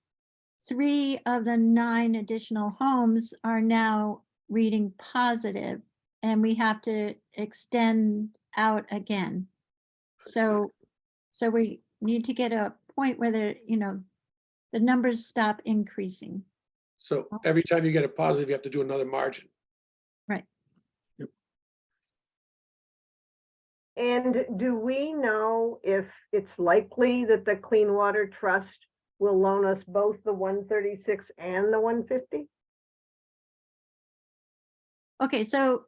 3 of the 9 additional homes are now reading positive, and we have to extend out again. I see. So we need to get a point where the numbers stop increasing. So every time you get a positive, you have to do another margin. Right. And do we know if it's likely that the Clean Water Trust will loan us both the 136 and the 150? Okay, so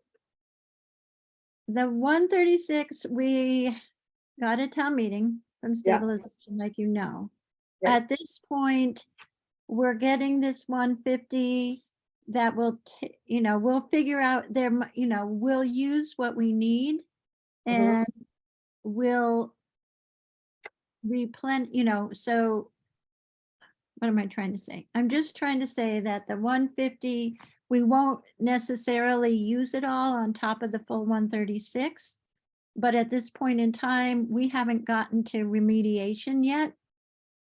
the 136, we got a town meeting from Yeah. stabilization, like you know. Right. At this point, we're getting this 150 that will, we'll figure out we'll use what we need and we'll so what am I trying to say? I'm just trying to say that the 150, we won't necessarily use it all on top of the full 136. But at this point in time, we haven't gotten to remediation yet.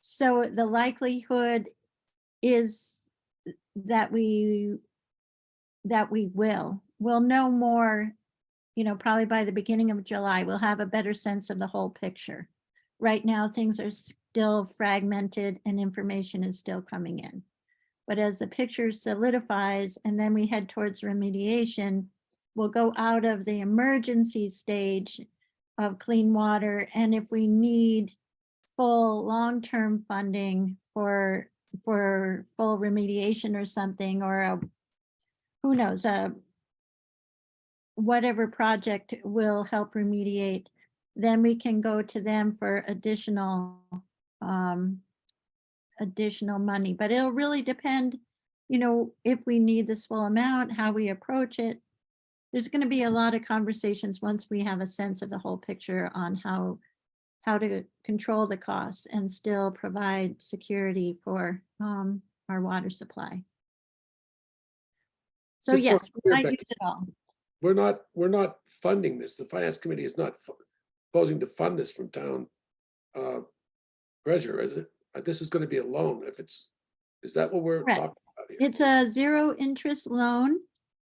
So the likelihood is that we'll know more, probably by the beginning of July. We'll have a better sense of the whole picture. Right now, things are still fragmented and information is still coming in. But as the picture solidifies and then we head towards remediation, we'll go out of the emergency stage of clean water. And if we need full long-term funding for full remediation or something, or who knows, whatever project will help remediate, then we can go to them for additional money. But it'll really depend, if we need this full amount, how we approach it. There's going to be a lot of conversations once we have a sense of the whole picture on how to control the costs and still provide security for our water supply. So Just so yes, I'm we clear, might Becky, use it all. We're not funding this. The finance committee is not proposing to fund this from town treasurer, is it? This is going to be a loan. Is that what we're Correct. talking about here? It's a 0 interest loan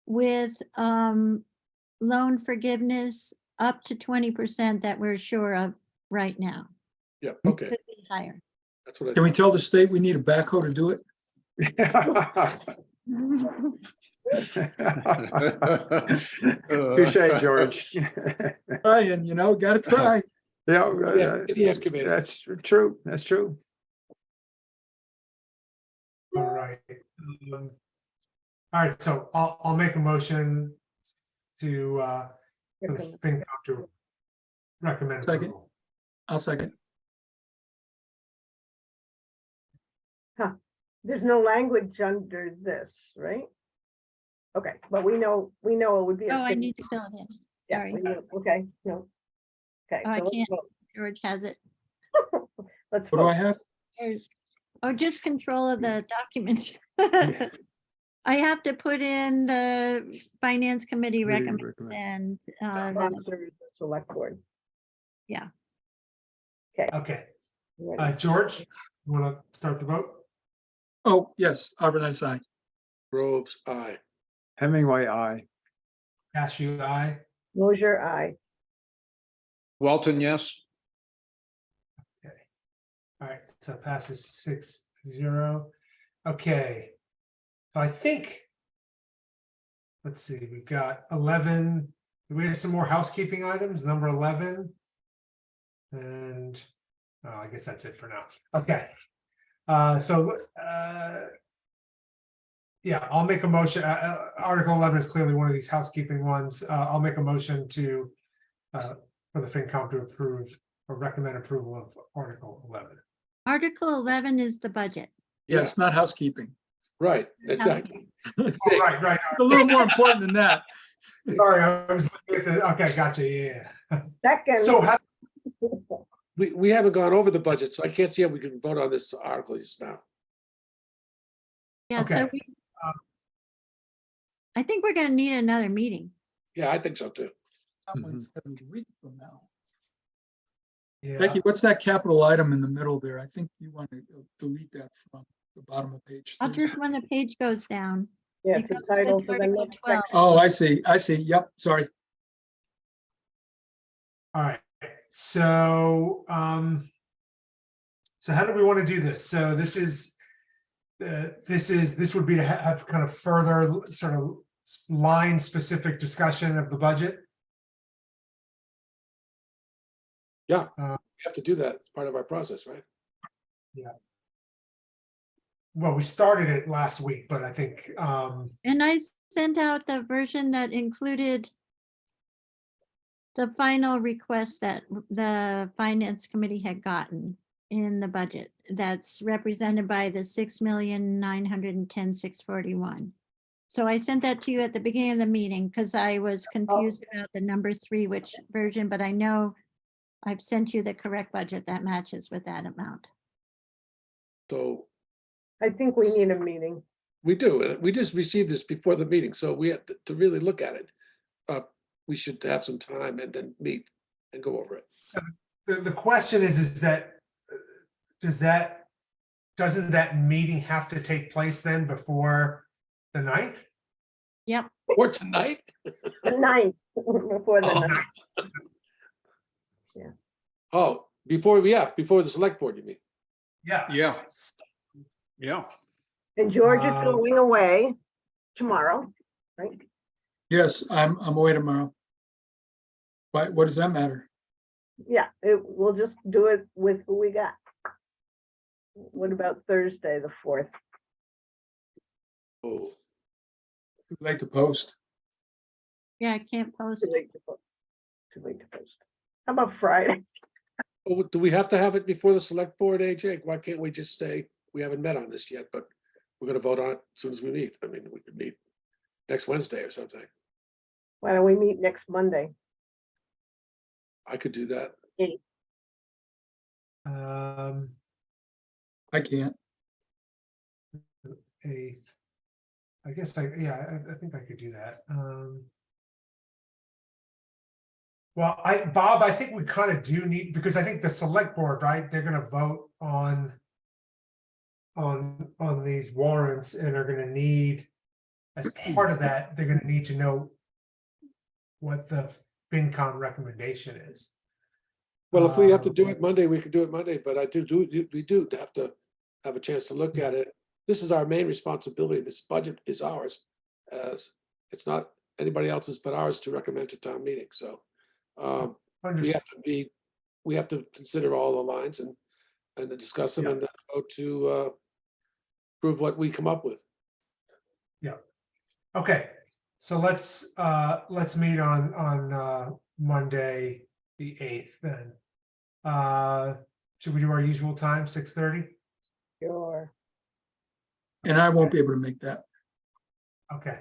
with loan forgiveness up to 20% that we're sure of right now. Yeah, okay, Could be higher. that's what I Can we thought. tell the state we need a backhoe to do it? Touche, George. Trying, gotta try. Yeah, Any excavator. that's true. That's true. All right. All right, so I'll make a motion to for the FinCom to recommend Second. approval. I'll second. There's no language under this, right? Okay, but we know it would be. Oh, I need to fill it in. Yeah, Sorry. we know. Okay, no. Okay. Oh, I so let's can't. vote. George has it. Let's What do I vote. have? Just control of the documents. Yeah. I have to put in the finance committee Committee recommends recommend. and Sponsors, select board. Okay, Ready? George, you want to start the vote? Oh, yes, Arbornites, aye. Groves, aye. Hemingway, aye. Cashew, aye. Mosier, aye. Walton, yes. Okay. All right, so passes 6-0. Okay. So I think, let's see, we've got 11. Do we have some more housekeeping items? Number 11. And I guess that's it for now. Okay. Yeah, I'll make a motion. Article 11 is clearly one of these housekeeping ones. I'll make a motion to for the FinCom to approve or recommend approval of Article 11. Article 11 is the budget. Yeah, Yeah, it's not housekeeping. right, exactly. It's Oh, big. right. It's a little more important than that. Sorry, I was looking at the, okay, gotcha, yeah. Second. So how, We haven't gone over the budget, so I can't see how we can vote on this article just now. Yeah, so Okay. I think we're gonna need another meeting. Yeah, I think so too. That one's gonna be a week from now. yeah, Becky, what's that capital item in the middle there? I think you want to delete that from the bottom of page I'll 3. just, when the page goes down. Yeah, It it's a goes with title for the Article next 12. section. Oh, I see. Yep, sorry. all right, so, so how do we want to do this? So this would be to have kind of further sort of line specific discussion of the budget. Yeah, we have to do that. It's part of our process, right? Well, we started it last week, but I think, And I sent out the version that included the final request that the finance committee had gotten in the budget. That's represented by the 6,910,641. So I sent that to you at the beginning of the meeting because I was confused about the number 3, which version, but I know I've sent you the correct budget that matches with that amount. So I think we need a meeting. we do, and we just received this before the meeting, so we have to really look at it. We should have some time and then meet and go over it. the question is that, doesn't that meeting have to take place then before the 9th? Yep. Or tonight? The 9th, before the Oh. 9th. Oh, before the select board, you mean? Yeah. Yeah. Yeah. And George is Um, going away tomorrow, right? Yes, I'm away tomorrow. Why, what does that matter? Yeah, we'll just do it with who we got. What about Thursday, the 4th? Oh, Too late to post. Yeah, I can't post. Too late to post. Too late to post. How about Friday? oh, do we have to have it before the select board, AJ? Why can't we just say, we haven't met on this yet, but we're gonna vote on it as soon as we meet? I mean, we could meet next Wednesday or something. Why don't we meet next Monday? I could do that. I can't. I guess I think I could do that. Well, Bob, I think we kind of do need, because I think the select board, right, they're gonna vote on these warrants and are gonna need, as part of that, they're gonna need to know what the FinCom recommendation is. Well, if we have to do it Monday, we could do it Monday, but we do have to have a chance to look at it. This is our main responsibility. This budget is ours. As it's not anybody else's but ours to recommend to town meeting. So we have to consider all the lines and to discuss them Yeah. and then go to prove what we come up with. Okay, so let's meet on Monday, the 8th then. Should we do our usual time, 6:30? Sure. And I won't be able to make that. Okay.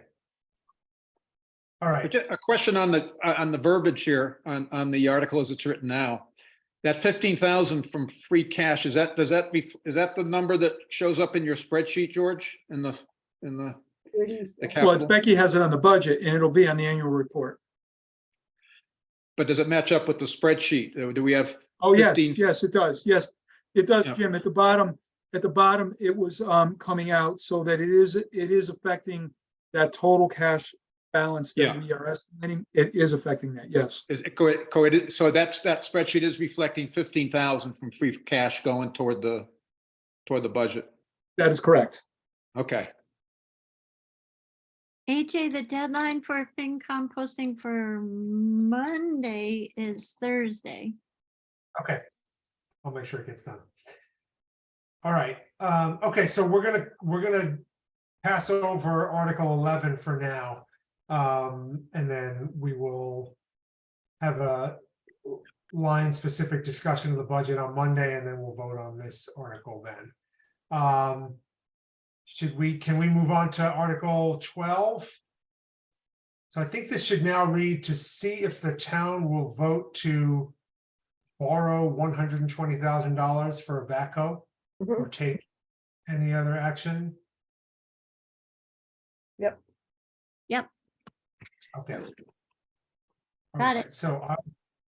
All right, Just a question on the verbiage here, on the article as it's written now. That 15,000 from free cash, is that the number that shows up in your spreadsheet, George, in the Well, capital? Becky has it on the budget and it'll be on the annual report. But does it match up with the spreadsheet? Do we have? Oh, yes, 15? yes, it does. Yes, it does, Yeah. Jim. At the bottom, it was coming out so that it is affecting that total cash balance Yeah. that we are estimating. It is affecting that, yes. Is it so that spreadsheet is reflecting 15,000 from free cash going toward the budget? That is correct. Okay. AJ, the deadline for FinCom posting for Monday is Thursday. okay. I'll make sure it gets done. All right, okay, so we're gonna pass over Article 11 for now. And then we will have line-specific discussion of the budget on Monday, and then we'll vote on this article then. Can we move on to Article 12? So I think this should now read to see if the town will vote to borrow $120,000 for a backhoe or take any other action. Yep. Yep. Okay. Got it. Alright, so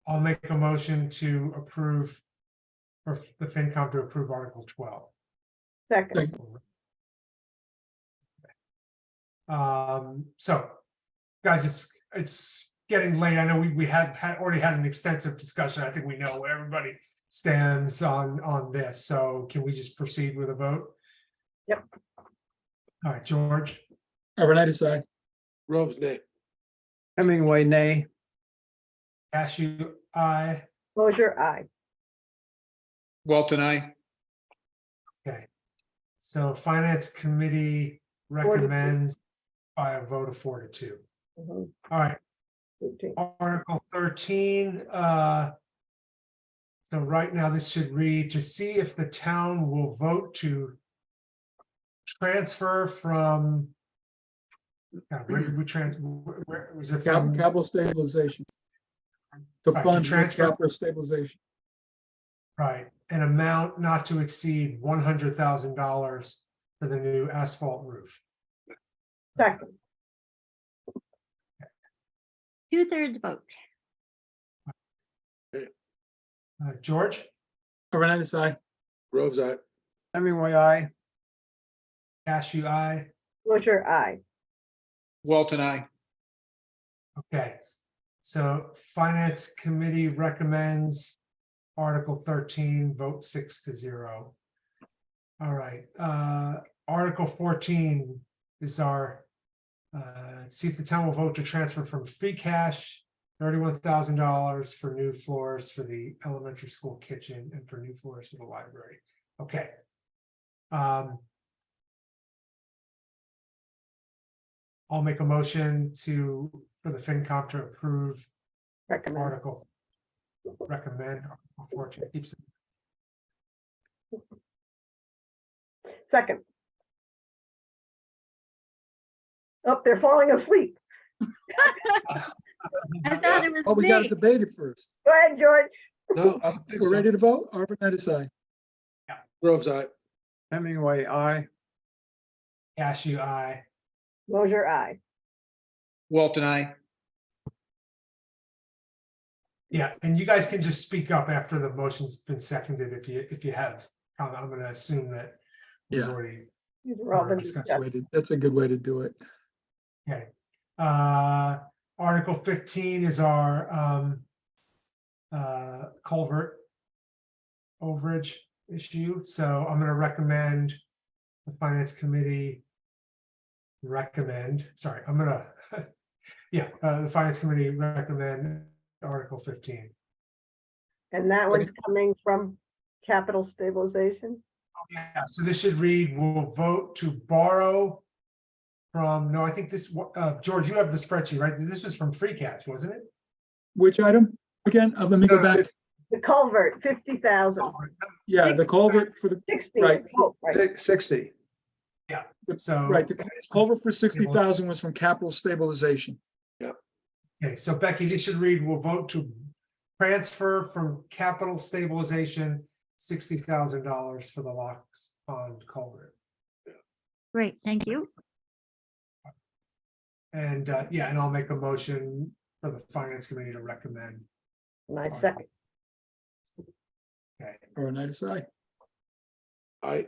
I'll make a motion to approve, for the FinCom to approve Article 12. Second, So, guys, it's getting late. I know we had already had an extensive discussion. I think we know where everybody stands on this. So can we just proceed with a vote? Yep. All right, George, Arvanitis, aye. Groves, nay. Hemingway, nay. Cashew, aye. Mosier, aye. Walton, I. Okay. So Finance Committee recommends by a vote of 4-2. Mhm. All right, 15. Article 13, so right now this should read to see if the town will vote to transfer from. God, where did we transfer? Where was it from? Capital stabilization. To Right, to fund transfer- capital stabilization. Right, an amount not to exceed $100,000 for the new asphalt roof. Second, 2/3 vote. George, Arvanitis, aye. Groves, aye. Hemingway, aye. Cashew, aye. Mosier, aye. Walton, I. Okay, so Finance Committee recommends Article 13, vote 6-0. All right, Article 14 is our, see if the town will vote to transfer from free cash $31,000 for new floors for the elementary school kitchen and for new floors for the library. Okay. I'll make a motion for the FinCom to approve Recommend. Article. Recommend Article 14. Keeps it. Second. Oh, they're falling asleep. I thought it was Oh, we got to me. debate it first. Go ahead, George. No, I don't think We're so. ready to vote? Arvanitis, aye. Groves, aye. Hemingway, aye. Cashew, aye. Mosier, aye. Walton, I. Yeah, and you guys can just speak up after the motion's been seconded if you have. I'm gonna assume that we've Yeah. already. These are all been That's discussed. That's a good way to do it. Okay. Article 15 is our culvert overage issue, so I'm gonna recommend the Finance Committee recommend, sorry, I'm gonna, yeah, the Finance Committee recommend Article 15. And that one's coming from capital stabilization. Yeah, so this should read, we'll vote to borrow from, no, I think this, George, you have the spreadsheet, right? This was from free cash, wasn't it? Which item? Again, let me go back. The culvert, 50,000, Yeah, the culvert for the, 60. Right. Oh, right. 60. So. right, the culvert for 60,000 was from capital stabilization. Okay, so Becky, this should read, we'll vote to transfer from capital stabilization $60,000 for the Locks Pond culvert. Great, thank you. And yeah, and I'll make a motion for the Finance Committee to recommend. My second. Okay, Arvanitis, aye. Aye.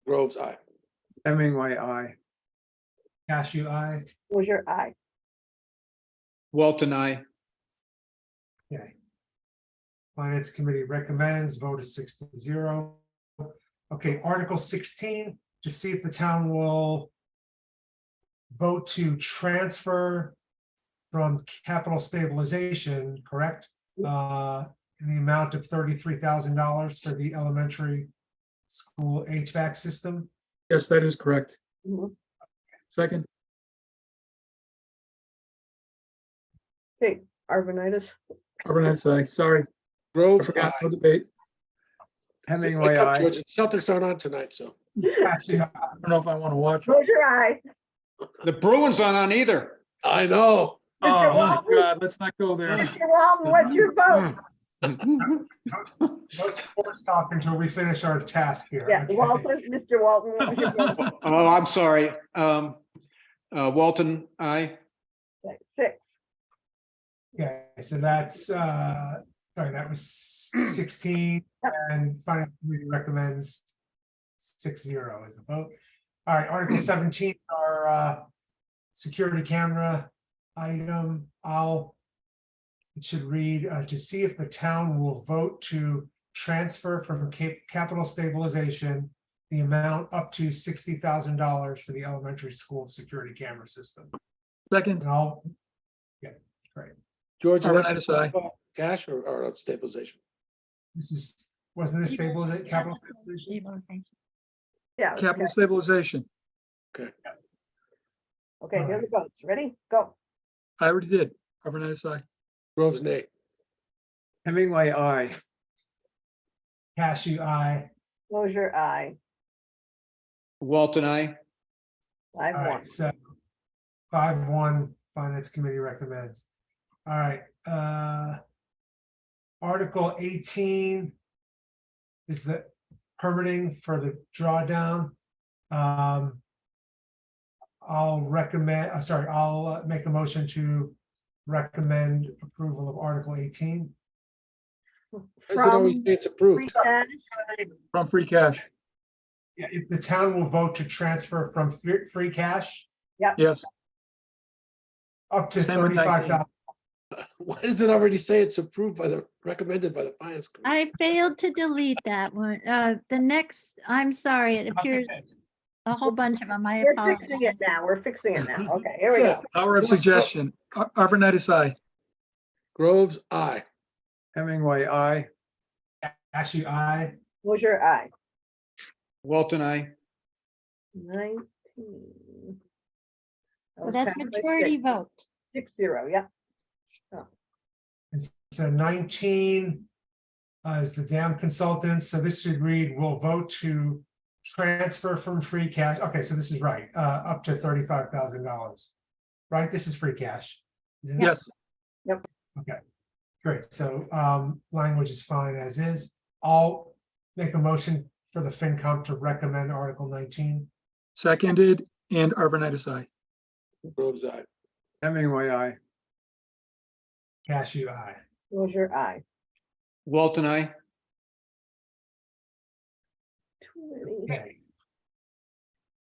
Groves, aye. Hemingway, aye. Cashew, aye. Mosier, aye. Walton, I. Okay. Finance Committee recommends, vote is 6-0. Okay, Article 16, to see if the town will vote to transfer from capital stabilization, correct? In the amount of $33,000 for the elementary school HVAC system. Yes, that is correct. Mhm. Second, Okay, Arvanitis. Arvanites, aye. Sorry, I Groves, forgot. aye. No debate. Hemingway, Wake up, I. George. Celtics aren't on tonight, so. Actually, I don't know if I want to watch it. Closure, aye. The Bruins aren't on either. I know. Mr. Oh, my Walton, God, let's not go there. Mr. Walton, what's your vote? no sports talk until we finish our task here. Yeah, okay? Walton, Mr. Walton, what was your vote? Oh, I'm sorry. Walton, aye. Okay, 6. Okay, so that's, sorry, that was 16, and finance committee recommends 6-0 is the vote. All right, Article 17, our security camera item, it should read, to see if the town will vote to transfer from capital stabilization the amount up to $60,000 for the elementary school security camera system. Second, And I'll, yeah, great. George, is that Arvanites, aye. cash or stabilization? This is, wasn't this stabilization, capital stabilization? Stabilization. Yeah, okay, Capital stabilization. okay, the other votes, ready? Go. I already did. Arvanites, aye. Groves, nay. Hemingway, I. Cashew, aye. Closure, aye. Walton, aye. 5-1. All right, so 5-1, finance committee recommends. All right, Article 18 is the permitting for the drawdown. I'll make a motion to recommend approval of Article 18. Is it already, it's approved? Free cash. From free cash. Yeah, if the town will vote to transfer from free cash Yes, up to Same with 35,000. Why does it already say it's approved by recommended by the finance committee? I failed to delete that one. The next, I'm sorry, it appears a whole bunch of them. I We're apologize. fixing it now. We're fixing it now. Okay, here we So, go. power of suggestion. Arvanites, aye. Groves, aye. Hemingway, I. Cashew, aye. Closure, aye. Walton, aye. 19. Well, that's Okay, majority vote. 6-0, yeah. And so 19 is the dam consultant. So this should read, we'll vote to transfer from free cash. Okay, so this is right, up to $35,000. Right, this is free cash. isn't it? Yes, Okay, great. So language is fine as is. I'll make a motion for the FinCom to recommend Article 19. seconded, and Arvanites, aye. Groves, aye. Hemingway, I. Cashew, aye. Closure, aye. Walton, aye. 20. Okay,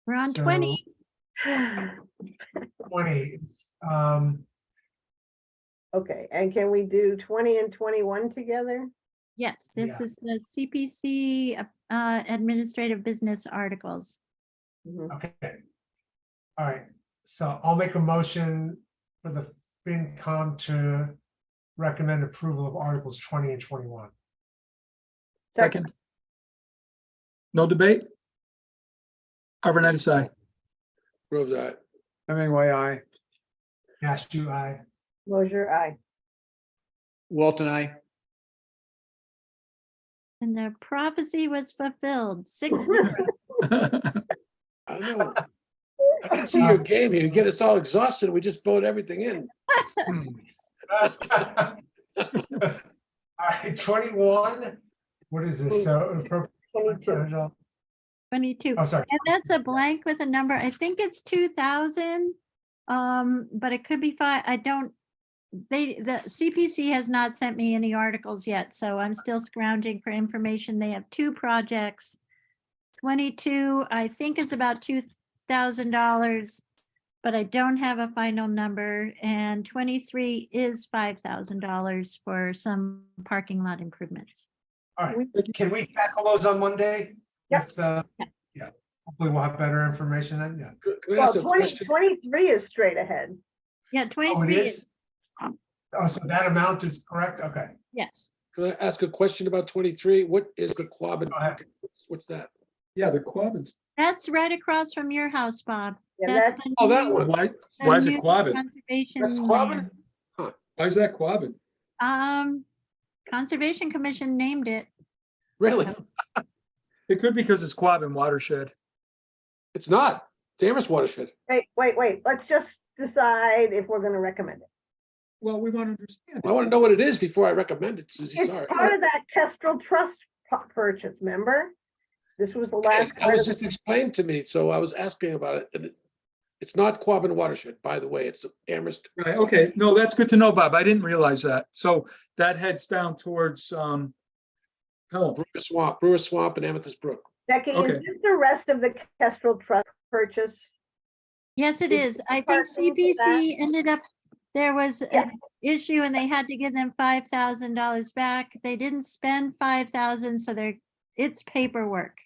We're on So- 20. 20. Okay, and can we do 20 and 21 together? Yes, this Yeah. is the CPC administrative business articles. Mhm. Okay. All right, so I'll make a motion for the FinCom to recommend approval of Articles 20 and 21. Second. No debate? Arvanites, aye. Groves, aye. Hemingway, I. Cashew, aye. Closure, aye. Walton, aye. And the prophecy was fulfilled. 6-0. I know. I can see your game here. You get us all exhausted. We just vote everything in. All right, 21. What is this? So, 22. 22. oh, sorry. And that's a blank with a number. I think it's 2,000. But it could be 5. I don't, the CPC has not sent me any articles yet, so I'm still scrounging for information. They have 2 projects. 22, I think it's about $2,000, but I don't have a final number. And 23 is $5,000 for some parking lot improvements. All right, can we tackle those on Monday? Yep. With, yeah, hopefully we'll have better information then, yeah. Can I Well, ask a question? 23 is straight ahead. Yeah, Oh, it 23 is? is, Oh, so that amount is correct? Okay. yes. Can I ask a question about 23? What is the Quabbin? Go ahead. What's that? Yeah, the Quabbins. That's right across from your house, Bob. Yeah, That's that's- the Oh, that new- one. Why the is it new Quabbin? Conservation That's Quabbin? land. Why is that Quabbin? Conservation Commission named it. Really? It could be because it's Quabbin watershed. It's not. It's Amherst watershed. Wait, let's just decide if we're gonna recommend it. Well, we want to understand. I want to know what it is before I recommend it, Susie. It's Sorry. part of that Kestrel Trust purchase, remember? This was the Okay, last. that part was of just the- explained to me, so I was asking about it. And it's not Quabbin watershed, by the way. It's Amherst. Right, okay, no, that's good to know, Bob. I didn't realize that. So that heads down towards, Pelham. Brewer Swamp and Amethyst Brook. Becky, Okay. is this the rest of the Kestrel Trust purchase? Yes, it Is is. I think parking for that? CPC ended up, there was Yeah. an issue and they had to give them $5,000 back. They didn't spend 5,000, so it's paperwork.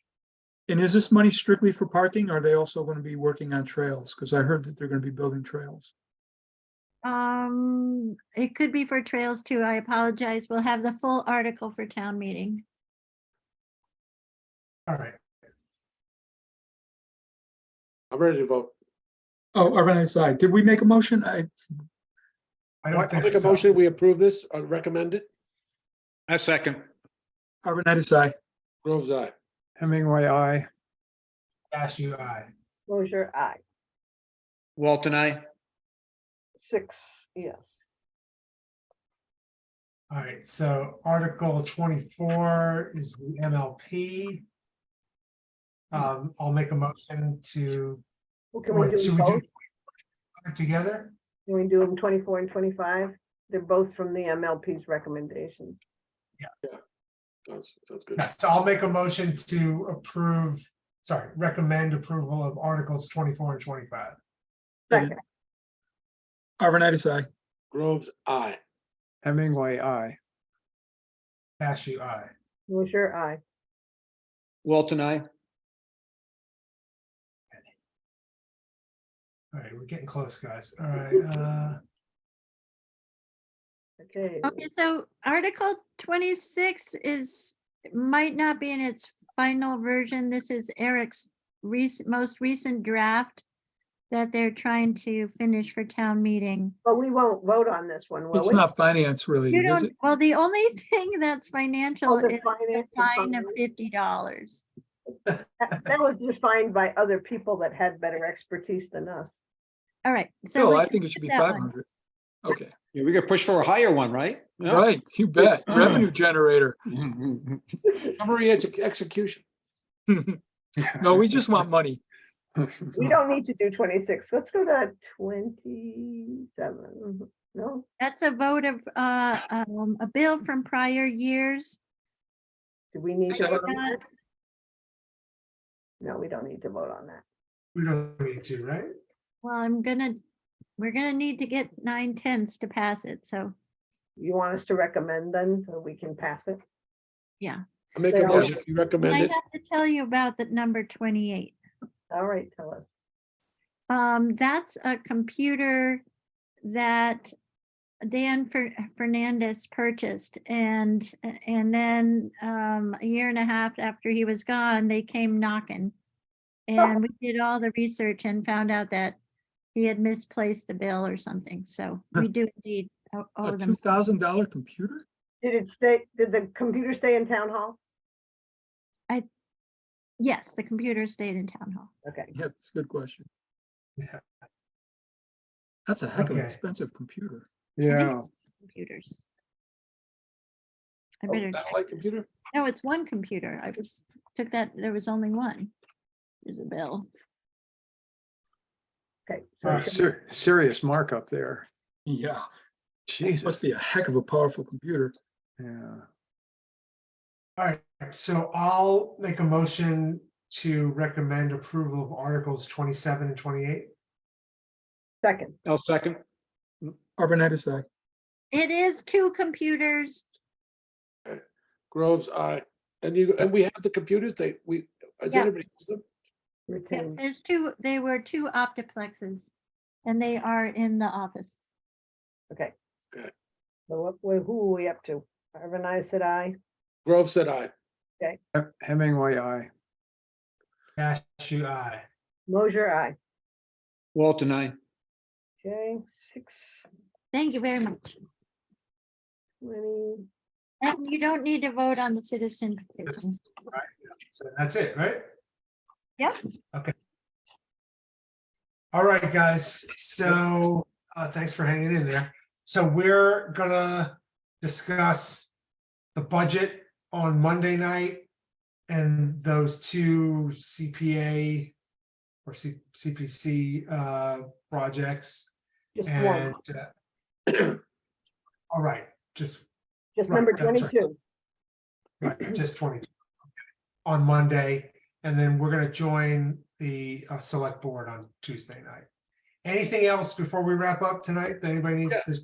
And is this money strictly for parking? Or are they also going to be working on trails? Because I heard that they're going to be building trails. It could be for trails too. I apologize. We'll have the full article for town meeting. All right. I'm ready to vote. Oh, Arvine side. Did we make a motion? I I'll don't think make a so. motion, we approve this, or recommend it. I second. Arvine side. Grove's eye. Hemingway, I. Cashew, aye. Closure, aye. Walton, I. 6, yes. All right, so Article 24 is the MLP. I'll make a motion to, Well, can we wait, do should them we both? do it together? Can we do them 24 and 25? They're both from the MLP's recommendations. Sounds good. Yes, so I'll make a motion to recommend approval of Articles 24 and 25. Second, Arvine side. Grove's eye. Hemingway, I. Cashew, aye. closure, aye. Walton, I. All right, we're getting close, guys. All right, Okay, Okay, so Article 26 might not be in its final version. This is Eric's most recent draft that they're trying to finish for town meeting. but we won't vote on this one, will It's we? not finance You related, is don't, it? well, the only thing that's financial Oh, the is the finance fine of component. $50. That was defined by other people that had better expertise than us. All right. So Still, we I can think it should be that one. 500. Okay, Yeah, we could push for a higher one, right? Yeah. right, you bet. Revenue generator. Summary execution. No, we just want money. We don't need to do 26. Let's go to 27. No, That's a vote of a bill from prior years. do we need to vote on Uh, that? No, we don't need to vote on that. we don't need to, right? Well, we're gonna need to get 9/10 to pass it, so, You want us to recommend then, so we can pass it? yeah. I make They a all- motion, we And recommend I it. have to tell you about the number 28. All right, tell us. That's a computer that Dan Fernandez purchased, and then a year and a half after he was gone, they came knocking. And we did all the research and found out that he had misplaced the bill or something, so we do indeed owe A them. $2,000 computer? Did the computer stay in town hall? Yes, the computer stayed in town hall. Okay, Yeah, that's a good question. Yeah. That's a heck of an Okay. expensive computer. I think Yeah, it's computers. I Oh, better check. satellite computer? No, it's one computer. I just took that, there was only one. There's a bill. okay. All So right. serious markup there. Yeah, Jesus, must be a heck of a powerful computer. yeah. All right, so I'll make a motion to recommend approval of Articles 27 and 28. second, I'll second. Arvine side. It is two computers. Grove's eye. And we have the computers, has Yeah. anybody used them? Yeah, retain. there's two, they were two optiplexes and they are in the office. Okay. Okay. So who are we up to? Arvin, I said aye. Grove said aye. Hemingway, I. Cashew, aye. Mosher, aye. Walton, I. Okay, 6. Thank you very much. 20. And you don't need to vote on the citizen petition. Right, so that's it, right? Yep. Okay. All right, guys, so thanks for hanging in there. So we're gonna discuss the budget on Monday night and those two CPA or CPC projects. Just And one, all right, just just right, number that's right. 22. right, just 20 on Monday, and then we're gonna join the select board on Tuesday night. Anything else before we wrap up tonight that anybody needs to?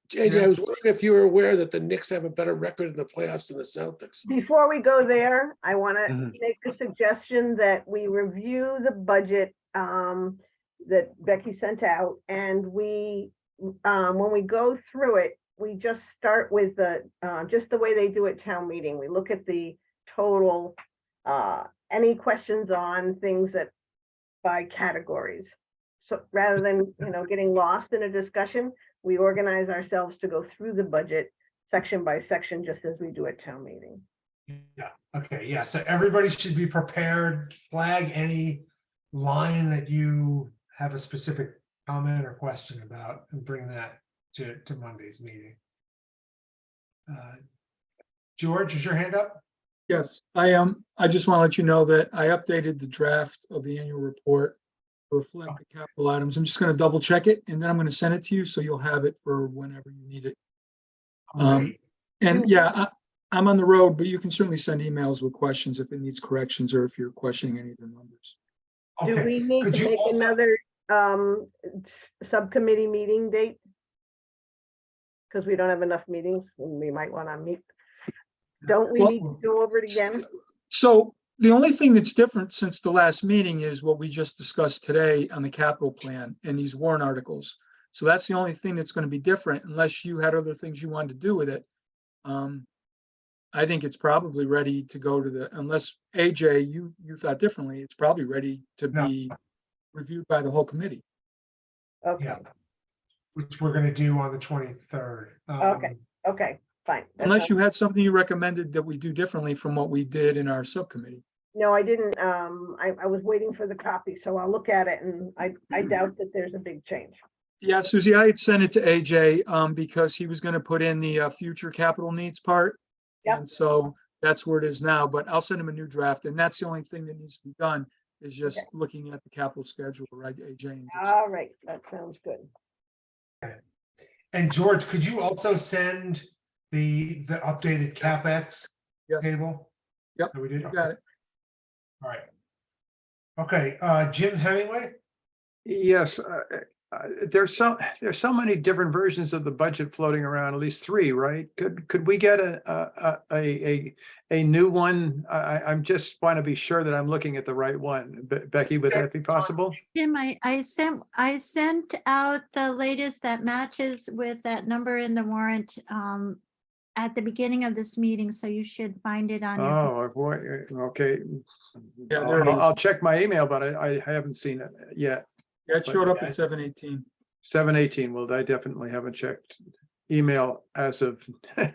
JJ, Yeah. I was wondering if you were aware that the Knicks have a better record in the playoffs than the Celtics. Before we go there, I want to Mhm. make a suggestion that we review the budget that Becky sent out, and we, when we go through it, we just start with the, just the way they do at town meeting. We look at the total, any questions on things that by categories. So rather than, getting lost in a discussion, we organize ourselves to go through the budget section by section, just as we do at town meeting. Yeah, okay, yeah, so everybody should be prepared, flag any line that you have a specific comment or question about and bring that to Monday's meeting. George, is your hand up? Yes, I am. I just want to let you know that I updated the draft of the annual report to reflect the capital items. I'm just going to double check it and then I'm going to send it to you so you'll have it for whenever you need it. Great. And yeah, I'm on the road, but you can certainly send emails with questions if it needs corrections or if you're questioning any of the numbers. Do Okay, we need could to you make also- another subcommittee meeting date? Because we don't have enough meetings and we might want to meet. Don't we Well- need to go over it again? So the only thing that's different since the last meeting is what we just discussed today on the capital plan and these warrant articles. So that's the only thing that's going to be different unless you had other things you wanted to do with it. I think it's probably ready to go to the, unless AJ, you thought differently, it's probably ready to No. be reviewed by the whole committee. Okay, Yeah, which we're gonna do on the 23rd. Okay. okay, fine. That's Unless fine. you had something you recommended that we do differently from what we did in our subcommittee. No, I didn't. I was waiting for the copy, so I'll look at it and I doubt that there's a big change. Yeah, Susie, I had sent it to AJ because he was going to put in the future capital needs part. Yep. And so that's where it is now, but I'll send him a new draft. And that's the only thing that needs to be done is just Okay. looking at the capital schedule, right, AJ? and just- All right, that sounds good. And George, could you also send the updated CapEx Yeah. table? Yep, That we did? You got it. All right. Okay, Jim Hemingway? Yes, there's so many different versions of the budget floating around, at least 3, right? Could we get a new one? I'm just want to be sure that I'm looking at the right one. Becky, would that be possible? Jim, I sent out the latest that matches with that number in the warrant at the beginning of this meeting, so you should find it on your. Oh, boy, okay. Yeah, there it is. I'll check my email, but I haven't seen it yet. Yeah, it showed up Yeah. at 7:18. 7:18, well, I definitely haven't checked email as of. Right,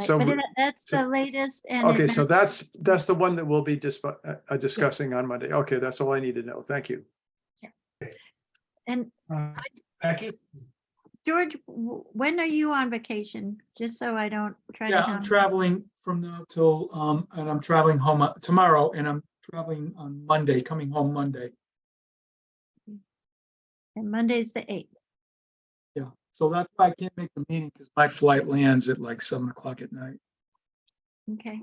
So, but that's so- the latest and. it okay, so matches- that's the one that we'll be discussing on Monday. Okay, that's all I need to know. Thank you. And Becky? George, when are you on vacation? Just so I don't try to. Yeah, I'm hound you. traveling from now till, and I'm traveling home tomorrow and I'm traveling on Monday, coming home Monday. And Monday's the 8th. Yeah, so that's why I can't make the meeting because my flight lands at like 7 o'clock at night. Okay.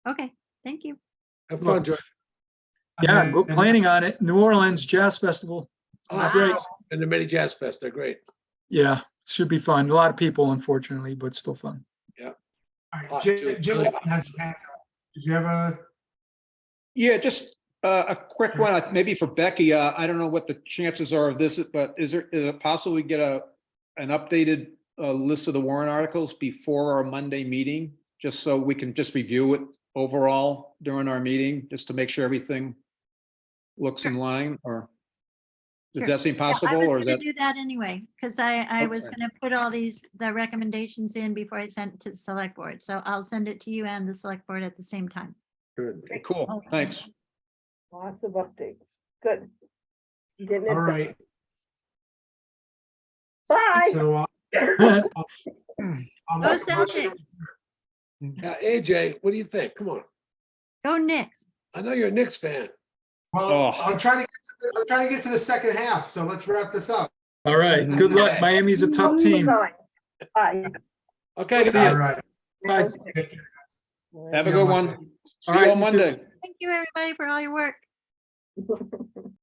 Okay, thank you. Have fun, George. Yeah, And we're then- planning on it. New Orleans Jazz Festival. Awesome. Great. And the many Jazz Fest, they're great. Yeah, should be fun. A lot of people, unfortunately, but still fun. All right, Ah, Jim Jim. has his hand up. Did you have a? Yeah, just a quick one, maybe for Becky. I don't know what the chances are of this, but is it possible we get an updated list of the warrant articles before our Monday meeting? Just so we can just review it overall during our meeting, just to make sure everything looks in line, or? Does Sure. that seem Yeah, I possible was or is gonna that? do that anyway, because I was Okay. gonna put all the recommendations in before I sent it to the select board. So I'll send it to you and the select board at the same time. Good. Cool, thanks. Lots of updates. Good. Getting it All done. right. Bye. So I'll Go make a motion. Celtics, AJ, what do you think? Come on. go Knicks. I know you're a Knicks fan. Well, Oh. I'm trying to get to the second half, so let's wrap this up. All right, good luck. Okay. Miami's a tough team. Bye. Okay, See All ya. right. Bye. Take care, guys. Have a See you good on one. Monday. See All you right, on you too. Monday. Thank you, everybody, for all your work.